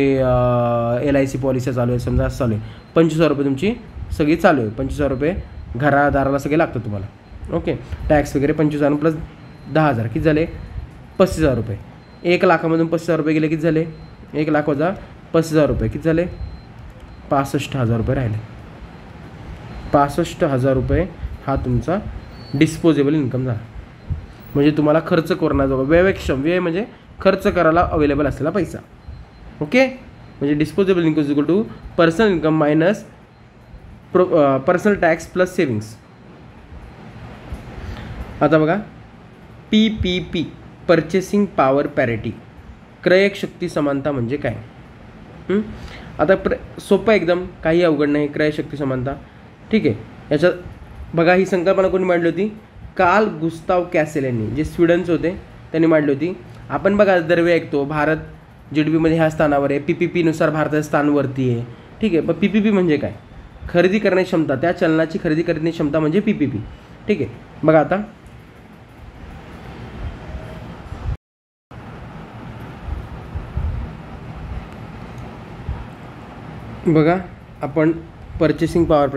LIC पॉलिसी चालू आहे समजा, असं चालू आहे. 25,000 रुपये तुमची सगळी चालू आहे, 25,000 रुपये घरादाराला सगळे लागतात तुम्हाला. ओके, टॅक्स वगैरे 25,000 प्लस 10,000 किती झाले? 35,000 रुपये. 1 लाखामधून 35,000 रुपये गेले किती झाले? 1 लाख वजा 35,000 रुपये किती झाले? 65,000 रुपये राहिले. 65,000 रुपये हा तुमचा डिस्पोजेबल इन्कम झाला. म्हणजे तुम्हाला खर्च करण्याजोगा, व्यवक्षम, व्यय म्हणजे खर्च करायला अवेलेबल असलेला पैसा. ओके, म्हणजे disposable income is equal to personal income minus personal tax plus savings. आता बघा, PPP, पर्चेसिंग पॉवर पॅरिटी, क्रयक शक्ती समानता म्हणजे काय? आता सोपं एकदम, काही अवघड नाही. क्रयशक्ती समानता, ठीक आहे. याच्यात बघा, ही संकल्पना कोणी मांडली होती? कार्ल गुस्ताव कॅसेल यांनी, जे स्वीडनचे होते त्यांनी मांडली होती. आपण बघा दरवेळी ऐकतो भारत GDPमध्ये ह्या स्थानावर आहे, PPPनुसार भारताचं स्थान वरती आहे, ठीक आहे. पण PPP म्हणजे काय? खरेदी करण्याची क्षमता, त्या चलनाची खरेदी करण्याची क्षमता म्हणजे PPP, ठीक आहे. बघा आता बघा, आपण पर्चेसिंग पॉवर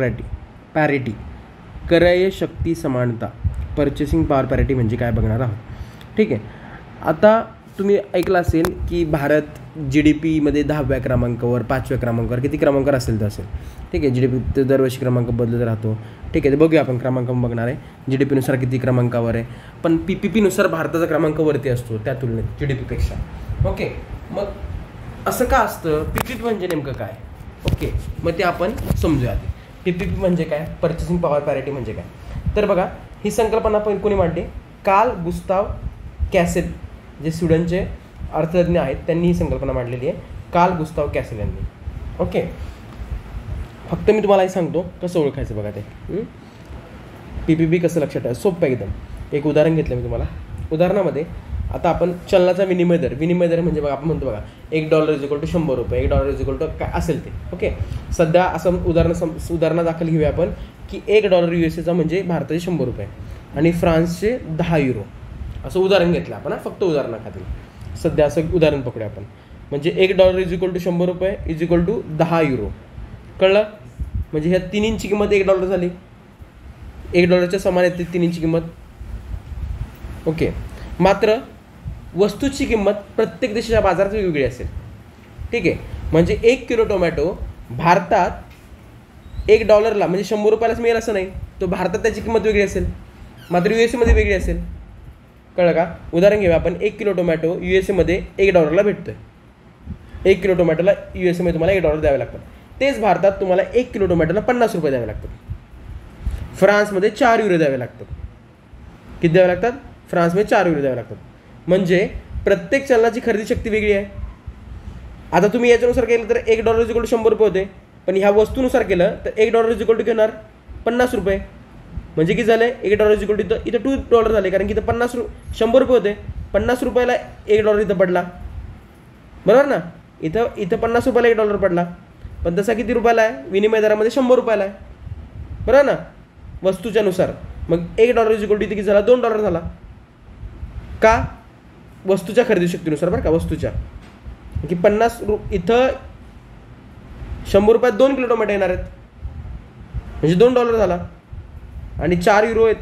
पॅरिटी, क्रय शक्ती समानता, पर्चेसिंग पॉवर पॅरिटी म्हणजे काय बघणार आहोत, ठीक आहे. आता तुम्ही ऐकलं असेल की भारत GDPमध्ये 10व्या क्रमांकावर, 5व्या क्रमांकावर, किती क्रमांकावर असेल तर असेल, ठीक आहे. GDP दरवर्षी क्रमांक बदलत राहतो, ठीक आहे. ते बघूया आपण, क्रमांक बघणार आहे GDPनुसार किती क्रमांकावर आहे. पण PPPनुसार भारताचा क्रमांक वरती असतो त्या तुलनेत GDPपेक्षा. ओके, मग असं का असतं? PPP म्हणजे नेमकं काय? ओके, मग ते आपण समजूया. PPP म्हणजे काय, पर्चेसिंग पॉवर पॅरिटी म्हणजे काय. तर बघा, ही संकल्पना पण कोणी मांडली, कार्ल गुस्ताव कॅसेल, जे स्वीडनचे अर्थतज्ञ आहेत, त्यांनी ही संकल्पना मांडलेली आहे, कार्ल गुस्ताव कॅसेल यांनी. ओके, फक्त मी तुम्हाला हे सांगतो कसं ओळखायचं बघा ते. PPP कसं लक्षात ठेवा, सोपं एकदम. एक उदाहरण घेतलं मी तुम्हाला. उदाहरणामध्ये आता आपण चलनाचा विनिमय दर म्हणजे बघा, आपण म्हणतो बघा $1 = ₹100, $1 = काय असेल ते. ओके, सध्या असं उदाहरणादाखल घेऊया आपण की $1 USA म्हणजे भारताचे ₹100 आणि फ्रान्सचे €10 असं उदाहरण घेतलं आपण. फक्त उदाहरणाखाली सध्या असं उदाहरण पकडूया आपण. म्हणजे $1 = ₹100 = €10. कळलं? म्हणजे ह्या तिन्हींची किंमत $1 झाली. $1च्या समान येते तिन्हींची किंमत. ओके, मात्र वस्तूची किंमत प्रत्येक देशाच्या बाजारात वेगवेगळी असेल. ठीक आहे, म्हणजे 1 किलो टोमॅटो भारतात $1 म्हणजे ₹100 मिळेल असं नाही. तो भारतात त्याची किंमत वेगळी असेल, मात्र USA वेगळी असेल. कळलं का? उदाहरण घेऊया आपण. 1 किलो टोमॅटो USA $1 भेटतोय. 1 किलो टोमॅटोला USA तुम्हाला $1 द्यावे लागतात. तेच भारतात तुम्हाला 1 किलो टोमॅटोला ₹50 द्यावे लागतात. फ्रान्समध्ये €4 द्यावे लागतात. किती द्यावे लागतात? फ्रान्समध्ये €4 द्यावे लागतात. म्हणजे प्रत्येक चलनाची खरेदी शक्ती वेगळी आहे. आता तुम्ही याच्यानुसार केलं तर $1 = ₹100 होते, पण ह्या वस्तूनुसार केलं तर $1 = घेणार ₹50. म्हणजे किती झालं? $1 = इथं $2 झाले, कारण की इथं ₹100 होते. ₹50 $1 इथं पडला, बरोबर ना. इथं $50 $1 पडला, पण तसा किती रुपयाला आहे? विनिमय दरामध्ये ₹100 आहे, बरोबर ना, वस्तूच्या नुसार. मग $1 = इथे किती झाला? $2 झाला. का? वस्तूच्या खरेदी शक्तीनुसार, बरं का, वस्तूच्या. की इथं ₹100 2 किलो टोमॅटो येणार आहेत, म्हणजे $2 झाला. आणि €4 आहेत,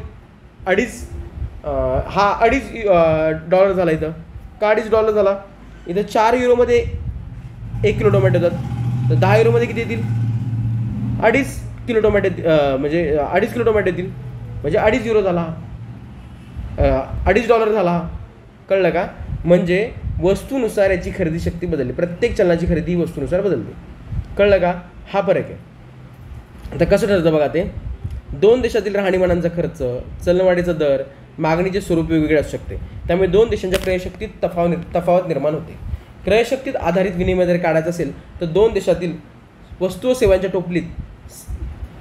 हा $2.5 झाला इथं. का $2.5 झाला? इथं €4 1 किलो टोमॅटो येतात, तर €10 किती येतील? 2.5 किलो टोमॅटो, म्हणजे 2.5 किलो टोमॅटो येतील, म्हणजे €2.5 झाला, $2.5 झाला. कळलं का? म्हणजे वस्तूनुसार याची खरेदी शक्ती बदलली. प्रत्येक चलनाची खरेदी वस्तूनुसार बदलते. कळलं का? हा फरक आहे. आता कसं ठरतं बघा ते. 2 देशातील राहणीमानांचा खर्च, चलनवाढीचा दर, मागणीचे स्वरूप वेगवेगळे असू शकते. त्यामुळे 2 देशांच्या क्रयशक्तीत तफावत निर्माण होते. क्रयशक्तीत आधारित विनिमय दर काढायचा असेल तर 2 देशातील वस्तू व सेवांच्या टोपलीत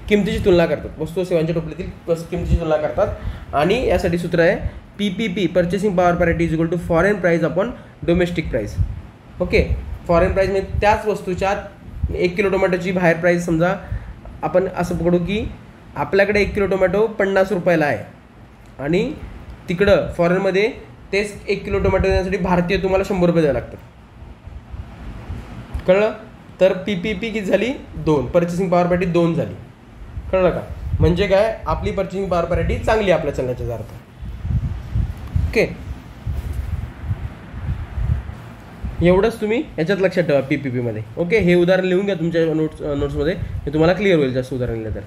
किमतीची तुलना करतात. वस्तू व सेवांच्या टोपलीतील किमतीची तुलना करतात. आणि यासाठी सूत्र आहे PPP, purchasing power parity = foreign price upon domestic price. Okay, foreign price म्हणजे त्याच वस्तूच्या 1 किलो टोमॅटोची बाहेर प्राईस, समजा आपण असं पकडू की आपल्याकडे 1 किलो टोमॅटो ₹50 आहे आणि तिकडं फॉरेनमध्ये तेच 1 किलो टोमॅटो देण्यासाठी भारतीय तुम्हाला ₹100 द्यावे लागतात. कळलं? तर PPP किती झाली? 2. पर्चेसिंग पॉवर पॅरिटी 2 झाली. कळलं का? म्हणजे काय, आपली पर्चेसिंग पॉवर पॅरिटी चांगली आपल्या चलनाच्या अर्थ. ओके, एवढंच तुम्ही याच्यात लक्षात ठेवा PPP मध्ये. ओके, हे उदाहरण लिहून घ्या तुमच्या नोट्समध्ये, हे तुम्हाला क्लिअर होईल जास्त उदाहरण लिहिलं तर.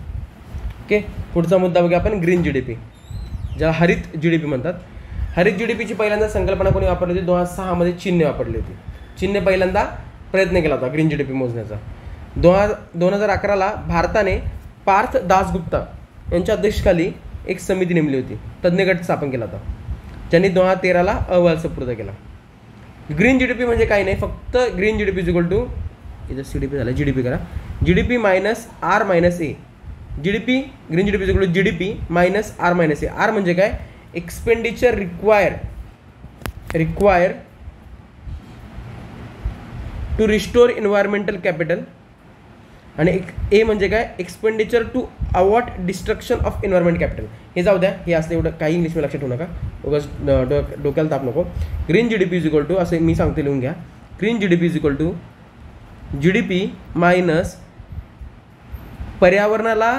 ओके, पुढचा मुद्दा बघा आपण, ग्रीन GDP, ज्याला हरित GDP म्हणतात. हरित GDPची पहिल्यांदा संकल्पना कोणी वापरली होती? 2006 मध्ये चीनने वापरली होती. चीनने पहिल्यांदा प्रयत्न केला होता ग्रीन GDP मोजण्याचा. 2011ला भारताने पार्थ दासगुप्ता यांच्या अध्यक्षतेखाली एक समिती नेमली होती, तज्ज्ञ गट स्थापन केला होता, ज्यांनी 2013ला अहवाल सुपूर्द केला. ग्रीन GDP म्हणजे काही नाही, फक्त ग्रीन GDP = इथं CDP झालं, GDP करा, GDP - R - A. Green GDP = GDP - R - A. R म्हणजे काय? Expenditure require to restore environmental capital. आणि A म्हणजे काय? Expenditure to avoid destruction of environment capital. हे जाऊ द्या, हे असं एवढं काही इंग्लिशमध्ये लक्षात ठेवू नका, उगाच डोक्याला ताप नको. ग्रीन GDP = असं मी सांगते, लिहून घ्या. ग्रीन GDP = GDP मायनस पर्यावरणाला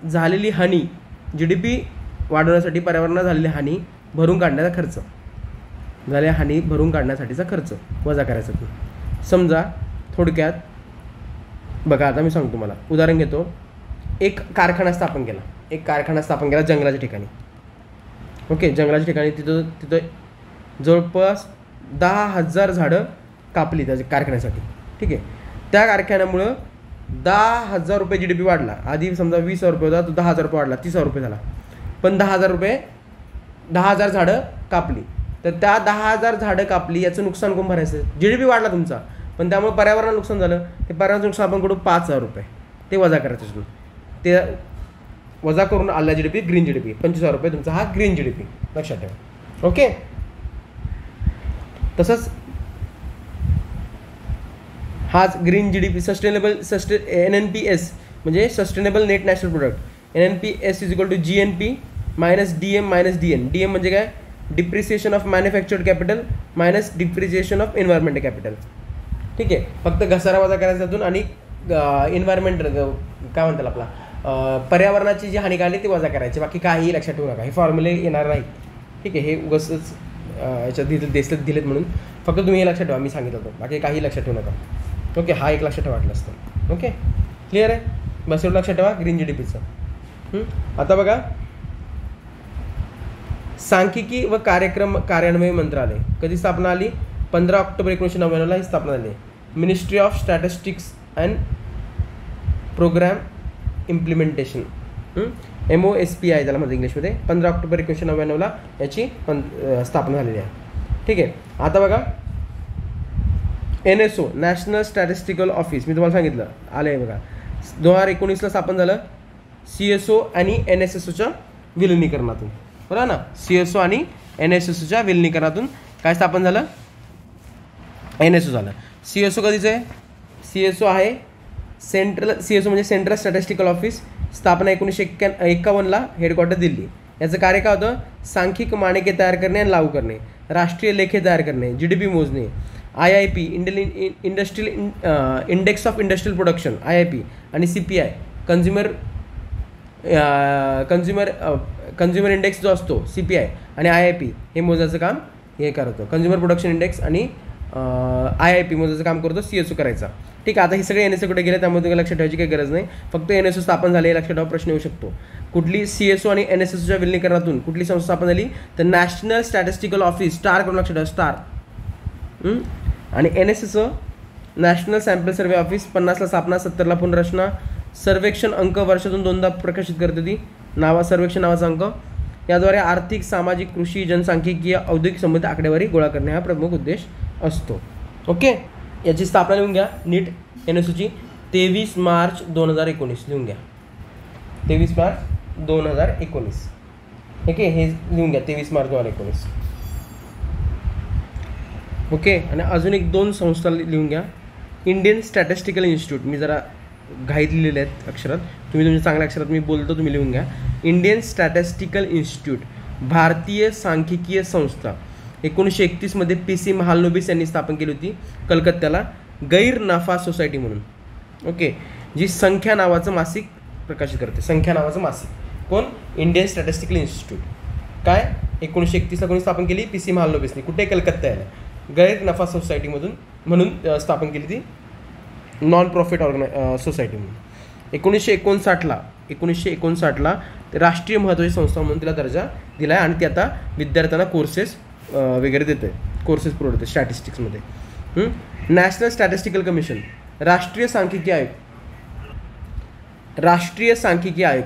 झालेली हानी. GDP वाढवण्यासाठी पर्यावरणाला झालेली हानी भरून काढण्याचा खर्च, झालेल्या हानी भरून काढण्यासाठीचा खर्च वजा करायचा. समजा थोडक्यात बघा, आता मी सांगतो तुम्हाला, उदाहरण घेतो. एक कारखाना स्थापन केला जंगलाच्या ठिकाणी. ओके, जंगलाच्या ठिकाणी तिथं जवळपास 10,000 झाडं कापली त्याच्या कारखान्यासाठी. ठीक आहे, त्या कारखान्यामुळं 10,000 रुपये GDP वाढला. आधी समजा 20,000 रुपये होता, तो 10,000 रुपये वाढला, 30,000 रुपये झाला. पण 10,000 झाडं कापली, तर त्या 10,000 झाडं कापली याचं नुकसान कोण भरायचं? GDP वाढला तुमचा, पण त्यामुळे पर्यावरणाला नुकसान झालं. ते पर्यावरणाचं नुकसान आपण करू 5,000 रुपये, ते वजा करायचं. ते वजा करून आला GDP ग्रीन GDP 25,000 रुपये तुमचा हा ग्रीन GDP लक्षात ठेवा. ओके. तसंच हाच ग्रीन GDP NNPS म्हणजे sustainable net national product. NNPS is equal to GNP minus DM minus DN. DM म्हणजे काय? Depreciation of manufactured capital minus depreciation of environmental capital. ठीक आहे. फक्त घसारा वजा करायचा त्यातून आणि एन्व्हायरमेंट काय म्हणतात आपला पर्यावरणाची जी हानी झाली ती वजा करायची. बाकी काही लक्षात ठेवू नका, हे फॉर्म्युले येणार नाही. ठीक आहे. हे उगाचच याच्यात दिलेत म्हणून फक्त तुम्ही हे लक्षात ठेवा, मी सांगितलं होतं. बाकी काही लक्षात ठेवू नका. ओके. हा एक लक्षात ठेवाटलं असतं. ओके. क्लिअर आहे? बस एवढं लक्षात ठेवा ग्रीन GDPचं. आता बघा, सांख्यिकी व कार्यान्वयन मंत्रालय कधी स्थापना आली? 15 ऑक्टोबर 1999 ही स्थापना झाली. Ministry of statistics and programme implementation, MOSPI त्याला म्हणतात इंग्लिशमध्ये. 15 ऑक्टोबर 1999 याची स्थापना झालेली आहे. ठीक आहे. आता बघा, NSO नॅशनल स्टॅटिस्टिकल ऑफिस मी तुम्हाला सांगितलं आलं आहे बघा. 2019 स्थापन झालं. CSO आणि NSSOच्या विलिनीकरणातून, बरोबर ना? CSO आणि NSSOच्या विलिनीकरणातून काय स्थापन झालं? NSO झालं. CSO कधीचं आहे? CSO आहे CSO म्हणजे सेंट्रल स्टॅटिस्टिकल ऑफिस. स्थापना 1951ला, हेडक्वार्टर दिल्ली. याचं कार्य काय होतं? सांख्यिक मानके तयार करणे आणि लागू करणे, राष्ट्रीय लेखे तयार करणे, GDP मोजणे, IIP industrial index of industrial production IIP आणि CPI कन्झ्युमर इंडेक्स जो असतो CPI आणि IIP हे मोजायचं काम हे करतो. कन्झ्युमर प्रोडक्शन इंडेक्स आणि IIP मोजायचं काम करतो CSO करायचा. ठीक आहे. आता हे सगळे NSO कडे गेले, त्यामुळे तुम्हाला लक्षात ठेवायची काही गरज नाही. फक्त NSO स्थापन झाले लक्षात ठेवा, प्रश्न येऊ शकतो. कुठली CSO आणि NSSOच्या विलिनीकरणातून कुठली संस्था स्थापन झाली? तर नॅशनल स्टॅटिस्टिकल ऑफिस. स्टार करून लक्षात ठेवा, स्टार. आणि NSSO नॅशनल सॅम्पल सर्वे ऑफिस. 50ला स्थापना, 70ला पुनर्रचना. सर्वेक्षण अंक वर्षातून 2दा प्रकाशित करते ती. सर्वेक्षण नावाचा अंक. याद्वारे आर्थिक, सामाजिक, कृषी, जनसांख्यिकीय, औद्योगिक संबंधित आकडेवारी गोळा करणे हा प्रमुख उद्देश असतो. ओके. याची स्थापना लिहून घ्या नीट. NSOची 23 मार्च 2019 लिहून घ्या. 23 मार्च 2019. ओके. हे लिहून घ्या 23 मार्च 2019. ओके. आणि अजून 2 संस्था लिहून घ्या. Indian statistical institute. मी जरा घाईत लिहिलेले आहेत अक्षरात, तुम्ही तुमच्या चांगल्या अक्षरात मी बोलतो तुम्ही लिहून घ्या. इंडियन स्टॅटिस्टिकल इन्स्टिट्यूट, भारतीय सांख्यिकीय संस्था. 1931मध्ये PC महालनोबिस यांनी स्थापन केली होती कलकत्त्याला, गैर नफा सोसायटी म्हणून. ओके. जी संख्या नावाचं मासिक प्रकाशित करते. संख्या नावाचं मासिक. कोण? Indian statistical institute. काय 1931ला कोणी स्थापन केली? PC महालनोबिसनी. कुठे? कलकत्त्याला. गैर नफा सोसायटीमधून म्हणून स्थापन केली ती, नॉन प्रॉफिट सोसायटी म्हणून. 1959ला राष्ट्रीय महत्त्वाची संस्था म्हणून तिला दर्जा दिला आहे आणि ती आता विद्यार्थ्यांना कोर्सेस वगैरे देते, कोर्सेस पुरवते स्टॅटिस्टिक्समध्ये. नॅशनल स्टॅटिस्टिकल कमिशन, राष्ट्रीय सांख्यिकी आयोग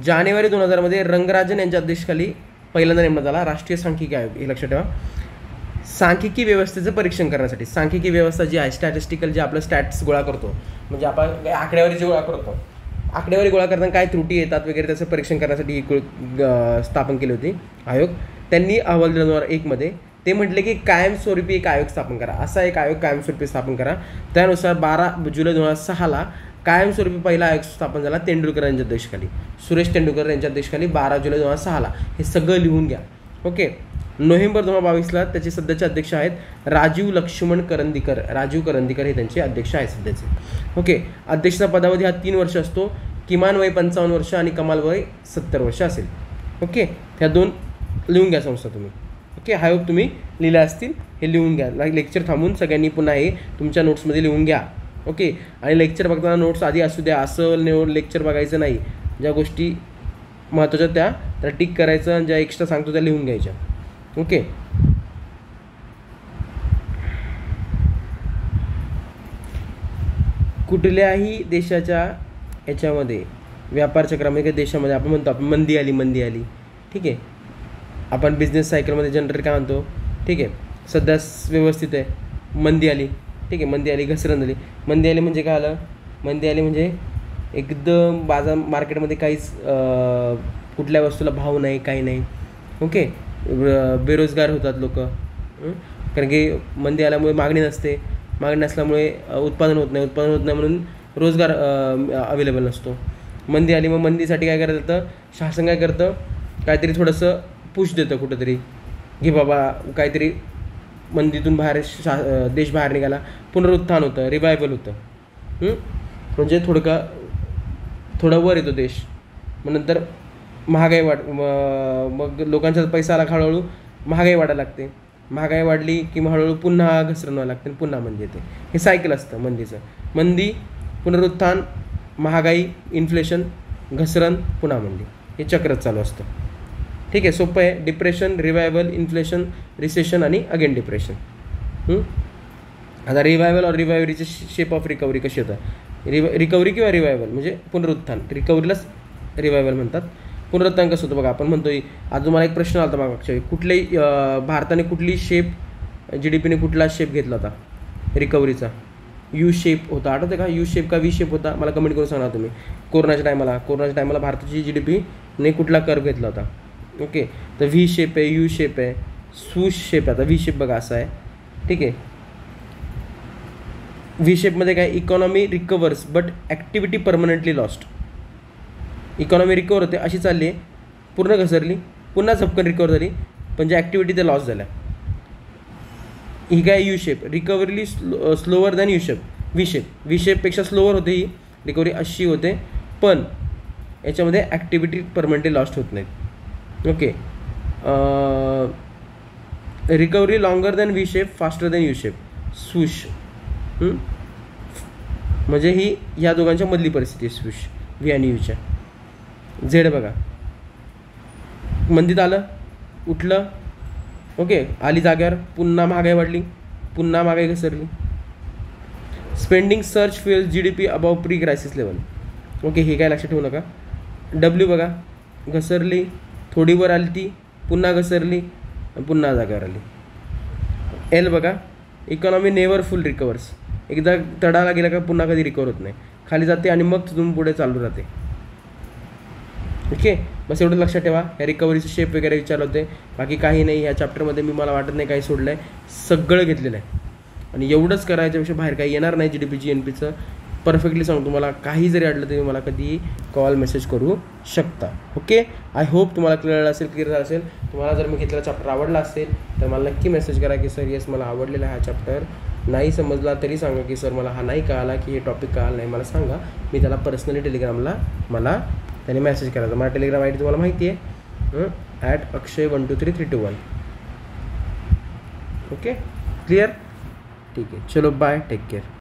जानेवारी 2000मध्ये रंगराजन यांच्या अध्यक्षतेखाली पहिल्यांदा नेमण्यात आला. राष्ट्रीय सांख्यिकी आयोग हे लक्षात ठेवा. सांख्यिकी व्यवस्थेचं परीक्षण करण्यासाठी. सांख्यिकी व्यवस्था जी आहे स्टॅटिस्टिकल, जे आपलं स्टॅट्स गोळा करतो, म्हणजे आपण आकडेवारी जे गोळा करतो, आकडेवारी गोळा करताना काय त्रुटी येतात वगैरे त्याचं परीक्षण करण्यासाठी ही स्थापन केली होती आयोग. त्यांनी अहवाल दिला 2001मध्ये. ते म्हटले की कायमस्वरूपी एक आयोग स्थापन करा. असा एक आयोग कायमस्वरूपी स्थापन करा. त्यानुसार 12 जुलै 2006ला कायमस्वरूपी पहिला आयोग स्थापन झाला तेंडुलकर यांच्या अध्यक्षतेखाली. सुरेश तेंडुलकर यांच्या अध्यक्षतेखाली 12 जुलै 2006ला. हे सगळं लिहून घ्या. ओके. नोव्हेंबर 2022ला त्याचे सध्याचे अध्यक्ष आहेत राजीव लक्ष्मण करंदीकर. राजीव करंदीकर हे त्यांचे अध्यक्ष आहेत सध्याचे. ओके. अध्यक्षाचा पदावधी हा 3 वर्ष असतो. किमान वय 55 वर्ष आणि कमाल वय 70 वर्ष असेल. ओके. ह्या 2 लिहून घ्या संस्था तुम्ही. ओके. हा योग तुम्ही लिहिल्या असतील, हे लिहून घ्या. लेक्चर थांबून सगळ्यांनी पुन्हा हे तुमच्या नोट्समध्ये लिहून घ्या. ओके. आणि लेक्चर बघताना नोट्स आधी असू द्या, असं लेक्चर बघायचं नाही. ज्या गोष्टी महत्त्वाच्या त्या टिक करायचं आणि ज्या एक्स्ट्रा सांगतो त्या लिहून घ्यायच्या. ओके. कुठल्याही देशाच्या याच्यामध्ये व्यापार चक्रामध्ये काही देशामध्ये आपण म्हणतो आपण मंदी आली, ठीक आहे. आपण बिझनेस सायकलमध्ये जनरली काय म्हणतो, ठीक आहे, सध्या व्यवस्थित आहे, मंदी आली, ठीक आहे, मंदी आली, घसरण झाली. मंदी आली म्हणजे काय आलं, मंदी आली म्हणजे एकदम बाजार मार्केटमध्ये काहीच कुठल्या वस्तूला भाव नाही, काही नाही. ओके, बेरोजगार होतात लोक, कारण की मंदी आल्यामुळे मागणी नसते, मागणी नसल्यामुळे उत्पादन होत नाही म्हणून रोजगार अवेलेबल नसतो. मंदी आली, मग मंदीसाठी काय करत जातं, शासन काय करतं, काहीतरी थोडंसं पुश देतं कुठंतरी, घे बाबा काहीतरी मंदीतून बाहेर देश बाहेर निघाला, पुनरुत्थान होतं, रिवायवल होतं. म्हणजे थोडं वर येतो देश. मग नंतर महागाई मग लोकांचा पैसा आला, हळूहळू महागाई वाढायला लागते. महागाई वाढली की मग हळूहळू पुन्हा घसरण व्हायला लागते, पुन्हा मंदी येते. हे सायकल असतं मंदीचं. मंदी, पुनरुत्थान, महागाई, इन्फ्लेशन, घसरण, पुन्हा मंदी, हे चक्रच चालू असतं. ठीक आहे, सोपं आहे. डिप्रेशन, रिवायवल, इन्फ्लेशन, रिसेशन आणि अगेन डिप्रेशन. आता रिवायवल और रिवायवरीचे शेप ऑफ रिकव्हरी कशी होतं, रिकव्हरी किंवा रिवायवल म्हणजे पुनरुत्थान. रिकव्हरीलाच रिवायवल म्हणतात. पुनरुत्थान कसं होतं बघा, आपण म्हणतोय. आज मला एक प्रश्न आला होता मागच्या वेळी, कुठल्याही भारताने कुठली शेप, GDPने कुठला शेप घेतला होता रिकव्हरीचा? यू शेप होता, आठवते का? यू शेप का व्ही शेप होता? मला कमेंट करून सांगा तुम्ही. कोरोनाच्या टायमाला भारताची GDPने कुठला कर्व घेतला होता? ओके, तर व्ही शेप आहे, यू शेप आहे, स्वूश शेप आहे. आता व्ही शेप बघा असा आहे, ठीक आहे. व्ही शेपमध्ये काय, economy recovers but activity permanently lost. Economy recover होते, अशी चालली आहे, पूर्ण घसरली, पुन्हा झपकन रिकवर झाली, पण ज्या ॲक्टिव्हिटी त्या लॉस झाल्या. ही काय U shape, recovery slower than U shape. V शेपपेक्षा स्लोवर होते ही रिकव्हरी, अशी होते, पण याच्यामध्ये ॲक्टिव्हिटी परमनंटली लॉस्ट होत नाहीत. Okay, recovery longer than V shape, faster than U shape, swoosh. म्हणजे ही ह्या दोघांच्या मधली परिस्थिती आहे, स्वूश, व्ही आणि यूच्या. झेड बघा, मंदीत आलं, उठलं, ओके, आली जाग्यावर, पुन्हा महागाई वाढली, पुन्हा महागाई घसरली. Spending search fuel GDP above pre crisis level. Okay, हे काय लक्षात ठेवू नका. डब्ल्यू बघा, घसरली, थोडी वर आली ती, पुन्हा घसरली, पुन्हा जाग्यावर आली. एल बघा, इकॉनॉमी नेवर फुल रिकवर्स. एकदा तडाला गेला का पुन्हा कधी रिकवर होत नाही, खाली जाते आणि मग तिथून पुढे चालू राहते. ओके, बस एवढं लक्षात ठेवा. ह्या रिकव्हरीचे शेप वगैरे विचारलं होते, बाकी काही नाही. ह्या चॅप्टरमध्ये मला वाटत नाही काही सोडलं आहे, सगळं घेतलेलं आहे. आणि एवढंच करायच्यापेक्षा बाहेर काही येणार नाही. GDP GNPचं परफेक्टली सांगतो तुम्हाला. काही जरी अडलं तरी मला कधीही कॉल मेसेज करू शकता. ओके, आय होप तुम्हाला क्लिअर झालं असेल. तुम्हाला जर मी घेतलेला चॅप्टर आवडला असेल तर मला नक्की मेसेज करा की सर येस मला आवडलेला हा चॅप्टर. नाही समजला तरी सांगा की सर मला हा नाही कळाला, की हे टॉपिक कळाला नाही, मला सांगा. मी त्याला पर्सनली टेलिग्रामला त्याने मेसेज करायचा. माझा टेलिग्राम ID तुम्हाला माहिती आहे, @akshay123321. Okay, clear? ठीक आहे, चलो बाय, टेक केअर.